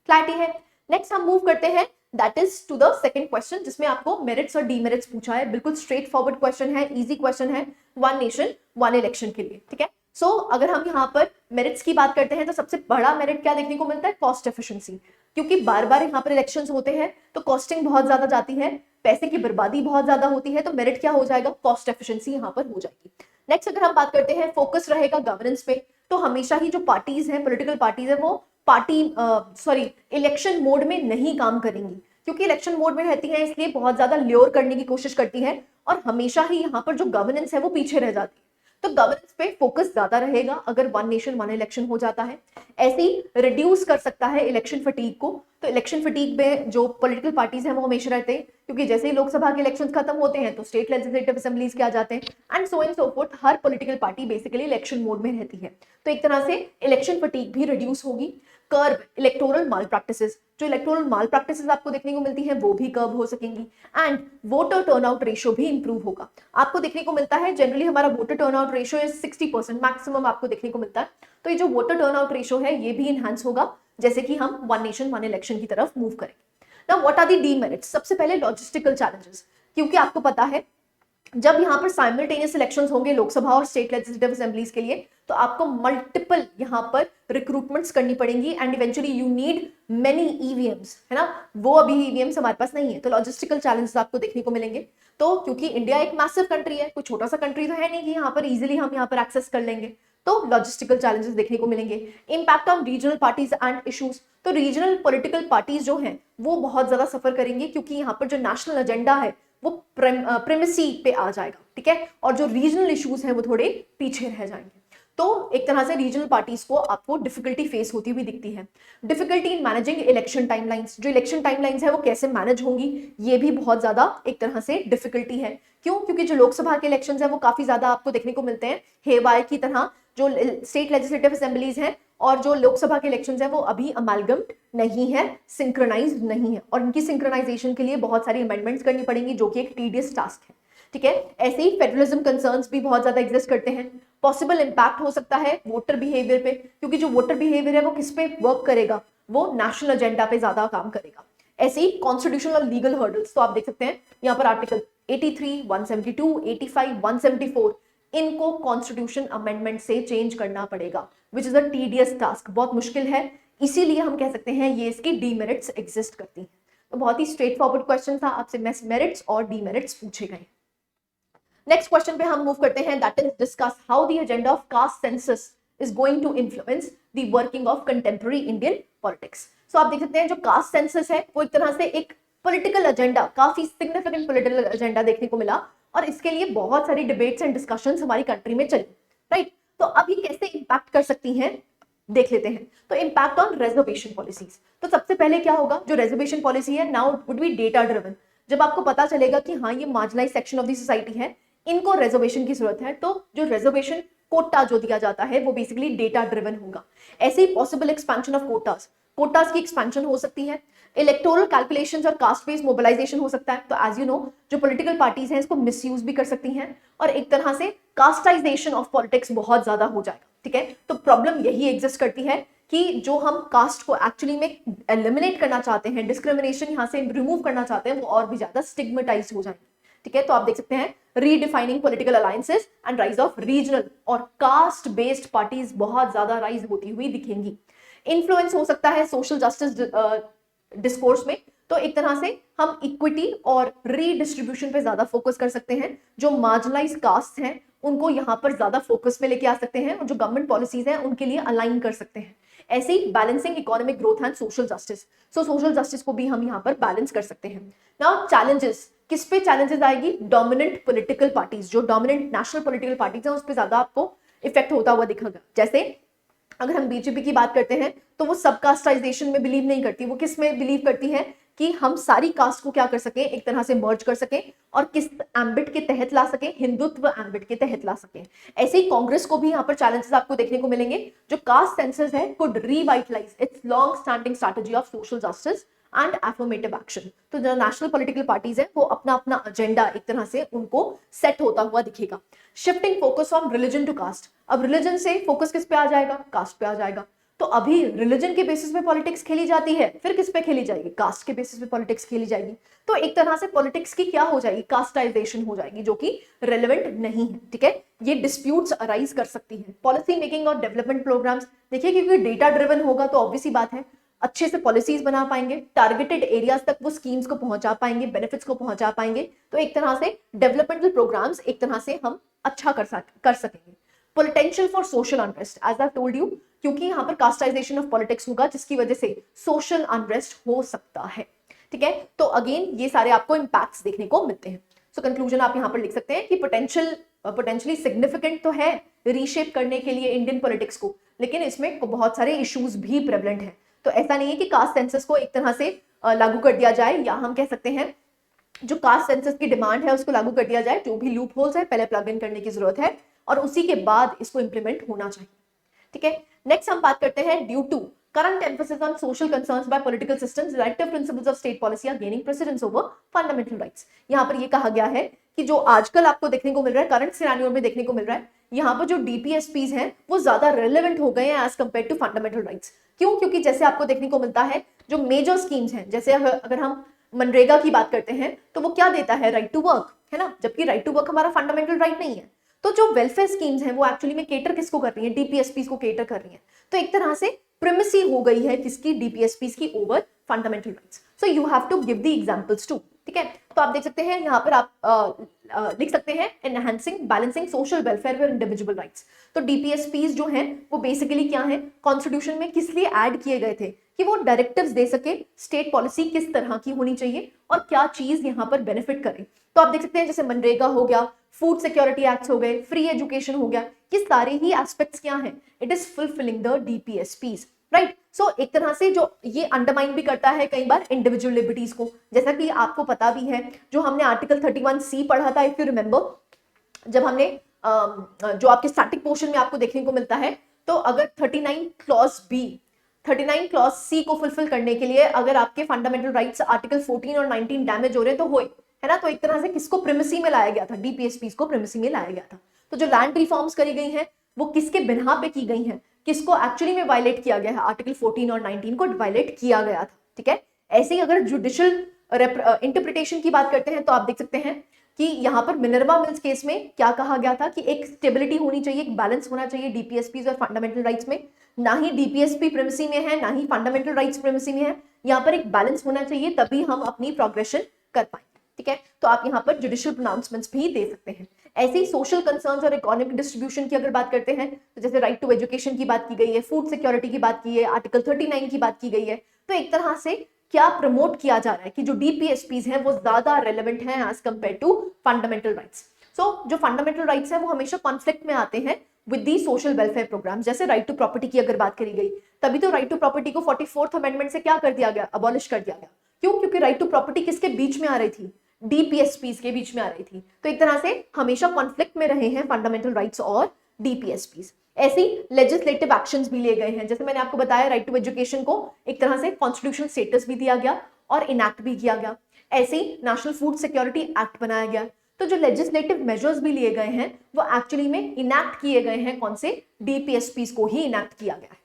क्लैरिटी है। नेक्स्ट हम मूव करते हैं that is to the second question जिसमें आपको मेरिट्स और डीमेरिट्स पूछा है। बिल्कुल स्ट्रेट फॉरवर्ड क्वेश्चन है, इजी क्वेश्चन है, वन नेशन वन इलेक्शन के लिए। ठीक है, सो अगर हम यहाँ पर मेरिट्स की बात करते हैं तो सबसे बड़ा मेरिट क्या देखने को मिलता है, कॉस्ट एफिशिएंसी। क्योंकि बार बार यहाँ पर इलेक्शंस होते हैं तो कॉस्टिंग बहुत ज्यादा जाती है, पैसे की बर्बादी बहुत ज्यादा होती है, तो मेरिट क्या हो जाएगा, कॉस्ट एफिशिएंसी यहाँ पर हो जाएगी। नेक्स्ट अगर हम बात करते हैं फोकस रहेगा गवर्नेंस पे, तो हमेशा ही जो पार्टीज हैं, पॉलिटिकल पार्टीज है, वो इलेक्शन मोड में नहीं काम करेंगी। क्योंकि इलेक्शन मोड में रहती है इसलिए बहुत ज्यादा ल्योर करने की कोशिश करती है और हमेशा ही यहाँ पर जो गवर्नेंस है वो पीछे रह जाती है। तो गवर्नेंस पे फोकस ज्यादा रहेगा अगर वन नेशन वन इलेक्शन हो जाता है। ऐसे ही रिड्यूस कर सकता है इलेक्शन फटीग को। तो इलेक्शन फटीग में जो पॉलिटिकल पार्टीज हैं वो हमेशा रहते हैं, क्योंकि जैसे ही लोकसभा के इलेक्शंस खत्म होते हैं तो स्टेट लेजिस्लेटिव असेंबलीज के आ जाते हैं and so and so fourth. Her political party basically election mode में रहती है, तो एक तरह से इलेक्शन फटीग भी रिड्यूस होगी। कर्ब इलेक्टोरल माल प्रैक्टिसेस, जो इलेक्टोरल माल प्रैक्टिसेस आपको देखने को मिलती है वो भी कर्ब हो सकेंगी एंड वोटर टर्नआउट रेशियो भी इंप्रूव होगा। आपको देखने को मिलता है जनरली हमारा वोटर टर्नआउट रेशियो 60% मैक्सिमम आपको देखने को मिलता है। तो ये जो वोटर टर्नआउट रेशियो है ये भी इनहैंस होगा जैसे कि हम वन नेशन वन इलेक्शन की तरफ मूव करेंगे। Now what are the demerits? सबसे पहले लॉजिस्टिकल चैलेंजेस, क्योंकि आपको पता है जब यहाँ पर साइमल्टेनियस इलेक्शंस होंगे लोकसभा और स्टेट लेजिस्लेटिव असेंबलीज के लिए तो आपको मल्टीपल यहाँ पर रिक्रूटमेंट्स करनी पड़ेंगी and eventually you need many EVMs, है ना, वो अभी ईवीएम्स हमारे पास नहीं है। तो लॉजिस्टिकल चैलेंजेस आपको देखने को मिलेंगे। तो क्योंकि इंडिया एक मैसिव कंट्री है, कोई छोटा सा कंट्री तो है नहीं कि यहाँ पर इजीली हम यहाँ पर एक्सेस कर लेंगे, तो लॉजिस्टिकल चैलेंजेस देखने को मिलेंगे। Impact on regional parties and issues, तो रीजनल पॉलिटिकल पार्टीज जो हैं वो बहुत ज्यादा सफर करेंगी क्योंकि यहाँ पर जो नेशनल एजेंडा है वो प्रेमिसी पे आ जाएगा। ठीक है, और जो रीजनल इश्यूज हैं वो थोड़े पीछे रह जाएंगे। तो एक तरह से रीजनल पार्टीज को आपको डिफिकल्टी फेस होती हुई दिखती है। Difficulty in managing election timelines, जो इलेक्शन टाइमलाइंस है वो कैसे मैनेज होंगी, ये भी बहुत ज्यादा एक तरह से डिफिकल्टी है। क्यों? क्योंकि जो लोकसभा के इलेक्शंस है वो काफी ज्यादा आपको देखने को मिलते हैं हेवाय की तरह, जो स्टेट लेजिस्लेटिव असेंबलीज हैं और जो लोकसभा के इलेक्शंस है वो अभी अमालगम नहीं है, सिंक्रोनाइज्ड नहीं है, और इनकी सिंक्रोनाइजेशन के लिए बहुत सारी अमेंडमेंट्स करनी पड़ेंगी, जो कि एक टीडियस टास्क है। ठीक है, ऐसे ही फेडरलिज्म कंसर्न्स भी बहुत ज्यादा एग्जिस्ट करते हैं। पॉसिबल इंपैक्ट हो सकता है वोटर बिहेवियर पे, क्योंकि जो वोटर बिहेवियर है वो किस पे वर्क करेगा, वो नेशनल एजेंडा पे ज्यादा काम करेगा। ऐसे ही कॉन्स्टिट्यूशनल और लीगल हर्डल्स, तो आप देख सकते हैं यहाँ पर आर्टिकल 83, 172, 85, 174, इनको कॉन्स्टिट्यूशन अमेंडमेंट से चेंज करना पड़ेगा, which is a tedious task, बहुत मुश्किल है। इसीलिए हम कह सकते हैं ये इसकी डीमेरिट्स एग्जिस्ट करती हैं। तो बहुत ही स्ट्रेट फॉरवर्ड क्वेश्चन था, आपसे मेरिट्स और डीमेरिट्स पूछे गए। नेक्स्ट क्वेश्चन पे हम मूव करते हैं, that is discuss how the agenda of caste census is going to influence the working of contemporary Indian politics. So आप देख सकते हैं जो कास्ट सेंसस है वो एक तरह से एक पॉलिटिकल एजेंडा, काफी सिग्निफिकेंट पॉलिटिकल एजेंडा देखने को मिला, और इसके लिए बहुत सारी डिबेट्स एंड डिस्कशंस हमारी कंट्री में चली, राइट। तो अब ये कैसे इंपैक्ट कर सकती हैं देख लेते हैं। तो इंपैक्ट ऑन रिजर्वेशन पॉलिसीज, तो सबसे पहले क्या होगा, जो रिजर्वेशन पॉलिसी है now would be data driven. जब आपको पता चलेगा कि हाँ ये marginalize section of the society है, इनको रिजर्वेशन की जरूरत है, तो जो रिजर्वेशन कोटा जो दिया जाता है वो बेसिकली डेटा ड्रिवन होगा। ऐसे ही पॉसिबल एक्सपेंशन ऑफ कोटास की एक्सपेंशन हो सकती है। इलेक्टोरल कैलकुलेशंस और कास्ट बेस्ड मोबिलाइजेशन हो सकता है। तो एज यू नो जो पॉलिटिकल पार्टीज हैं इसको मिसयूज भी कर सकती हैं, और एक तरह से कास्टाइजेशन ऑफ पॉलिटिक्स बहुत ज्यादा हो जाएगा। ठीक है, तो प्रॉब्लम यही एग्जिस्ट करती है कि जो हम कास्ट को एक्चुअली में एलिमिनेट करना चाहते हैं, डिस्क्रिमिनेशन यहाँ से रिमूव करना चाहते हैं, वो और भी ज्यादा स्टिग्मेटाइज हो जाएंगे। ठीक है, तो आप देख सकते हैं redefining political alliances and rise of regional और कास्ट बेस्ड पार्टीज बहुत ज्यादा राइज होती हुई दिखेंगी। इन्फ्लुएंस हो सकता है सोशल जस्टिस डिस्कोर्स में, तो एक तरह से हम इक्विटी और रीडिस्ट्रीब्यूशन पे ज्यादा फोकस कर सकते हैं। जो मार्जिनलाइज कास्ट हैं उनको यहाँ पर ज्यादा फोकस में लेके आ सकते हैं, और जो गवर्नमेंट पॉलिसीज हैं उनके लिए अलाइन कर सकते हैं। ऐसे ही balancing economic growth and social justice, so social justice को भी हम यहाँ पर बैलेंस कर सकते हैं। नाउ चैलेंजेस, किस पे चैलेंजेस आएगी, डोमिनेंट पॉलिटिकल पार्टीज, जो डोमिनेंट नेशनल पॉलिटिकल पार्टीज हैं उस पर ज्यादा आपको इफेक्ट होता हुआ दिखेगा। जैसे अगर हम बीजेपी की बात करते हैं तो वो सब कास्टाइजेशन में बिलीव नहीं करती, वो किस में बिलीव करती है कि हम सारी कास्ट को क्या कर सकें, एक तरह से मर्ज कर सकें और किस एम्बिट के तहत ला सकें, हिंदुत्व एम्बिट के तहत ला सकें। ऐसे ही कांग्रेस को भी यहाँ पर चैलेंजेस आपको देखने को मिलेंगे। जो कास्ट सेंसस है could revitalise it's long standing strategy of social justice and affirmative action. तो जो नेशनल पॉलिटिकल पार्टीज है वो अपना अपना एजेंडा एक तरह से उनको सेट होता हुआ दिखेगा। Shifting focus from religion to caste, अब रिलीजन से फोकस किस पे आ जाएगा, कास्ट पे आ जाएगा। तो अभी रिलीजन के बेसिस पे पॉलिटिक्स खेली जाती है, फिर किस पे खेली जाएगी, कास्ट के बेसिस पे पॉलिटिक्स खेली जाएगी। तो एक तरह से पॉलिटिक्स की क्या हो जाएगी, कास्टाइजेशन हो जाएगी, जो कि रेलेवेंट नहीं है। ठीक है, ये डिस्प्यूट्स अराइज कर सकती हैं। पॉलिसी मेकिंग और डेवलपमेंट प्रोग्राम्स, देखिए क्योंकि डेटा ड्रिवन होगा तो ऑब्वियस सी बात है अच्छे से पॉलिसीज बना पाएंगे, टारगेटेड एरियाज तक वो स्कीम्स को पहुंचा पाएंगे, बेनिफिट्स को पहुंचा पाएंगे। तो एक तरह से डेवलपमेंटल प्रोग्राम्स एक तरह से हम अच्छा कर सकेंगे। Potential for social unrest, as I told you, क्योंकि यहाँ पर कास्टाइजेशन ऑफ पॉलिटिक्स होगा जिसकी वजह से सोशल अनरेस्ट हो सकता है। ठीक है, तो अगेन ये सारे आपको इंपैक्ट्स देखने को मिलते हैं। सो कंक्लूजन आप यहाँ पर लिख सकते हैं कि पोटेंशियली सिग्निफिकेंट तो है रीशेप करने के लिए इंडियन पॉलिटिक्स को, लेकिन इसमें बहुत सारे इश्यूज भी प्रेवलेंट हैं। तो ऐसा नहीं है कि कास्ट सेंसस को एक तरह से लागू कर दिया जाए, या हम कह सकते हैं जो कास्ट सेंसस की डिमांड है उसको लागू कर दिया जाए। जो भी लूप होल्स है पहले प्लग इन करने की जरूरत है और उसी के बाद इसको इंप्लीमेंट होना चाहिए। ठीक है, नेक्स्ट हम बात करते हैं due to current emphasis on social concerns by political systems, directive principles of state policy are gaining precedence over fundamental rights। यहाँ पर ये कहा गया है कि जो आजकल आपको देखने को मिल रहा है, करंट सिनेरियो में देखने को मिल रहा है, यहाँ पर जो डीपीएसपीज हैं वो ज्यादा रेलेवेंट हो गए हैं as compare to fundamental rights. क्यों? क्योंकि जैसे आपको देखने को मिलता है जो मेजर स्कीम्स हैं, जैसे अगर हम मनरेगा की बात करते हैं तो वो क्या देता है, राइट टू वर्क, है ना, जबकि राइट टू वर्क हमारा फंडामेंटल राइट नहीं है। तो जो वेलफेयर स्कीम्स हैं वो एक्चुअली में केटर किसको कर रही है, डीपीएसपीज को केटर कर रही है। तो एक तरह से प्रिमेसी हो गई है किसकी, डीपीएसपीज की over fundamental rights. So you have to give the examples too. ठीक है, तो आप देख सकते हैं यहाँ पर आप लिख सकते हैं enhancing balancing social welfare with individual rights. तो डीपीएसपीज जो हैं वो बेसिकली क्या है, कॉन्स्टिट्यूशन में किस लिए ऐड किए गए थे कि वो डायरेक्टिव्स दे सके स्टेट पॉलिसी किस तरह की होनी चाहिए और क्या चीज यहाँ पर बेनिफिट करे। तो आप देख सकते हैं जैसे मनरेगा हो गया, फूड सिक्योरिटी एक्ट्स हो गए, फ्री एजुकेशन हो गया, ये सारे ही एस्पेक्ट्स क्या हैं, it is fulfilling the DPSPs, right. So एक तरह से जो ये अंडरमाइन भी करता है कई बार इंडिविजुअल लिबर्टीज को, जैसा कि आपको पता भी है जो हमने आर्टिकल 31C पढ़ा था, इफ यू रिमेंबर, जब हमने जो आपके स्टैटिक पोर्शन में आपको देखने को मिलता है, तो अगर 39 क्लॉज बी 39 क्लॉज सी को फुलफिल करने के लिए अगर आपके फंडामेंटल राइट्स आर्टिकल 14 और 19 डैमेज हो रहे तो होए, है ना। तो एक तरह से किसको प्रिमेसी में लाया गया था, डीपीएसपीज को प्रिमेसी में लाया गया था। तो जो लैंड रिफॉर्म्स करी गई हैं वो किसके बिना पे की गई हैं, किसको एक्चुअली में वायलेट किया गया है, आर्टिकल 14 और 19 को वायलेट किया गया था, ठीक है। ऐसे ही अगर जुडिशियल इंटरप्रिटेशन की बात करते हैं तो आप देख सकते हैं कि यहाँ पर मिनर्वा मिल्स केस में क्या कहा गया था कि एक स्टेबिलिटी होनी चाहिए, एक बैलेंस होना चाहिए डीपीएसपीज और फंडामेंटल राइट्स में। ना ही डीपीएसपी प्रिमेसी में है, ना ही फंडामेंटल राइट्स प्रिमेसी में है, यहाँ पर एक बैलेंस होना चाहिए, तभी हम अपनी प्रोग्रेशन कर पाएंगे, ठीक है। तो आप यहाँ पर जुडिशियल प्रोनाउंसमेंट्स भी दे सकते हैं। ऐसे ही सोशल कंसर्न्स और इकोनॉमिक डिस्ट्रीब्यूशन की अगर बात करते हैं तो जैसे राइट टू एजुकेशन की बात की गई है, फूड सिक्योरिटी की बात की है, आर्टिकल 39 की बात की गई है। तो एक तरह से क्या प्रमोट किया जा रहा है कि जो डीपीएसपीज हैं वो ज्यादा रेलेवेंट हैं as compare to fundamental rights. So जो फंडामेंटल राइट्स हैं वो हमेशा कॉन्फ्लिक्ट में आते हैं with the social welfare program. जैसे राइट टू प्रॉपर्टी की अगर बात करी गई, तभी तो राइट टू प्रॉपर्टी को 44th अमेंडमेंट से क्या कर दिया गया, अबॉलिश कर दिया गया। क्यों? क्योंकि राइट टू प्रॉपर्टी किसके बीच में आ रही थी, डीपीएसपीज के बीच में आ रही थी। तो एक तरह से हमेशा कॉन्फ्लिक्ट में रहे हैं फंडामेंटल राइट्स और डीपीएसपीज। ऐसी लेजिस्लेटिव एक्शंस भी लिए गए हैं, जैसे मैंने आपको बताया राइट टू एजुकेशन को एक तरह से कॉन्स्टिट्यूशनल स्टेटस भी दिया गया और इनैक्ट भी किया गया। ऐसे ही नेशनल फूड सिक्योरिटी एक्ट बनाया गया। तो जो लेजिस्लेटिव मेजर्स भी लिए गए हैं वो एक्चुअली में इनैक्ट किए गए हैं, कौन से, डीपीएसपीज को ही इनैक्ट किया गया है।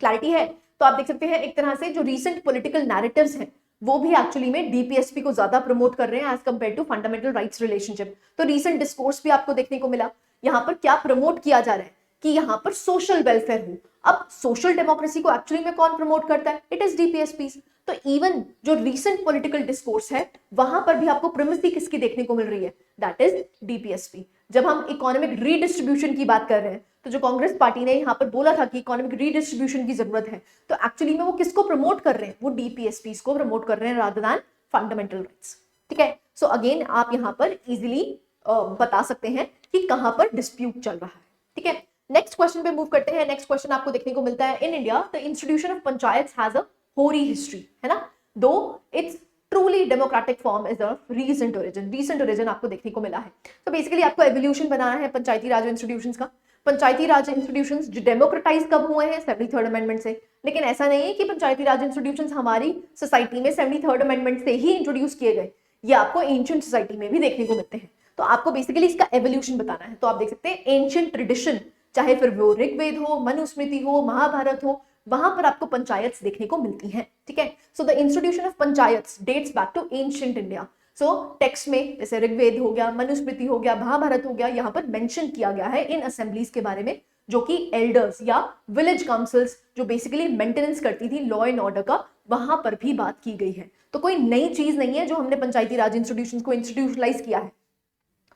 क्लैरिटी है? तो आप देख सकते हैं एक तरह से जो रीसेंट पॉलिटिकल नैरेटिव्स हैं वो भी एक्चुअली में डीपीएसपी को ज्यादा प्रमोट कर रहे हैं as compare to fundamental rights relationship. तो रीसेंट डिस्कोर्स भी आपको देखने को मिला। यहाँ पर क्या प्रमोट किया जा रहा है कि यहाँ पर सोशल वेलफेयर हो। अब सोशल डेमोक्रेसी को एक्चुअली में कौन प्रमोट करता है, इट इज डीपीएसपीज। तो इवन जो रीसेंट पॉलिटिकल डिस्कोर्स है वहां पर भी आपको प्रिमेसी किसकी देखने को मिल रही है, दैट इज डीपीएसपी। जब हम इकोनॉमिक रीडिस्ट्रीब्यूशन की बात कर रहे हैं तो जो कांग्रेस पार्टी ने यहाँ पर बोला था कि इकोनॉमिक रीडिस्ट्रीब्यूशन की जरूरत है, तो एक्चुअली में वो किसको प्रमोट कर रहे हैं, वो डीपीएसपीज को प्रमोट कर रहे हैं रादर दैन फंडामेंटल राइट्स, ठीक है। सो अगेन आप यहाँ पर इजिली बता सकते हैं कि कहां पर डिस्प्यूट चल रहा है, ठीक है। नेक्स्ट क्वेश्चन पे मूव करते हैं। नेक्स्ट क्वेश्चन आपको देखने को मिलता है, इन India the institution of panchayat has a hoary history, है ना, दो it's truly democratic form is of recent origin. Recent origin आपको देखने को मिला है। तो बेसिकली आपको एवोल्यूशन बनाना है पंचायती राज इंस्टीट्यूशंस का। पंचायती राज इंस्टीट्यूशंस जो डेमोक्रेटाइज कब हुए हैं, 73rd अमेंडमेंट से। लेकिन ऐसा नहीं है कि पंचायती राज इंस्टीट्यूशंस हमारी सोसाइटी में 73rd अमेंडमेंट से ही इंट्रोड्यूस किए गए, ये आपको एंशिएंट सोसाइटी में भी देखने को मिलते हैं। तो आपको बेसिकली इसका एवोल्यूशन बताना है। तो आप देख सकते हैं एंशिएंट ट्रेडिशन, चाहे फिर वो ऋग्वेद हो, मनुस्मृति हो, महाभारत हो, वहां पर आपको पंचायत्स देखने को मिलती हैं, ठीक है। So the institution of panchayats dates back to ancient India. So text में जैसे ऋग्वेद हो गया, मनुस्मृति हो गया, महाभारत हो गया, यहाँ पर मेंशन किया गया है इन असेंबलीज के बारे में, जो कि एल्डर्स या विलेज काउंसिल्स जो बेसिकली मेंटेनेंस करती थी लॉ एंड ऑर्डर का, वहां पर भी बात की गई है। तो कोई नई चीज नहीं है जो हमने पंचायती राज इंस्टीट्यूशंस को इंस्टीट्यूशनलाइज किया है।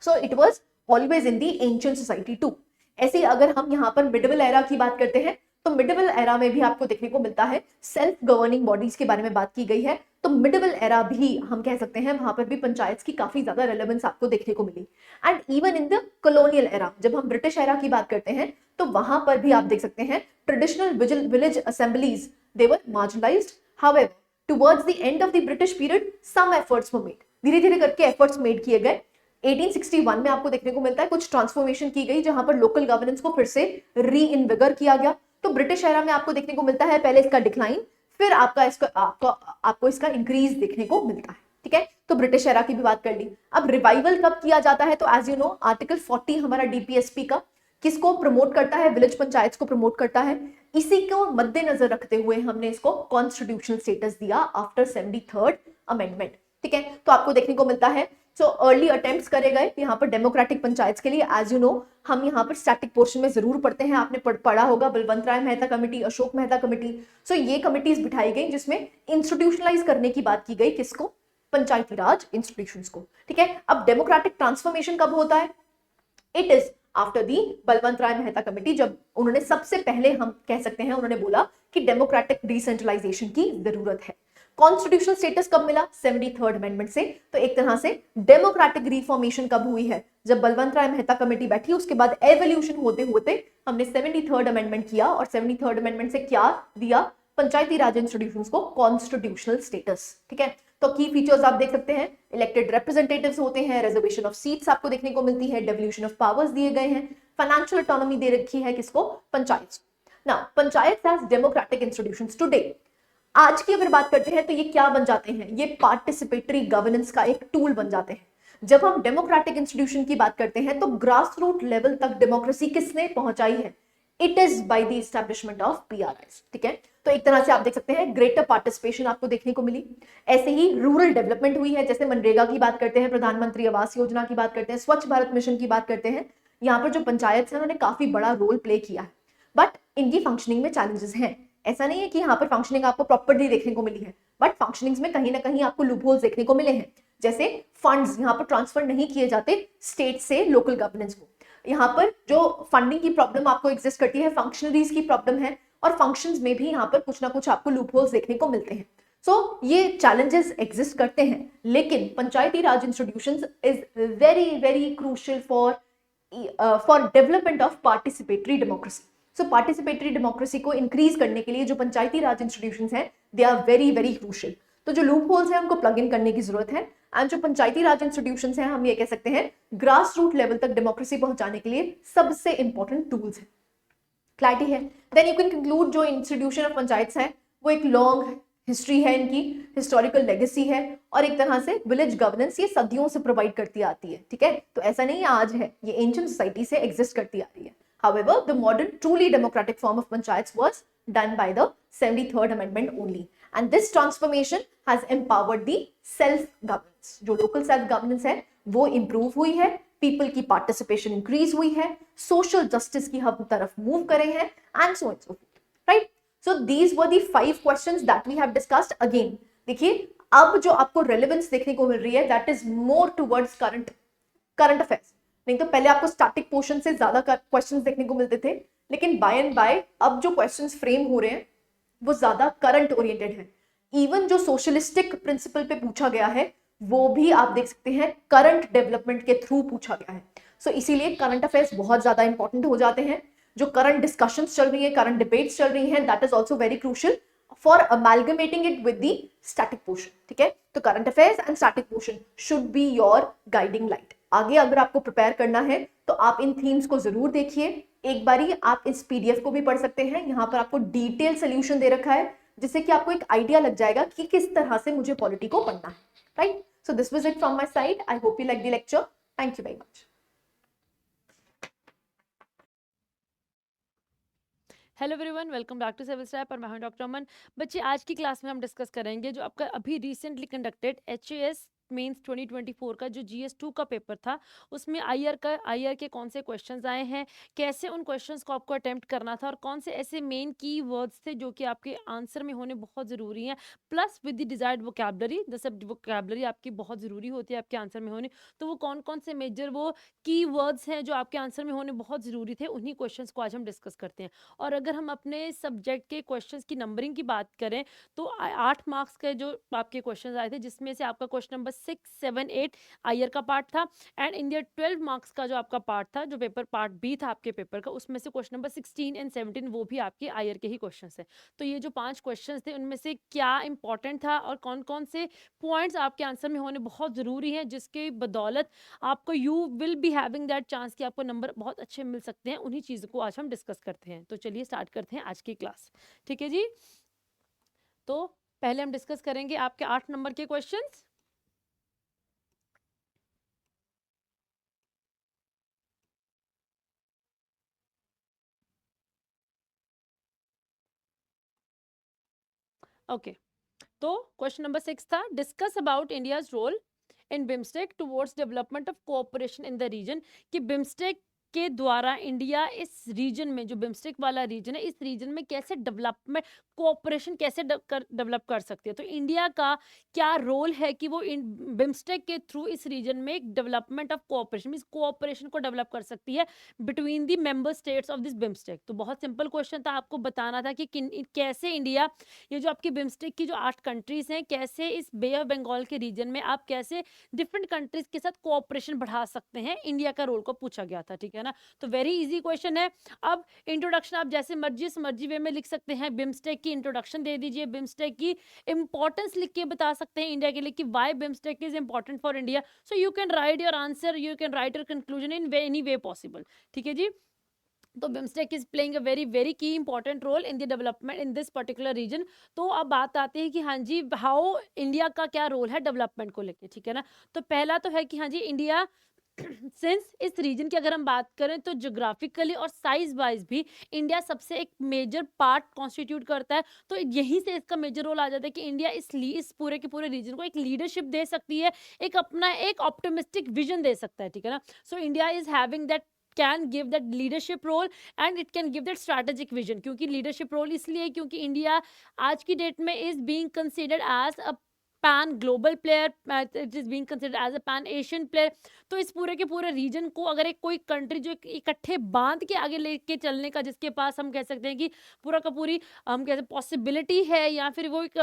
So it was always in the ancient society too. ऐसे अगर हम यहाँ पर मिडिवल एरा की बात करते हैं तो मिडिवल एरा में भी आपको देखने को मिलता है सेल्फ गवर्निंग बॉडीज के बारे में बात की गई है। तो मिडिवल एरा भी हम कह सकते हैं वहां पर भी पंचायत की काफी ज्यादा रेलेवेंस आपको देखने को मिली। And even in the colonial era, जब हम ब्रिटिश एरा की बात करते हैं तो वहां पर भी आप देख सकते हैं traditional village assemblies they were marginalized. However towards the end of the British period some efforts were made, धीरे धीरे करके एफर्ट्स मेड किए गए। 1861 में आपको देखने को मिलता है कुछ ट्रांसफॉर्मेशन की गई जहां पर लोकल गवर्नेंस को फिर से री इनविगर किया गया। तो ब्रिटिश एरा में आपको देखने को मिलता है पहले इसका डिक्लाइन, फिर आपको इसका इंक्रीज देखने को मिलता है, ठीक है। तो ब्रिटिश एरा की भी बात कर ली। अब रिवाइवल कब किया जाता है, तो एज यू नो आर्टिकल 40 हमारा डीपीएसपी का किसको प्रमोट करता है, विलेज पंचायत को प्रमोट करता है। इसी को मद्देनजर रखते हुए हमने इसको कॉन्स्टिट्यूशनल स्टेटस दिया आफ्टर 73rd अमेंडमेंट, ठीक है। तो आपको देखने को मिलता है सो अर्ली अटेम्प्ट्स करे गए यहाँ पर डेमोक्रेटिक पंचायत के लिए। एज यू नो हम यहाँ पर स्टैटिक पोर्शन में जरूर पढ़ते हैं, आपने पढ़ा होगा बलवंत राय मेहता कमेटी, अशोक मेहता कमेटी। सो ये कमिटीज बिठाई गई जिसमें इंस्टीट्यूशनलाइज करने की बात की गई, किसको, पंचायती राज इंस्टीट्यूशंस को, ठीक है। अब डेमोक्रेटिक ट्रांसफॉर्मेशन कब होता है, it is after the Balwant Rai Mehta committee, जब उन्होंने सबसे पहले हम कह सकते हैं उन्होंने बोला कि डेमोक्रेटिक डिसेंट्रलाइजेशन की जरूरत है। कॉन्स्टिट्यूशनल स्टेटस कब मिला? 73rd अमेंडमेंट से। तो एक तरह से डेमोक्रेटिक रिफॉर्मेशन कब हुई है? जब बलवंत राय मेहता कमेटी बैठी, उसके बाद एवोल्यूशन होते होते हमने 73rd अमेंडमेंट किया, और 73rd अमेंडमेंट से क्या दिया? पंचायती राज इंस्टीट्यूशंस को कॉन्स्टिट्यूशनल स्टेटस। ठीक है, तो की फीचर्स आप देख सकते हैं, इलेक्टेड रिप्रेजेंटेटिव्स होते हैं, रिजर्वेशन ऑफ सीट्स आपको देखने को मिलती है, डेवल्यूशन ऑफ पावर्स दिए गए हैं, फाइनेंशियल ऑटोनॉमी दे रखी है किसको? पंचायत। ना panchayat as democratic institutions today, आज की अगर बात करते हैं तो ये क्या बन जाते हैं? ये पार्टिसिपेटरी गवर्नेंस का एक टूल बन जाते हैं। जब हम डेमोक्रेटिक इंस्टीट्यूशन की बात करते हैं तो ग्रास रूट लेवल तक डेमोक्रेसी किसने पहुंचाई है? It is by the establishment of पीआरआईज। ठीक है, तो एक तरह से आप देख सकते हैं ग्रेटर पार्टिसिपेशन आपको देखने को मिली। ऐसे ही रूरल डेवलपमेंट हुई है, जैसे मनरेगा की बात करते हैं, प्रधानमंत्री आवास योजना की बात करते हैं, स्वच्छ भारत मिशन की बात करते हैं। यहाँ पर जो पंचायत है उन्होंने काफी बड़ा रोल प्ले किया है, बट इनकी फंक्शनिंग में चैलेंजेस हैं। ऐसा नहीं है कि यहाँ पर फंक्शनिंग आपको प्रॉपर्ली देखने को मिली है, बट फंक्शनिंग्स में कहीं ना कहीं आपको लूपहोल्स देखने को मिले हैं। जैसे फंड्स यहाँ पर ट्रांसफर नहीं किए जाते स्टेट से लोकल गवर्नेंस को। यहाँ पर जो फंडिंग की प्रॉब्लम आपको एग्जिस्ट करती है, फंक्शनरीज की प्रॉब्लम है, और फंक्शंस में भी यहाँ पर कुछ ना कुछ आपको लूपहोल्स देखने को मिलते हैं। सो ये चैलेंजेस एग्जिस्ट करते हैं, लेकिन Panchayati Raj institutions is very very crucial for development of participatory democracy. So participatory democracy को इंक्रीज करने के लिए जो पंचायती राज इंस्टीट्यूशंस हैं, they are very very crucial. तो जो लूप होल्स हैं उनको प्लग इन करने की जरूरत है, एंड जो पंचायती राज इंस्टीट्यूशंस हैं, हम ये कह सकते हैं ग्रास रूट लेवल तक डेमोक्रेसी पहुंचाने के लिए सबसे इंपॉर्टेंट टूल्स हैं। क्लैरिटी है? देन यू कैन कंक्लूड जो इंस्टीट्यूशन ऑफ पंचायत है वो एक लॉन्ग हिस्ट्री है, इनकी हिस्टोरिकल लेगेसी है, और एक तरह से विलेज गवर्नेंस ये सदियों से प्रोवाइड करती आती है। ठीक है, तो ऐसा नहीं है आज है, ये एंशिएंट सोसाइटी से एग्जिस्ट करती आ रही है। However, the modern, truly democratic form of panchayats was done by the 73rd Amendment only. And this transformation has empowered the self-governance. जो local self-governance है, वो improve हुई है, people की participation increase हुई है, social justice की हम तरफ move करे हैं, and so on and so forth. Right? So these were the 5 questions that we have discussed. Again, देखिए, अब जो आपको relevance देखने को मिल रही है, that is more towards current affairs. नहीं तो पहले आपको स्टैटिक पोर्शन से ज्यादा क्वेश्चंस देखने को मिलते थे, लेकिन बाय एंड बाय अब जो क्वेश्चंस फ्रेम हो रहे हैं वो ज्यादा करंट ओरिएंटेड है। इवन जो सोशलिस्टिक प्रिंसिपल पे पूछा गया है वो भी आप देख सकते हैं करंट डेवलपमेंट के थ्रू पूछा गया है। सो इसीलिए करंट अफेयर्स बहुत ज्यादा इंपॉर्टेंट हो जाते हैं। जो करंट डिस्कशंस चल रही है, करंट डिबेट्स चल रही हैं, that is also very crucial for amalgamating it with the static portion. ठीक है, तो current affairs and static portion should be your guiding light. आगे अगर आपको प्रिपेयर करना है तो आप इन थीम्स को जरूर देखिए। एक बारी आप इस पीडीएफ को भी पढ़ सकते हैं, यहाँ पर आपको डिटेल सोल्यूशन दे रखा है जिससे कि आपको एक आइडिया लग जाएगा कि किस तरह से मुझे पॉलिटी को पढ़ना है। Right, so this was it from my side. I hope you like the lecture. Thank you very much. Hello everyone, welcome back to civil step और मैं हूं डॉक्टर अमन। बच्चे, आज की क्लास में हम डिस्कस करेंगे जो आपका अभी रिसेंटली कंडक्टेड एचएएस मेंस 2024 का जो जीएस 2 का पेपर था, उसमें आईआर के कौन से क्वेश्चंस आए हैं, कैसे उन क्वेश्चंस को आपको अटेम्प्ट करना था, और कौन से ऐसे मेन की वर्ड्स थे जो कि आपके आंसर में होने बहुत ज़रूरी हैं, plus with the desired vocabulary. जैसे वोकैबुलरी आपकी बहुत ज़रूरी होती है आपके आंसर में होने, तो वो कौन कौन से मेजर वो की वर्ड्स हैं जो आपके आंसर में होने बहुत ज़रूरी थे, उन्हीं क्वेश्चंस को आज हम डिस्कस करते हैं। और अगर हम अपने सब्जेक्ट के क्वेश्चंस की नंबरिंग की बात करें तो 8 मार्क्स के जो आपके क्वेश्चंस आए थे, जिसमें से आपका क्वेश्चन नंबर 6, 7, 8 आईआर का पार्ट था, एंड इंडिया 12 मार्क्स का जो आपका पार्ट था, जो पेपर पार्ट बी था आपके पेपर का, उसमें से क्वेश्चन नंबर 16 एंड 17 वो भी आपके आईआर के ही क्वेश्चंस हैं। तो ये जो 5 क्वेश्चंस थे उनमें से क्या इंपॉर्टेंट था और कौन कौन से पॉइंट्स आपके आंसर में होने बहुत ज़रूरी हैं, जिसके बदौलत आपको you will be having that chance कि आपको नंबर बहुत अच्छे मिल सकते हैं, उन्हीं चीज़ों को आज हम डिस्कस करते हैं। तो चलिए स्टार्ट करते हैं आज की क्लास। ठीक है जी, तो पहले हम डिस्कस करेंगे आपके 8 नंबर के क्वेश्चंस। ओके, तो क्वेश्चन नंबर 6 था, discuss about India's role in BIMSTEC towards development of cooperation in the region. कि बिम्स्टेक के द्वारा इंडिया इस रीजन में, जो बिम्स्टेक वाला रीजन है, इस रीजन में कैसे डेवलपमेंट कोऑपरेशन कैसे डेवलप कर सकती है। तो इंडिया का क्या रोल है कि वो इन बिम्स्टेक के थ्रू इस रीजन में एक development of cooperation means cooperation को डेवलप कर सकती है between the member states of this BIMSTEC. तो बहुत सिंपल क्वेश्चन था, आपको बताना था कि कैसे इंडिया, ये जो आपकी बिम्स्टेक की जो 8 कंट्रीज हैं, कैसे इस बे ऑफ बंगाल के रीजन में आप कैसे डिफरेंट कंट्रीज के साथ कोऑपरेशन बढ़ा सकते हैं, इंडिया का रोल को पूछा गया था, ठीक है ना। तो वेरी इजी क्वेश्चन है। अब इंट्रोडक्शन आप जैसे मर्जी वे में लिख सकते हैं, बिम्स्टेक की इंट्रोडक्शन दे दीजिए, बिम्स्टेक की इंपॉर्टेंस लिख के बता सकते हैं इंडिया के लिए कि why BIMSTEC is important for India. So you can write your answer, you can write your conclusion in any way possible, ठीक है जी। तो BIMSTEC is playing a very key important role in the development in this particular region. तो अब बात आती है कि हाँ जी, हाउ इंडिया का क्या रोल है डेवलपमेंट को लेके, ठीक है ना। तो पहला तो है कि हाँ जी, इंडिया सिंस इस रीजन की अगर हम बात करें तो ज्योग्राफिकली और साइज वाइज भी इंडिया सबसे एक मेजर पार्ट कॉन्स्टिट्यूट करता है। तो यहीं से इसका मेजर रोल आ जाता है कि इंडिया इस पूरे के पूरे रीजन को एक लीडरशिप दे सकती है, एक अपना एक ऑप्टिमिस्टिक विजन दे सकता है, ठीक है ना। So India is having that can give that leadership role and it can give that strategic vision। क्योंकि leadership role इसलिए क्योंकि इंडिया आज की डेट में is being considered as a pan global player, it is being considered as a pan Asian player। तो इस पूरे के पूरे रीजन को अगर एक कोई कंट्री जो इकट्ठे बांध के आगे लेके चलने का, जिसके पास हम कह सकते हैं कि पूरा का पूरी हम कहते हैं पॉसिबिलिटी है या फिर वो एक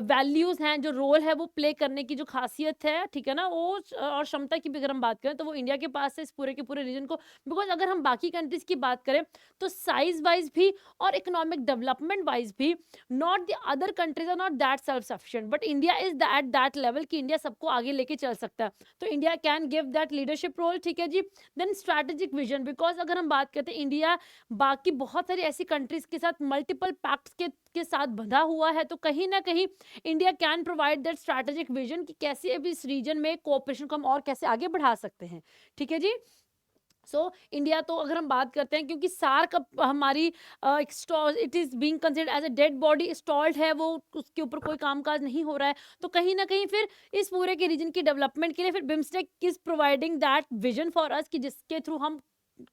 वैल्यूज हैं, जो रोल है वो प्ले करने की जो खासियत है, ठीक है ना, वो और क्षमता की भी अगर हम बात करें तो वो इंडिया के पास है इस पूरे के पूरे रीजन को। बिकॉज अगर हम बाकी कंट्रीज की बात करें तो साइज वाइज भी और इकोनॉमिक डेवलपमेंट वाइज भी not the other countries are not that self sufficient, but India is at that level कि इंडिया सबको आगे लेके चल सकता है। तो India can give that leadership role, ठीक है जी। देन स्ट्रैटेजिक विजन, बिकॉज अगर हम बात करते हैं इंडिया बाकी बहुत सारी ऐसी कंट्रीज के साथ मल्टीपल पैक्ट्स के साथ बंधा हुआ है, तो कहीं ना कहीं India can provide that strategic vision कि कैसे अभी इस रीजन में कोऑपरेशन को हम और कैसे आगे बढ़ा सकते हैं, ठीक है जी। सो इंडिया तो अगर हम बात करते हैं क्योंकि सार्क हमारी it is being considered as a dead body, stalled है वो, उसके ऊपर कोई कामकाज नहीं हो रहा है। तो कहीं ना कहीं फिर इस पूरे के रीजन की डेवलपमेंट के लिए फिर BIMSTEC is providing that vision for us कि जिसके थ्रू हम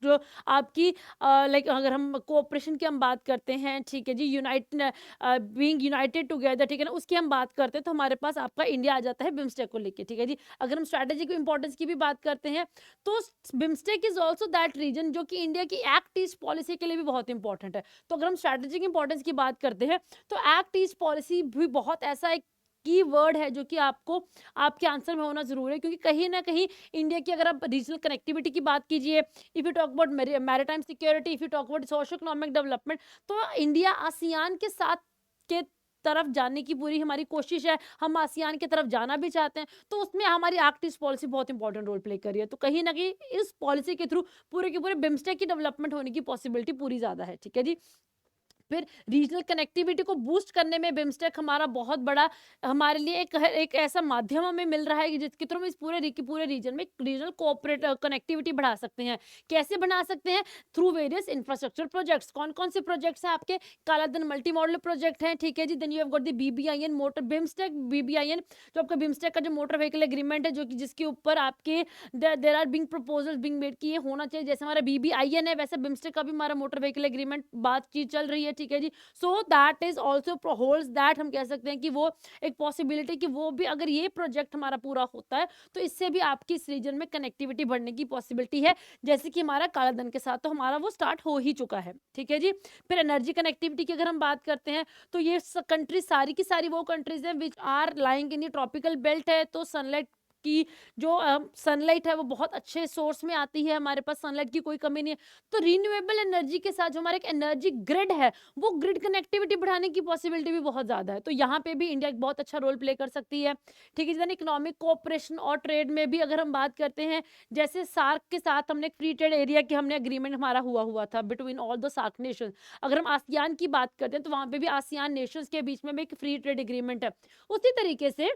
जो आपकी लाइक अगर हम कोऑपरेशन की हम बात करते हैं, ठीक है जी, बीइंग यूनाइटेड टुगेदर, ठीक है ना, उसकी हम बात करते हैं तो हमारे पास आपका इंडिया आ जाता है बिम्स्टेक को लेके, ठीक है जी। अगर हम स्ट्रैटेजिक इंपॉर्टेंस की भी बात करते हैं तो BIMSTEC is also that region जो कि इंडिया की एक्ट ईस्ट पॉलिसी के लिए भी बहुत इंपॉर्टेंट है। तो अगर हम स्ट्रैटेजिक इंपॉर्टेंस की बात करते हैं तो एक्ट ईस्ट पॉलिसी भी बहुत ऐसा एक की वर्ड है जो कि आपको आपके आंसर में होना जरूरी है, क्योंकि कहीं ना कहीं इंडिया की अगर आप रीजनल कनेक्टिविटी की बात कीजिए, if you talk about maritime security, if you talk about socio economic development, तो इंडिया आसियान के साथ के तरफ जाने की पूरी हमारी कोशिश है, हम आसियान की तरफ जाना भी चाहते हैं, तो उसमें हमारी एक्ट ईस्ट पॉलिसी बहुत इंपॉर्टेंट रोल प्ले कर रही है। तो कहीं ना कहीं इस पॉलिसी के थ्रू पूरे के पूरे बिम्स्टेक की डेवलपमेंट होने की पॉसिबिलिटी पूरी ज्यादा है, ठीक है जी। फिर रीजनल कनेक्टिविटी को बूस्ट करने में बिम्स्टेक हमारा बहुत बड़ा हमारे लिए एक ऐसा माध्यम हमें मिल रहा है कि जिसके थ्रू हम इस पूरे रीजन में रीजनल कोऑपरेट कनेक्टिविटी बढ़ा सकते हैं। कैसे बना सकते हैं? Through various infrastructure projects. कौन कौन से प्रोजेक्ट्स हैं आपके? कालाधन मल्टी मॉडल प्रोजेक्ट है, ठीक है जी। Then you have got the BBIN motor BIMSTEC BBIN, जो आपका बिम्स्टेक का जो मोटर व्हीकल एग्रीमेंट है, जो कि जिसके ऊपर आपके there are being proposals being made कि ये होना चाहिए। जैसे हमारा BBIN है वैसे बिम्स्टेक का भी हमारा मोटर व्हीकल एग्रीमेंट बातचीत चल रही है, ठीक है जी। So that is also holds that, हम कह सकते हैं कि वो एक पॉसिबिलिटी कि वो भी अगर ये प्रोजेक्ट हमारा पूरा होता है तो इससे भी आपकी इस रीजन में कनेक्टिविटी बढ़ने की पॉसिबिलिटी है, जैसे कि हमारा कालाधन के साथ तो हमारा वो स्टार्ट हो ही चुका है, ठीक है जी। फिर एनर्जी कनेक्टिविटी की अगर हम बात करते हैं तो ये कंट्री सारी की सारी वो कंट्रीज हैं which are lying in tropical belt है, तो सनलाइट की जो सनलाइट है वो बहुत अच्छे सोर्स में आती है, हमारे पास सनलाइट की कोई कमी नहीं है। तो रिन्यूएबल एनर्जी के साथ जो हमारा एक एनर्जी ग्रिड है वो ग्रिड कनेक्टिविटी बढ़ाने की पॉसिबिलिटी भी बहुत ज्यादा है, तो यहाँ पे भी इंडिया एक बहुत अच्छा रोल प्ले कर सकती है, ठीक है। इकोनॉमिक कोऑपरेशन और ट्रेड में भी अगर हम बात करते हैं, जैसे सार्क के साथ हमने फ्री ट्रेड एरिया की हमने एग्रीमेंट हमारा हुआ था between all the SAARC nation. अगर हम आसियान की बात करते हैं तो वहां पे भी आसियान नेशंस के बीच में एक फ्री ट्रेड एग्रीमेंट है। उसी तरीके से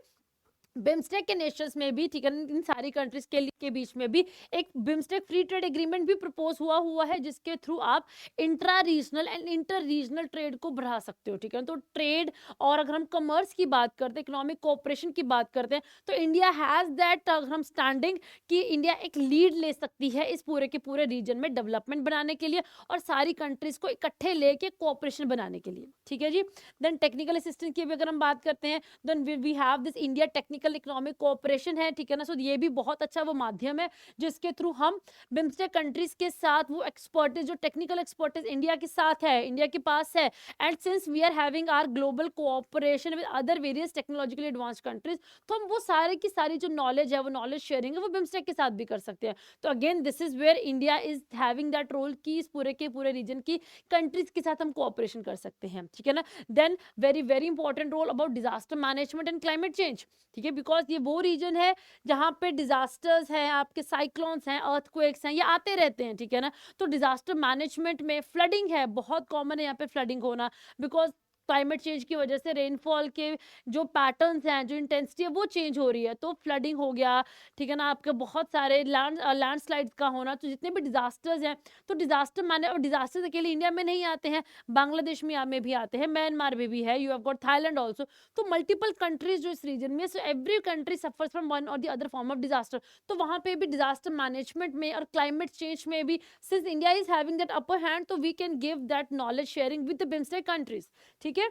बिम्स्टेक के नेशंस में भी, ठीक है, इन सारी कंट्रीज के बीच में भी एक बिम्स्टेक फ्री ट्रेड एग्रीमेंट भी प्रपोज हुआ है, जिसके थ्रू आप intra regional and inter regional trade को बढ़ा सकते हो, ठीक है। तो ट्रेड, और अगर हम कॉमर्स की बात करते हैं, इकोनॉमिक कोऑपरेशन की बात करते हैं, तो इंडिया हैज दैट, अगर हम स्टैंडिंग कि इंडिया एक लीड ले सकती है इस पूरे के पूरे रीजन में डेवलपमेंट बनाने के लिए और सारी कंट्रीज को इकट्ठे लेके कोऑपरेशन बनाने के लिए, ठीक है जी। देन टेक्निकल असिस्टेंस की भी अगर हम बात करते हैं, then we have this India technical economic cooperation है, ठीक है ना। सो ये भी बहुत अच्छा वो माध्यम है जिसके थ्रू हम बिम्स्टेक कंट्रीज के साथ वो एक्सपर्टीज, जो टेक्निकल एक्सपर्टीज इंडिया के साथ है, इंडिया के पास है, and since we are having our global cooperation with other various technologically advance countries, तो हम वो सारे की सारी जो नॉलेज है, वो नॉलेज शेयरिंग है, वो बिम्स्टेक के साथ भी कर सकते हैं। तो again this is where India is having that role कि इस पूरे के पूरे रीजन की कंट्रीज के साथ हम कोऑपरेशन कर सकते हैं, ठीक है ना। Then very very important role about disaster management and climate change, ठीक है, बिकॉज ये वो रीजन है जहाँ पे डिजास्टर्स हैं, आपके साइक्लोन्स हैं, अर्थक्वेक्स हैं, ये आते रहते हैं, ठीक है ना। तो डिजास्टर मैनेजमेंट में फ्लडिंग है, बहुत कॉमन है यहाँ पे फ्लडिंग होना, बिकॉज क्लाइमेट चेंज की वजह से रेनफॉल के जो पैटर्न्स हैं, जो इंटेंसिटी है, वो चेंज हो रही है, तो फ्लडिंग हो गया, ठीक है ना, आपके बहुत सारे लैंडस्लाइड्स का होना, तो जितने भी डिजास्टर्स हैं, तो डिजास्टर मैंने, और डिजास्टर्स अकेले इंडिया में नहीं आते हैं, बांग्लादेश में भी आते हैं, म्यांमार में भी है, you have got Thailand also, तो मल्टीपल कंट्रीज जो इस रीजन में, so every country suffers from one or the other form of disaster, तो वहां पे भी डिजास्टर मैनेजमेंट में और क्लाइमेट चेंज में भी, since India is having that upper hand, तो we can give that knowledge sharing with the BIMSTEC countries, ठीक है।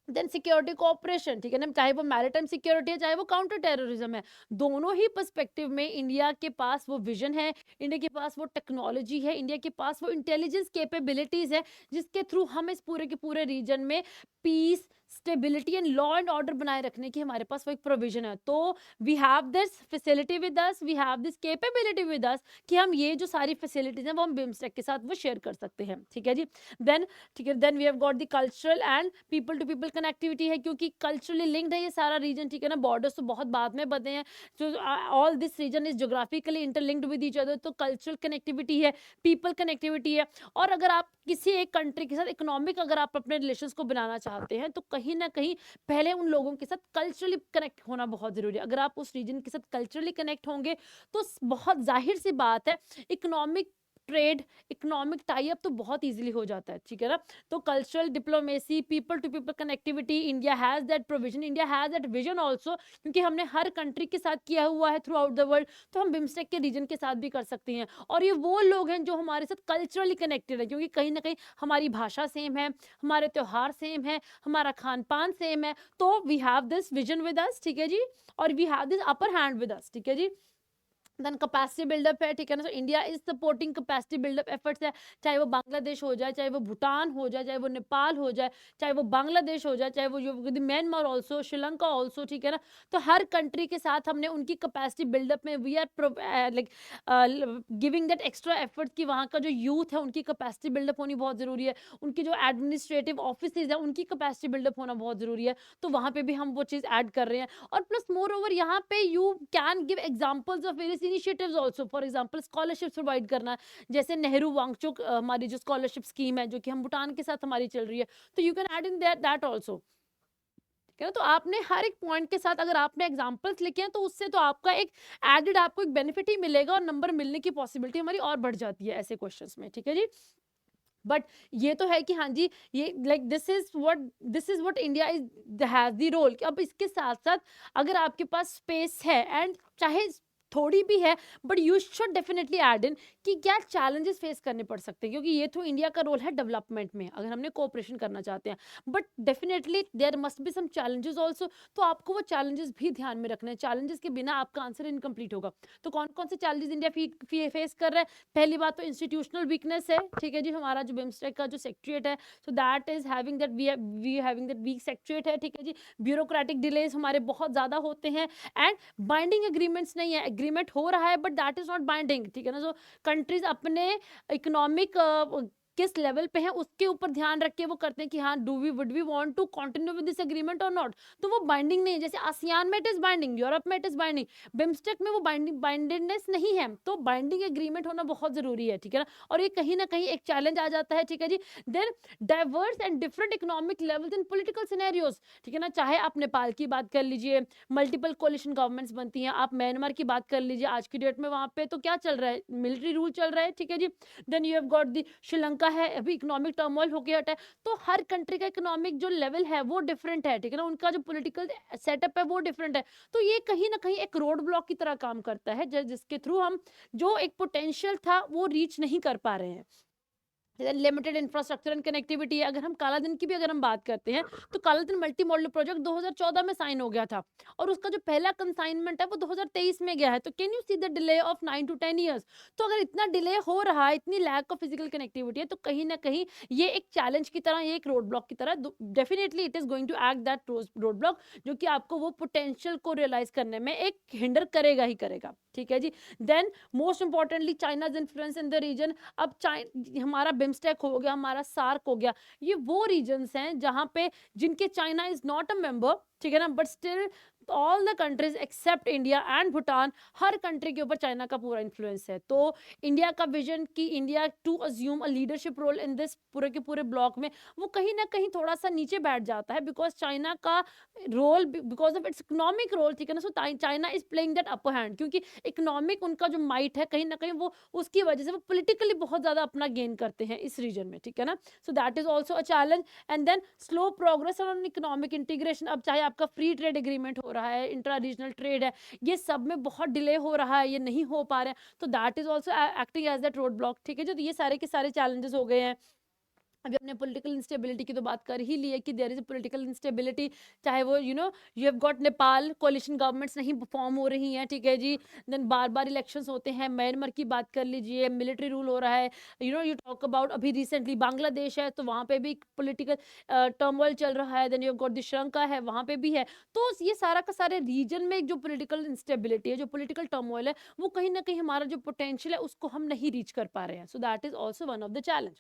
देन सिक्योरिटी कोऑपरेशन, ठीक है ना, चाहे वो मैरिटाइम सिक्योरिटी है, चाहे वो काउंटर टेररिज्म है, दोनों ही पर्सपेक्टिव में इंडिया के पास वो विजन है, इंडिया के पास वो टेक्नोलॉजी है, इंडिया के पास वो इंटेलिजेंस कैपेबिलिटीज है, जिसके थ्रू हम इस पूरे के पूरे रीजन में peace, stability and law and order बनाए रखने की हमारे पास वो एक प्रोविजन है। तो we have this facility with us, we have this capability with us, कि हम ये जो सारी फैसिलिटीज हैं वो हम बिम्स्टेक के साथ वो शेयर कर सकते हैं, ठीक है जी। देन, ठीक है, then we have got the cultural and people to people connectivity है, क्योंकि कल्चरली लिंक्ड है ये सारा रीजन, ठीक है ना, बॉर्डर्स तो बहुत बाद में बने हैं, जो all this region is geographically interlinked with each other, तो कल्चरल कनेक्टिविटी है, पीपल कनेक्टिविटी है, और अगर आप किसी एक कंट्री के साथ इकोनॉमिक अगर आप अपने रिलेशंस को बनाना चाहते हैं, तो कहीं ना कहीं पहले उन लोगों के साथ कल्चरली कनेक्ट होना बहुत जरूरी है। अगर आप उस रीजन के साथ कल्चरली कनेक्ट होंगे, तो बहुत जाहिर सी बात है, economic trade, economic tie up तो बहुत इजीली हो जाता है, ठीक है ना। तो cultural diplomacy, people to people connectivity, India has that provision, India has that vision also, क्योंकि हमने हर कंट्री के साथ किया हुआ है थ्रू आउट द वर्ल्ड, तो हम बिम्स्टेक के रीजन के साथ भी कर सकते हैं। और ये वो लोग हैं जो हमारे साथ कल्चरली कनेक्टेड है, क्योंकि कहीं ना कहीं हमारी भाषा सेम है, हमारे त्योहार सेम है, हमारा खान पान सेम है, तो we have this vision with us, ठीक है जी, और we have this upper hand with us, ठीक है जी। देन कैपेसिटी बिल्डअप है, ठीक है ना, तो India is supporting capacity buildup efforts है, चाहे वो बांग्लादेश हो जाए, चाहे वो भूटान हो जाए, चाहे वो नेपाल हो जाए, चाहे वो बांग्लादेश हो जाए, चाहे वो म्यांमार ऑल्सो, श्रीलंका ऑल्सो, ठीक है ना। तो हर कंट्री के साथ हमने उनकी कैपेसिटी बिल्डअप में we are like giving that extra effort कि वहाँ का जो यूथ है उनकी कैपेसिटी बिल्डअप होनी बहुत ज़रूरी है, उनकी जो एडमिनिस्ट्रेटिव ऑफिस है उनकी कैपेसिटी बिल्डअप होना बहुत ज़रूरी है, तो वहाँ पे भी हम वो चीज़ ऐड कर रहे हैं। और प्लस मोर ओवर यहाँ पे you can give examples of various initiatives also, for example scholarships provide करना, जैसे नेहरू वांगचुक हमारी जो स्कॉलरशिप स्कीम है, जो कि हम भूटान के साथ हमारी चल रही है, तो you can add in that also, ठीक है ना। तो आपने हर एक पॉइंट के साथ अगर आपने एग्जांपल्स लिखे हैं, तो उससे तो आपका एक एडेड आपको एक बेनिफिट ही मिलेगा और नंबर मिलने की पॉसिबिलिटी हमारी और बढ़ जाती है ऐसे क्वेश्चंस में, ठीक है जी। बट ये तो है कि हाँ जी, ये like this is what India is has the role. अब इसके साथ साथ अगर आपके पास स्पेस है, एंड चाहे थोड़ी भी है, but you should definitely add in कि क्या चैलेंजेस फेस करने पड़ सकते हैं, क्योंकि ये तो इंडिया का रोल है डेवलपमेंट में, अगर हमने कोऑपरेशन करना चाहते हैं, but definitely there must be some challenges also, तो आपको वो चैलेंजेस भी ध्यान में रखना है। चैलेंजेस के बिना आपका आंसर इनकम्प्लीट होगा। तो कौन कौन से चैलेंजेस इंडिया फेस कर रहा है? पहली बात तो इंस्टीट्यूशनल वीकनेस है, ठीक है जी, हमारा जो बिम्स्टेक का जो सेक्रेटरीएट है, so that is having that we having that weak secretariat है, ठीक है जी। ब्यूरोक्रेटिक डिलेज हमारे बहुत ज्यादा होते हैं, एंड बाइंडिंग एग्रीमेंट्स नहीं है, एग्रीमेंट हो रहा है but that is not binding, ठीक है ना। जो कंट्रीज अपने इकोनॉमिक किस लेवल पे है उसके ऊपर ध्यान रख के वो करते हैं कि हाँ would we want to continue with this agreement और नॉट। तो वो बाइंडिंग नहीं है, जैसे आसियान में इट इज बाइंडिंग, यूरोप में इट इज बाइंडिंग, बिम्स्टेक में वो बाइंडेडनेस नहीं है। तो बाइंडिंग एग्रीमेंट होना बहुत जरूरी है, ठीक है ना। और ये कहीं ना कहीं एक चैलेंज आ जाता है, ठीक है जी। Then diverse and different economic levels in political scenarios, ठीक है ना। चाहे आप नेपाल की बात कर लीजिए, मल्टीपल कोलिशन गवर्नमेंट्स बनती हैं, आप म्यांमार की बात कर लीजिए, आज की डेट में वहां पे तो क्या चल रहा है, मिलिट्री रूल चल रहा है, ठीक है जी। Then you have got the Sri Lanka है, अभी इकोनॉमिक टर्मोइल होके हटा है। तो हर कंट्री का इकोनॉमिक जो लेवल है वो डिफरेंट है, ठीक है ना, उनका जो पॉलिटिकल सेटअप है वो डिफरेंट है। तो ये कहीं ना कहीं एक रोड ब्लॉक की तरह काम करता है, जिसके थ्रू हम जो एक पोटेंशियल था वो रीच नहीं कर पा रहे हैं। लिमिटेड इंफ्रास्ट्रक्चर एंड कनेक्टिविटी है। अगर हम कालाधन की भी अगर हम बात करते हैं तो कालाधन मल्टी मॉडल प्रोजेक्ट 2014 में साइन हो गया था और उसका जो पहला कंसाइनमेंट है वो 2023 में गया है। तो can you see the delay of 9 to 10 years. तो अगर इतना डिले हो रहा है, इतनी लैक ऑफ फिजिकल कनेक्टिविटी है, तो कहीं ना कहीं ये एक चैलेंज की तरह, ये एक रोड ब्लॉक की तरह definitely it is going to act that road block, जो कि आपको वो पोटेंशियल को रियलाइज करने में एक हिंडर करेगा ही करेगा, ठीक है जी। Then most importantly China's influence in the region. अब हमारा बिम्स्टेक हो गया, हमारा सार्क हो गया, ये वो रीजन्स हैं जहां पे जिनके China is not a member, ठीक है ना, but still all the countries except India and Bhutan, हर कंट्री के ऊपर चाइना का पूरा इन्फ्लुएंस है। तो इंडिया का विजन कि India to assume a leadership role in this पूरे के पूरे ब्लॉक में, वो कहीं ना कहीं थोड़ा सा नीचे बैठ जाता है, बिकॉज चाइना का role, because of its economic role, ठीक है ना। So China is playing that upper hand, क्योंकि इकोनॉमिक उनका जो माइट है कहीं ना कहीं वो उसकी वजह से वो पोलिटिकली बहुत ज्यादा अपना गेन करते हैं इस रीजन में, ठीक है ना। So that is also a challenge. And then slow progress on economic integration. अब चाहे आपका फ्री ट्रेड एग्रीमेंट हो रहा है, इंट्रा रीजनल ट्रेड है, ये सब में बहुत डिले हो रहा है, ये नहीं हो पा रहा है, तो that is also acting as that road block, ठीक है जो। तो ये सारे के सारे चैलेंजेस हो गए हैं। अभी अपने पॉलिटिकल इंस्टेबिलिटी की तो बात कर ही ली है कि देयर इज पॉलिटिकल इंस्टेबिलिटी, चाहे वो you have got Nepal, coalition governments नहीं फॉर्म हो रही हैं, ठीक है जी। देन बार बार इलेक्शंस होते हैं, म्यांमार की बात कर लीजिए, मिलिट्री रूल हो रहा है, यू टॉक अबाउट अभी रिसेंटली बांग्लादेश है, तो वहाँ पे भी पॉलिटिकल टर्मोइल चल रहा है। Then you have got the Sri Lanka है, वहाँ पे भी है। तो ये सारा का सारे रीजन में जो पॉलिटिकल इंस्टेबिलिटी है, जो पॉलिटिकल टर्मोइल है, वो कहीं ना कहीं हमारा जो पोटेंशियल है उसको हम नहीं रीच कर पा रहे हैं। So that is also one of the challenge,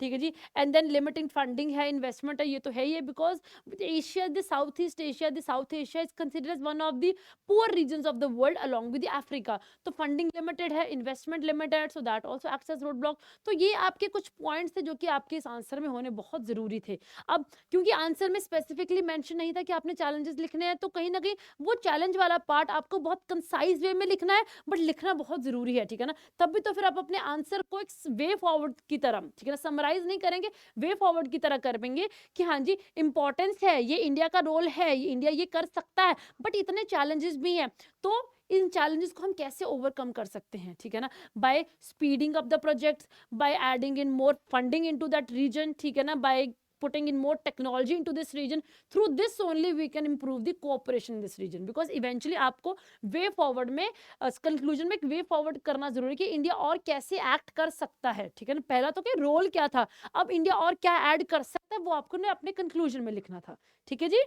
ठीक है जी। एंड देन लिमिटिंग फंडिंग है, इन्वेस्टमेंट है, ये तो है ही है, because Asia, the South East Asia, the South Asia is considered as one of the poor regions of the world along with Africa. तो फंडिंग लिमिटेड है, investment limited, so that also acts as road block. तो ये आपके कुछ points थे जो कि आपके इस आंसर में होने बहुत जरूरी थे। अब क्योंकि आंसर में स्पेसिफिकली मेंशन नहीं था कि आपने चैलेंजेस लिखने हैं, तो कहीं ना कहीं वो चैलेंज वाला पार्ट आपको बहुत कंसाइज वे में लिखना है, बट लिखना बहुत जरूरी है, ठीक है ना। तब भी तो फिर आप अपने आंसर को एक वे फॉरवर्ड की तरह, ठीक है ना, समराइज नहीं करेंगे, वे फॉरवर्ड की तरह करेंगे कि हाँ जी इंपॉर्टेंस है, ये इंडिया का रोल है, ये इंडिया ये कर सकता है, बट इतने चैलेंजेस भी हैं, तो इन चैलेंजेस को हम कैसे ओवरकम कर सकते हैं, ठीक है ना। By speeding up the projects, by adding in more funding into that region, ठीक है ना, by putting in more technology into this region. Through this only we can improve the cooperation in this region, because eventually आपको way forward में conclusion में एक way forward करना जरूरी है कि इंडिया और कैसे एक्ट कर सकता है, ठीक है ना। पहला तो क्या रोल क्या था, अब इंडिया और क्या ऐड कर सकता है, वो आपको ने अपने कंक्लूजन में लिखना था, ठीक है जी।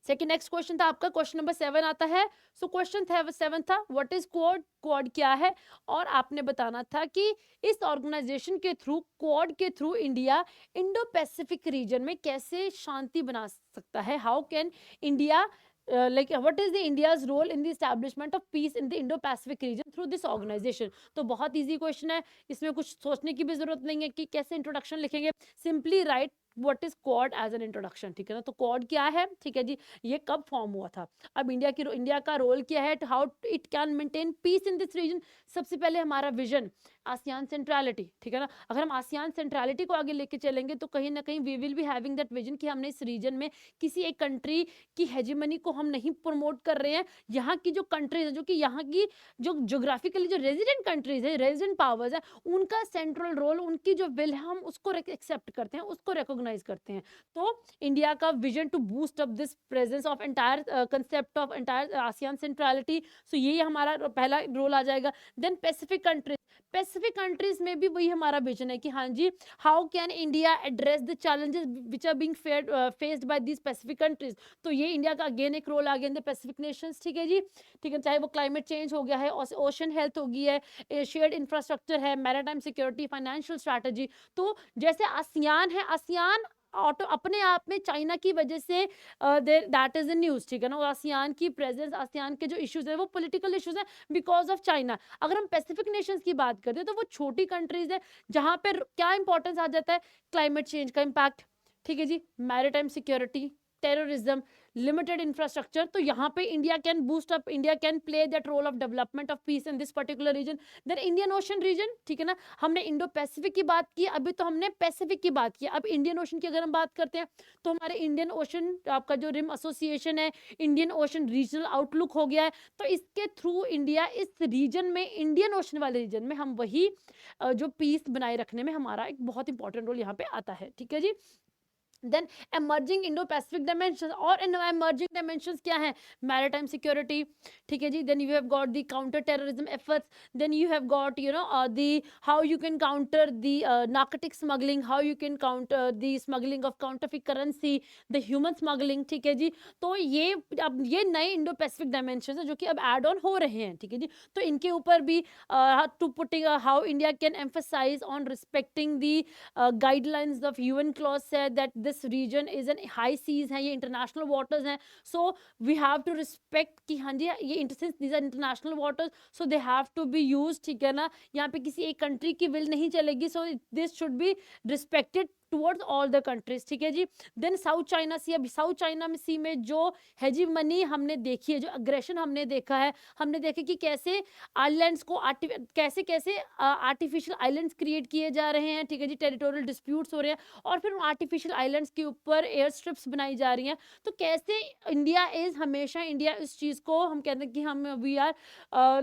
सेकंड नेक्स्ट क्वेश्चन था आपका, क्वेश्चन नंबर 7 आता है। सो क्वेश्चन 7 था व्हाट इज क्वाड, क्वाड क्या है, और आपने बताना था कि इस ऑर्गेनाइजेशन के थ्रू, क्वाड के through India Indo Pacific region में कैसे शांति बना सकता है। How can India like what is the India's role in the establishment of peace in the Indo-Pacific region through this organization। तो बहुत इजी क्वेश्चन है, इसमें कुछ सोचने की भी जरूरत नहीं है कि कैसे इंट्रोडक्शन लिखेंगे, simply write what is Quad as an introduction, ठीक है ना। तो क्वाड क्या है, ठीक है जी, ये कब फॉर्म हुआ था, अब इंडिया का रोल क्या है, how it can maintain peace in this region. सबसे पहले हमारा विजन आसियान सेंट्रलिटी, ठीक है ना। अगर हम आसियान सेंट्रलिटी को आगे लेके चलेंगे तो कहीं ना कहीं we will be having that vision कि हमने इस रीजन में किसी एक कंट्री की हेजिमनी को हम नहीं प्रमोट कर रहे हैं। यहाँ की जो कंट्रीज है, जो कि यहाँ की जो ज्योग्राफिकली जो रेजिडेंट कंट्रीज है, रेजिडेंट पावर्स है, उनका सेंट्रल रोल, उनकी जो विल है, हम उसको एक्सेप्ट करते हैं, उसको रिकॉग्नाइज करते हैं। तो इंडिया का vision to boost up this presence of entire concept of entire ASEAN centrality, so ये हमारा पहला रोल आ जाएगा। देन पैसिफिक कंट्रीज में भी वही हमारा विजन है कि हाँ जी, how can India address the challenges which are being faced by these Pacific countries, तो ये इंडिया का अगेन एक रोल आ गया इन द पैसिफिक नेशंस, ठीक है जी, ठीक है, चाहे वो क्लाइमेट चेंज हो गया है, ओशन हेल्थ हो गई है, शेयर्ड इंफ्रास्ट्रक्चर है, मैरीटाइम सिक्योरिटी, फाइनेंशियल स्ट्रैटेजी। तो जैसे आसियान है, आसियान ऑटो अपने आप में चाइना की वजह say that is in news, ठीक है ना, आसियान की प्रेजेंस, आसियान के जो इश्यूज है वो पॉलिटिकल इश्यूज है बिकॉज ऑफ चाइना। अगर हम पैसिफिक नेशंस की बात करते हैं तो वो छोटी कंट्रीज है जहां पर क्या इंपॉर्टेंस आ जाता है, क्लाइमेट चेंज का इम्पैक्ट, ठीक है जी, maritime security, terrorism, limited infrastructure. तो यहाँ पे India can boost up, India can play that role of development of peace in this particular region. Then Indian ocean region, ठीक है ना, हमने इंडो पैसिफिक की बात की, अभी तो हमने पैसिफिक की बात की, अब इंडियन ओशन की अगर हम बात करते हैं तो हमारे इंडियन ओशन आपका जो रिम एसोसिएशन है, इंडियन ओशन रीजनल आउटलुक हो गया है। तो इसके थ्रू इंडिया इस रीजन में, इंडियन ओशन वाले रीजन में हम वही जो पीस बनाए रखने में हमारा एक बहुत इंपॉर्टेंट रोल यहाँ पे आता है, ठीक है जी। Then emerging Indo Pacific dimension, और एमर्जिंग डायमेंशंस क्या है, मैरीटाइम सिक्योरिटी, ठीक है जी, then you have got the counter terrorism efforts, then you have got you know the how you can counter the narcotic smuggling, how you can counter the smuggling of counterfeit currency, the human smuggling, ठीक है जी। तो ये अब ये नए Indo Pacific dimension है जो कि अब एड ऑन हो रहे हैं, ठीक है जी। तो इनके ऊपर भी to putting how India can emphasise on respecting the guidelines of UN clause said that this region is an high seas है, ये इंटरनेशनल वाटर्स हैं, so we have to respect कि हाँ जी ये since these are international waters so they have to be used, ठीक है ना, यहाँ पे किसी एक कंट्री की विल नहीं चलेगी, so this should be respected towards all the countries, ठीक है जी। देन साउथ चाइना सी, अब साउथ चाइना सी में जो हेजीमनी हमने देखी है, जो अग्रेशन हमने देखा है, हमने देखा कि कैसे आइलैंड्स को कैसे कैसे आर्टिफिशियल आइलैंड्स क्रिएट किए जा रहे हैं, ठीक है जी, टेरिटोरियल डिस्प्यूट्स हो रहे हैं और फिर उन आर्टिफिशियल आइलैंड्स के ऊपर एयर स्ट्रिप्स बनाई जा रही हैं। तो कैसे इंडिया हमेशा इंडिया इस चीज़ को हम कहते हैं कि हम वी आर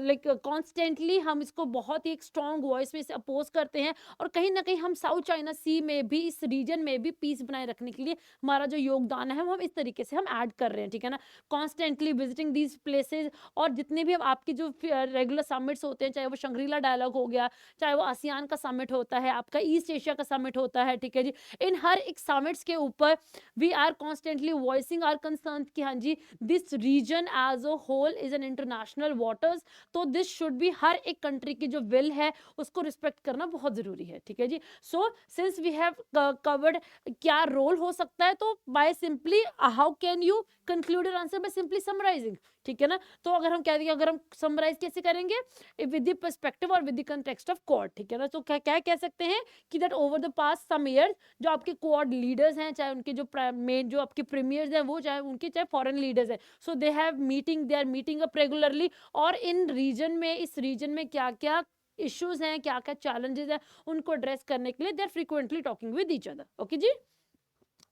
लाइक कॉन्स्टेंटली हम इसको बहुत ही एक स्ट्रॉन्ग वॉइस में इसे अपोज करते हैं, और कहीं ना कहीं हम साउथ चाइना सी में भी, इस रीजन में भी पीस बनाए रखने के लिए हमारा जो योगदान है हम इस तरीके से हम ऐड कर रहे हैं, ठीक है ना, कॉन्स्टेंटली विजिटिंग दीज प्लेसेज। और जितने भी आपके जो रेगुलर समिट्स होते हैं, चाहे वो शंग्रीला डायलॉग हो गया, चाहे वो आसियान का समिट होता है, आपका ईस्ट एशिया का समिट होता है, ठीक है जी, इन हर एक समिट्स के ऊपर we are constantly voicing our concern कि हाँ जी this region as a whole is an international waters, तो दिस शुड बी, हर एक कंट्री की जो विल है उसको रिस्पेक्ट करना बहुत जरूरी है, ठीक है जी। So since we have covered क्या रोल हो सकता है, तो by simply how can you conclude your answer, by simply summarizing, ठीक है ना। तो अगर हम कहते हैं, अगर हम समराइज कैसे करेंगे, विद द पर्सपेक्टिव और with the context of Quad, ठीक है ना। तो क्या कह सकते हैं कि that over the past some years जो आपके क्वाड लीडर्स हैं, चाहे उनके जो मेन जो आपके प्रीमियर्स हैं वो चाहे उनके चाहे फॉरेन लीडर्स हैं, so they are meeting up regularly, और इन रीजन में, इस रीजन में क्या क्या इश्यूज हैं, क्या क्या चैलेंजेस हैं, उनको एड्रेस करने के लिए they are frequently talking with each other, okay जी।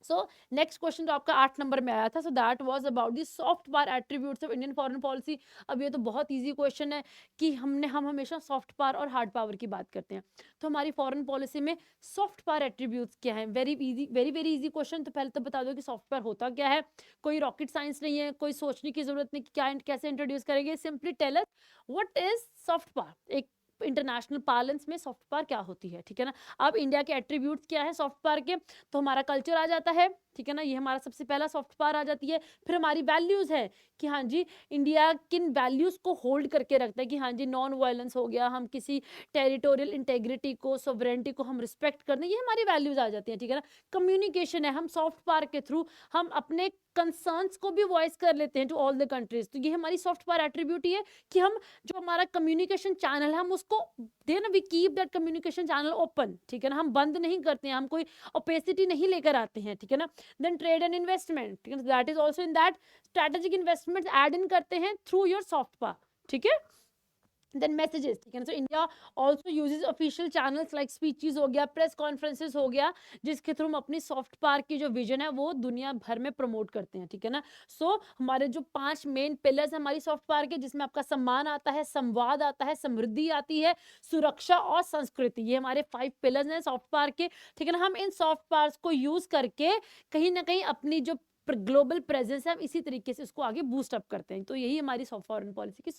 सो नेक्स्ट क्वेश्चन जो आपका 8 नंबर में आया था, so that was about the soft power attributes of Indian foreign policy. अब ये तो बहुत इजी क्वेश्चन है कि हम हमेशा सॉफ्ट पावर और हार्ड पावर की बात करते हैं, तो हमारी फॉरेन पॉलिसी में सॉफ्ट पावर एट्रीब्यूट्स क्या है, वेरी इजी क्वेश्चन। तो पहले तो बता दो कि सॉफ्ट पावर होता क्या है, कोई रॉकेट साइंस नहीं है, कोई सोचने की जरूरत नहीं कि क्या कैसे इंट्रोड्यूस करेंगे, simply tell us what is soft power. एक इंटरनेशनल पार्लेंस में सॉफ्ट पावर क्या होती है, ठीक है ना। अब इंडिया के एट्रीब्यूट्स क्या है सॉफ्ट पावर के, तो हमारा कल्चर आ जाता है, ठीक है ना, ये हमारा सबसे पहला सॉफ्ट पावर आ जाती है। फिर हमारी वैल्यूज है कि हाँ जी इंडिया किन वैल्यूज को होल्ड करके रखता है, कि हाँ जी नॉन वायलेंस हो गया, हम किसी टेरिटोरियल इंटेग्रिटी को, सोवरेनिटी को हम रिस्पेक्ट करते हैं, ये हमारी वैल्यूज आ जाती हैं, ठीक है ना। कम्युनिकेशन है, हम सॉफ्ट पावर के थ्रू हम अपने कंसर्न्स को भी वॉइस कर लेते हैं टू ऑल द कंट्रीज, तो ये हमारी सॉफ्ट पावर एट्रीब्यूट ही है कि हम जो हमारा कम्युनिकेशन चैनल है हम उसको then we keep that communication channel open, ठीक है ना, हम बंद नहीं करते हैं, हम कोई ओपेसिटी नहीं लेकर आते हैं, ठीक है ना। देन ट्रेड एंड इन्वेस्टमेंट, ठीक है, that is also in that strategic investments add in करते हैं थ्रू योर सॉफ्ट पावर, ठीक है। देन मैसेजेस, ठीक है ना। So India also uses official channels like speeches हो गया, प्रेस कॉन्फ्रेंसेस हो गया, जिसके थ्रू हम अपनी सॉफ्ट पावर की जो विजन है वो दुनिया भर में प्रमोट करते हैं, ठीक है ना। सो हमारे जो 5 मेन पिलर्स हैं हमारी सॉफ्ट पावर के, जिसमें आपका सम्मान आता है, संवाद आता है, समृद्धि आती है, सुरक्षा और संस्कृति, ये हमारे 5 पिलर्स हैं सॉफ्ट पावर के, ठीक है ना। हम इन सॉफ्ट पावर्स को यूज करके कहीं ना कहीं अपनी जो ग्लोबल प्रेजेंस है हम इसी तरीके से उसको आगे बूस्ट अप करते हैं। तो यही हमारी सॉफ्ट फॉरेन पॉलिसी की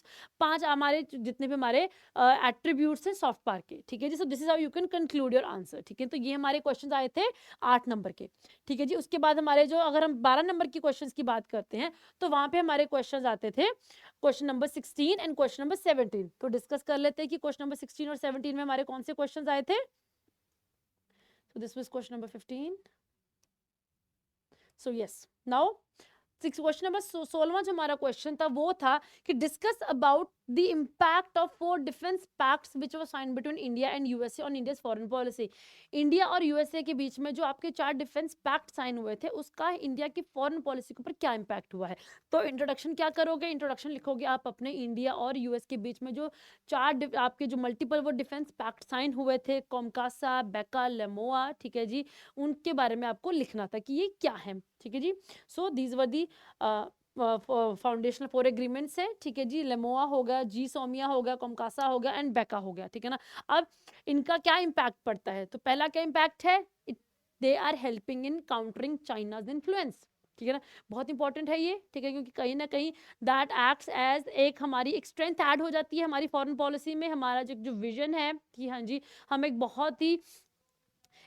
5 हमारे जितने भी हमारे एट्रीब्यूट्स हैं सॉफ्ट पावर के, ठीक है जी। So this is how you can conclude your answer, ठीक है। तो ये हमारे क्वेश्चंस आए थे 8 नंबर के, ठीक है जी। उसके बाद हमारे जो अगर हम 12 नंबर की क्वेश्चंस की बात करते हैं तो वहां पे हमारे क्वेश्चंस आते थे question number 16 and question number 17। तो डिस्कस कर लेते हैं कि क्वेश्चन नंबर 16 और 17 में हमारे कौन से क्वेश्चंस आए थे। So this was question number 15। So yes, now question number 16वां जो हमारा क्वेश्चन था वो था कि discuss about the impact of 4 defence pacts which were signed between India and USA on India's foreign policy. India और यूएसए के बीच में जो आपके 4 डिफेंस पैक्ट साइन हुए थे उसका इंडिया की फॉरेन पॉलिसी के ऊपर क्या इम्पैक्ट हुआ है। तो इंट्रोडक्शन क्या करोगे, इंट्रोडक्शन लिखोगे आप अपने इंडिया और यूएस के बीच में जो 4 आपके जो मल्टीपल वो डिफेंस पैक्ट साइन हुए थे, कोमकासा, बेका, लेमोआ, ठीक है जी, उनके बारे में आपको लिखना था कि ये क्या है, ठीक है जी। So these were the foundational 4 agreements है, ठीक है जी। लेमोआ हो गया, जी सोमिया हो गया, कोमकासा हो गया एंड बेका हो गया, ठीक है ना। अब इनका क्या इम्पैक्ट पड़ता है, तो पहला क्या इम्पैक्ट है, they are helping in countering China's influence, ठीक है ना। बहुत इंपॉर्टेंट है ये, ठीक है, क्योंकि कहीं ना कहीं दैट एक्ट्स एज एक हमारी एक स्ट्रेंथ ऐड हो जाती है हमारी फॉरेन पॉलिसी में। हमारा जो विजन है कि हाँ जी हम एक बहुत ही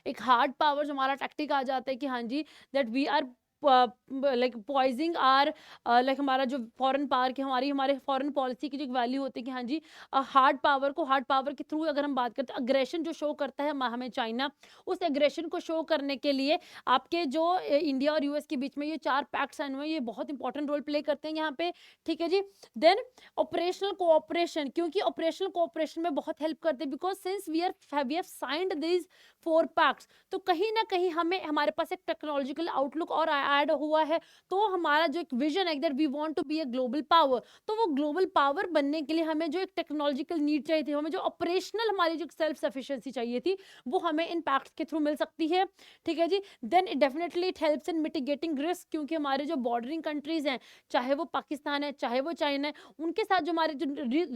एक हार्ड पावर जो हमारा टैक्टिक आ जाता है कि हाँ जी that we are like poising or like हमारा जो फॉरेन पावर की हमारे फॉरेन पॉलिसी की जो वैल्यू होती है कि हाँ जी हार्ड पावर के थ्रू अगर हम बात करते हैं अग्रेशन जो शो करता है हमें चाइना, उस एग्रेशन को शो करने के लिए आपके जो इंडिया और यूएस के बीच में ये 4 पैक्ट साइन हुए ये बहुत इंपॉर्टेंट रोल प्ले करते हैं यहाँ पे, ठीक है जी। देन ऑपरेशनल कोऑपरेशन, क्योंकि ऑपरेशनल कोऑपरेशन में बहुत हेल्प करते हैं because since we have signed this 4 pacts, तो कहीं ना कहीं हमें हमारे पास एक टेक्नोलॉजिकल आउटलुक और ऐड हुआ है। तो हमारा जो एक विजन है that we want to be a global power, तो वो ग्लोबल पावर बनने के लिए हमें जो एक टेक्नोलॉजिकल नीड चाहिए थी, हमें जो ऑपरेशनल हमारी जो सेल्फ सफिशिएंसी चाहिए थी वो हमें इन पैक्ट्स के थ्रू मिल सकती है, ठीक है जी। Then it definitely it helps in mitigating risk, क्योंकि हमारे जो बॉर्डरिंग कंट्रीज हैं चाहे वो पाकिस्तान है चाहे वो चाइना है, उनके साथ जो हमारे जो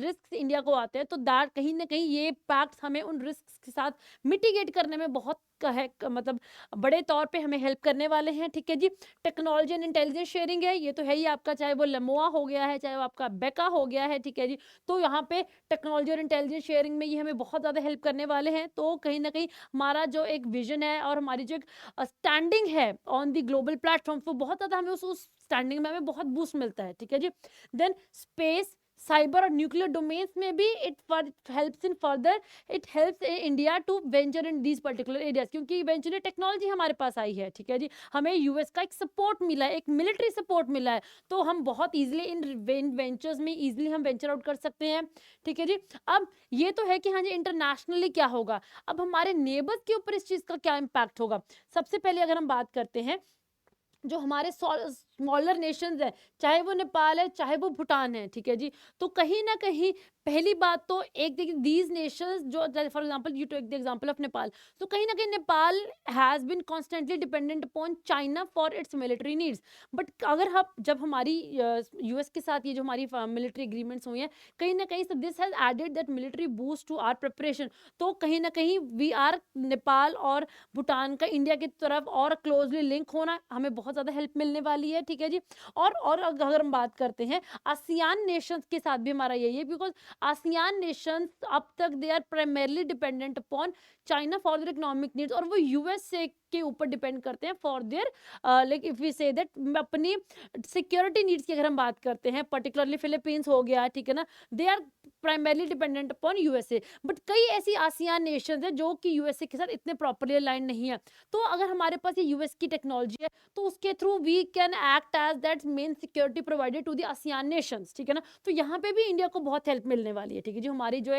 रिस्क इंडिया को आते हैं तो दैट कहीं ना कहीं ये पैक्ट्स हमें उन रिस्क के साथ मिटिगेट करने में बहुत मतलब बड़े तौर पे हमें हेल्प करने वाले हैं, ठीक है जी। टेक्नोलॉजी एंड इंटेलिजेंस शेयरिंग है, ये तो है ही आपका, चाहे वो लेमोआ हो गया है चाहे वो आपका बेका हो गया है, ठीक है जी। तो यहाँ पे टेक्नोलॉजी और इंटेलिजेंस शेयरिंग में ये हमें बहुत ज़्यादा हेल्प करने वाले हैं। तो कहीं ना कहीं हमारा जो एक विजन है और हमारी जो एक स्टैंडिंग है ऑन द ग्लोबल प्लेटफॉर्म, वो बहुत ज़्यादा हमें उस स्टैंडिंग में हमें बहुत बूस्ट मिलता है, ठीक है जी। देन स्पेस, साइबर और न्यूक्लियर डोमेन्स में भी it helps India to venture in these particular areas, क्योंकि इवेंचुअली टेक्नोलॉजी हमारे पास आई है, ठीक है जी। हमें यूएस का एक सपोर्ट मिला है, एक मिलिट्री सपोर्ट मिला है, तो हम बहुत इजीली इन वेंचर्स में इजीली हम वेंचर आउट कर सकते हैं, ठीक है जी। अब ये तो है कि हाँ जी इंटरनेशनली क्या होगा, अब हमारे नेबर्स के ऊपर इस चीज का क्या इम्पैक्ट होगा। सबसे पहले अगर हम बात करते हैं जो हमारे स्मॉलर नेशंस हैं, चाहे वो नेपाल है चाहे वो भूटान है, ठीक है जी, तो कहीं ना कहीं पहली बात तो एक देखिए दीज नेशंस जो for example you take the example of Nepal, तो कहीं ना कहीं Nepal has been constantly dependent upon China for its military needs. But अगर हम जब हमारी यूएस के साथ ये जो हमारी मिलिट्री एग्रीमेंट्स हुई हैं कहीं ना कहीं this has added that military boost to our preparation, तो कहीं ना कहीं वी आर नेपाल और भूटान का इंडिया की तरफ और क्लोजली लिंक होना हमें बहुत ज़्यादा हेल्प मिलने वाली है, ठीक है जी। और अगर हम बात करते हैं आसियान नेशंस के साथ भी हमारा यही है, बिकॉज आसियान नेशंस अब तक they are primarily dependent upon China for their economic needs, और वो यूएसए के ऊपर डिपेंड करते हैं for their like if we say that अपनी सिक्योरिटी नीड्स की अगर हम बात करते हैं, पर्टिकुलरली फिलीपींस हो गया, ठीक है ना, they are primarily dependent upon USA. But कई ऐसी आसियान नेशंस हैं जो कि यूएसए के साथ इतने प्रॉपरली अलाइन नहीं है, तो अगर हमारे पास ये यूएस की टेक्नोलॉजी है तो उसके through we can act as that main security provided to the ASEAN nations, ठीक है ना। तो यहाँ पे भी इंडिया को बहुत हेल्प मिलने वाली है, ठीक है जी। हमारी जो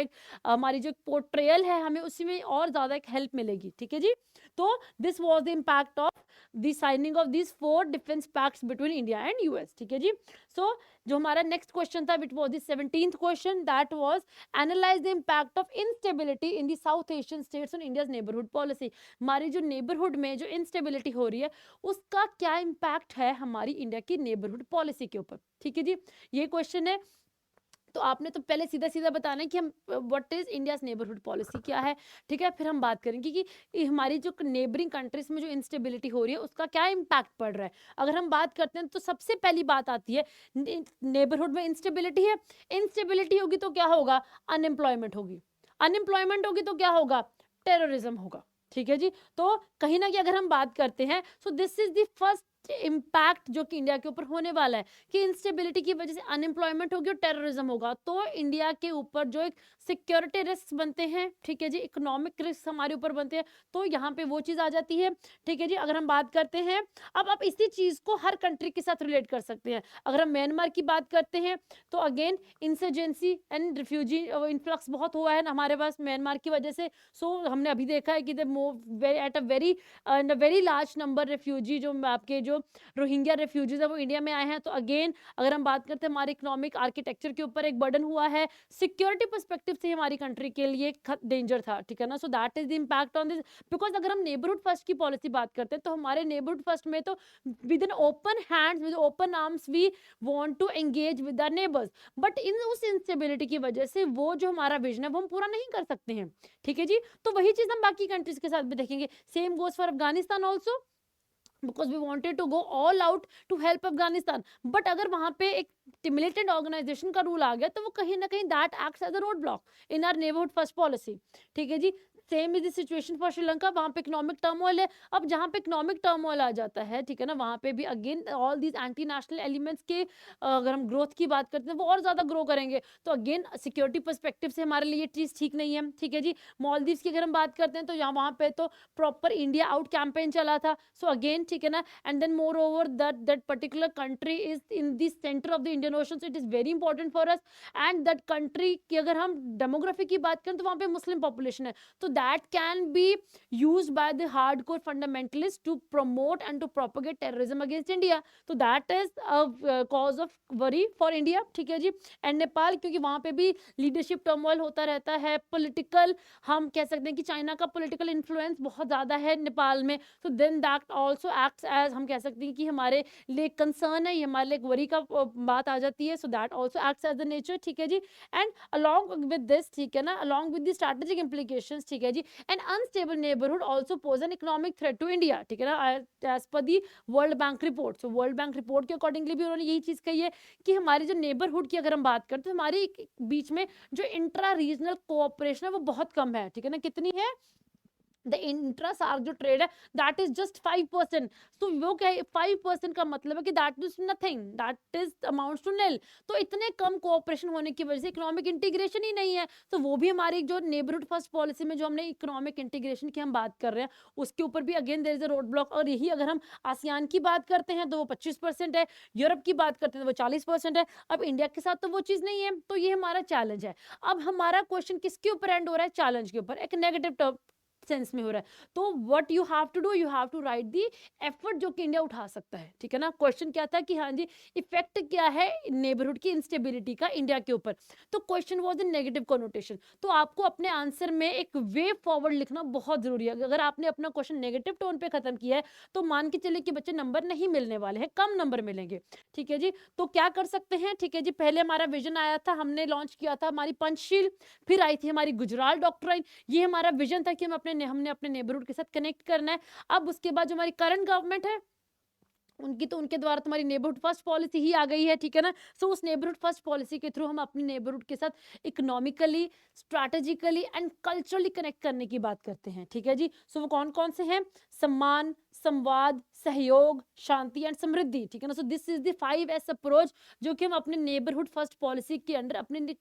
एक पोर्ट्रेयल है हमें उसी में और ज्यादा एक हेल्प मिलेगी, ठीक है जी। तो this was the impact of the signing off these 4 defence pacts between India and US, ठीक है जी। सो जो हमारा नेक्स्ट क्वेश्चन था which was the 17th question, that was analyse the impact of instability in the south Asian states on India's neighbourhood policy. हमारी जो neighbourhood में जो इंस्टेबिलिटी हो रही है उसका क्या इम्पैक्ट है हमारी इंडिया की नेबरहुड पॉलिसी के ऊपर। ठीक है जी, ये क्वेश्चन है। तो आपने तो पहले सीधा सीधा बताना है कि हम what is India's neighbourhood policy क्या है, ठीक है। फिर हम बात करेंगे कि हमारी जो नेबरिंग कंट्रीज में जो इंस्टेबिलिटी हो रही है उसका क्या इम्पैक्ट पड़ रहा है। अगर हम बात करते हैं तो सबसे पहली बात आती है नेबरहुड में इंस्टेबिलिटी है, इंस्टेबिलिटी होगी तो क्या होगा, अनएम्प्लॉयमेंट होगी, अनएम्प्लॉयमेंट होगी तो क्या होगा, टेररिज्म होगा। ठीक है जी, तो कहीं ना कहीं अगर हम बात करते हैं सो this is the first impact जो कि इंडिया के ऊपर होने वाला है कि इंस्टेबिलिटी की वजह से अनएम्प्लॉयमेंट होगी और टेररिज्म होगा, तो इंडिया के ऊपर जो एक सिक्योरिटी रिस्क बनते हैं, ठीक है जी, इकोनॉमिक रिस्क हमारे ऊपर बनते हैं, तो यहाँ पे वो चीज आ जाती है। ठीक है जी, अगर हम बात करते हैं अब आप इसी चीज को हर कंट्री के साथ रिलेट कर सकते हैं। अगर हम म्यांमार की बात करते हैं तो again insurgency and refugee influx बहुत हुआ है हमारे पास म्यांमार की वजह से। सो हमने अभी देखा है कि at a very large number refugee जो आपके जो रोहिंग्या रिफ्यूजीज है वो इंडिया में आए हैं। तो अगेन अगर हम बात करते हैं हमारे इकोनॉमिक आर्किटेक्चर के ऊपर एक बर्डन हुआ है, सिक्योरिटी पर्सपेक्टिव से हमारी कंट्री के लिए डेंजर था। ठीक है ना, so that is the impact on this. Because अगर हम नेबरहुड फर्स्ट की पॉलिसी बात करते हैं तो हमारे नेबरहुड फर्स्ट में तो with an open hands with open arms we want to engage with our neighbours, but in उस इंस्टेबिलिटी की वजह से वो जो हमारा विजन है वो हम पूरा नहीं कर सकते हैं। ठीक है जी, तो वही चीज हम बाकी कंट्रीज के साथ भी देखेंगे। Same goes for Afghanistan also, because we wanted to go all out to help Afghanistan, but अगर वहां पे एक militant organization का रूल आ गया तो वो कहीं ना कहीं that acts as a roadblock in our neighborhood first policy। ठीक है जी, same is the situation for Sri Lanka, वहां पे इकोनॉमिक टर्मोइल है। अब जहां पे इकोनॉमिक टर्मोइल आ जाता है, ठीक है ना, वहां पे भी again all these anti national elements के अगर हम ग्रोथ की बात करते हैं वो और ज्यादा ग्रो करेंगे, तो अगेन सिक्योरिटी पर्सपेक्टिव से हमारे लिए ये चीज ठीक नहीं है। ठीक है जी, मालदीव्स की अगर हम बात करते हैं तो यहाँ वहां पे तो प्रॉपर इंडिया आउट कैंपेन चला था। सो अगेन ठीक है ना, and then more over that particular country is in the centre of the Indian Ocean, so it is very important for us. And that country की अगर हम demography की बात करें तो वहां पे मुस्लिम पॉपुलेशन है, तो that can be used by the hardcore fundamentalists to promote and to propagate terrorism against India, तो that is a cause of worry for India। ठीक है जी, एंड नेपाल, क्योंकि वहां पे भी लीडरशिप टर्मोइल होता रहता है, पॉलिटिकल हम कह सकते हैं कि चाइना का पॉलिटिकल इन्फ्लुएंस बहुत ज्यादा है नेपाल में, तो then that also acts as हम कह सकते हैं कि हमारे लिए कंसर्न है, ये हमारे लिए एक वरी का बात आ जाती है। So that also acts as the nature. ठीक है जी, एंड अलॉन्ग विद दिस, ठीक है ना, along with the strategic implications, ठीक है जी, an unstable neighborhood also pose an economic threat to India। ठीक है ना, as per the World Bank report। so World Bank report के अकॉर्डिंगली भी उन्होंने यही चीज कही है कि हमारी जो नेबरहुड की अगर हम बात करते हैं तो हमारी बीच में जो इंट्रा रीजनल कोऑपरेशन है वो बहुत कम है। ठीक है ना, कितनी है, द इंट्रा सार्क जो ट्रेड है दैट इज जस्ट 5%। तो वो क्या है, 5% का मतलब है कि that is nothing, that is amounts to nil. तो इतने कम कोऑपरेशन होने की वजह से इकोनॉमिक इंटीग्रेशन ही नहीं है, तो वो भी हमारी जो नेबरहुड फर्स्ट पॉलिसी में जो हमने इकोनॉमिक इंटीग्रेशन की हम बात कर रहे हैं उसके ऊपर भी again there is a road block. और यही अगर हम आसियान की बात करते हैं तो वो 25% है, यूरोप की बात करते हैं तो वो 40% है, अब इंडिया के साथ तो वो चीज नहीं है। तो ये हमारा चैलेंज है। अब हमारा क्वेश्चन किसके ऊपर एंड हो रहा है, चैलेंज के ऊपर, एक नेगेटिव सेंस में हो रहा है। तो what you have to do, you have to write the effort जो कि इंडिया उठा सकता है। ठीक है ना, क्वेश्चन क्या था कि हाँ जी इफेक्ट क्या है नेबरहुड की इंस्टेबिलिटी का इंडिया के ऊपर, तो question was in negative connotation. तो आपको अपने आंसर में एक वे फॉरवर्ड लिखना बहुत जरूरी है। अगर आपने अपना क्वेश्चन नेगेटिव टोन पे खत्म किया है तो मान के चलिए कि बच्चे नंबर नहीं मिलने वाले हैं, कम नंबर मिलेंगे। ठीक है जी, तो क्या कर सकते हैं, ठीक है जी, पहले हमारा विजन आया था, हमने लॉन्च किया था हमारी पंचशील, फिर आई थी हमारी गुजराल डॉक्ट्राइन। ये हमारा विजन था कि हमने अपने नेबरहुड के साथ कनेक्ट करना है। अब उसके बाद जो हमारी करंट गवर्नमेंट है उनके द्वारा तुम्हारी नेबरहुड फर्स्ट पॉलिसी ही आ गई है। ठीक है ना, सो उस नेबरहुड फर्स्ट पॉलिसी के थ्रू हम अपने नेबरहुड के साथ economically, strategically and culturally connect करने की बात करते हैं। ठीक है जी, सो वो कौन कौन से हैं, सम्मान, संवाद, सहयोग, शांति एंड समृद्धि। ठीक है ना, so this is the 5S approach जो कि हम अपने नेबरहुड फर्स्ट पॉलिसी के अंडर अपने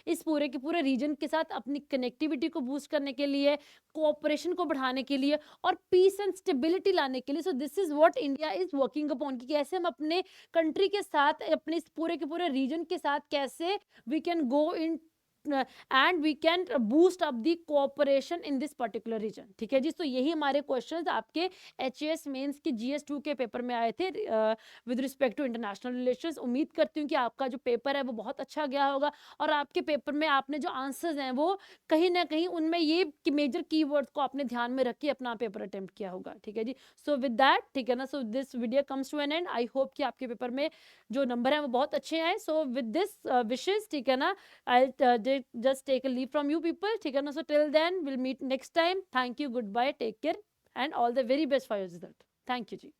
इस पूरे के पूरे रीजन के साथ अपनी कनेक्टिविटी को बूस्ट करने के लिए, कोऑपरेशन को बढ़ाने के लिए और पीस एंड स्टेबिलिटी लाने के लिए, सो this is what India is working upon, कि कैसे हम अपने कंट्री के साथ, अपने इस पूरे के पूरे रीजन के साथ कैसे we can go in and we can boost up the cooperation in this particular region. ठीक है जी, तो यही हमारे क्वेश्चंस आपके एचएएस मेंस के जीएस 2 के पेपर में आए थे with respect to international relations. उम्मीद करती हूँ कि आपका जो पेपर है वो बहुत अच्छा गया होगा और आपके पेपर में आपने जो आंसर्स हैं वो कहीं ना कहीं उनमें ये मेजर कीवर्ड्स को आपने ध्यान में रख के अपना पेपर अटेम्प्ट किया होगा। ठीक है जी, सो विद दैट, ठीक है ना, so this video comes to an end. I hope कि आपके पेपर में जो नंबर है वो बहुत अच्छे आए। सो विद दिस विशेष, ठीक है ना, आई just take a leave from you people, ठीक है ना। So till then we'll meet next time. Thank you, goodbye, take care and all the very best for your result. Thank you ji.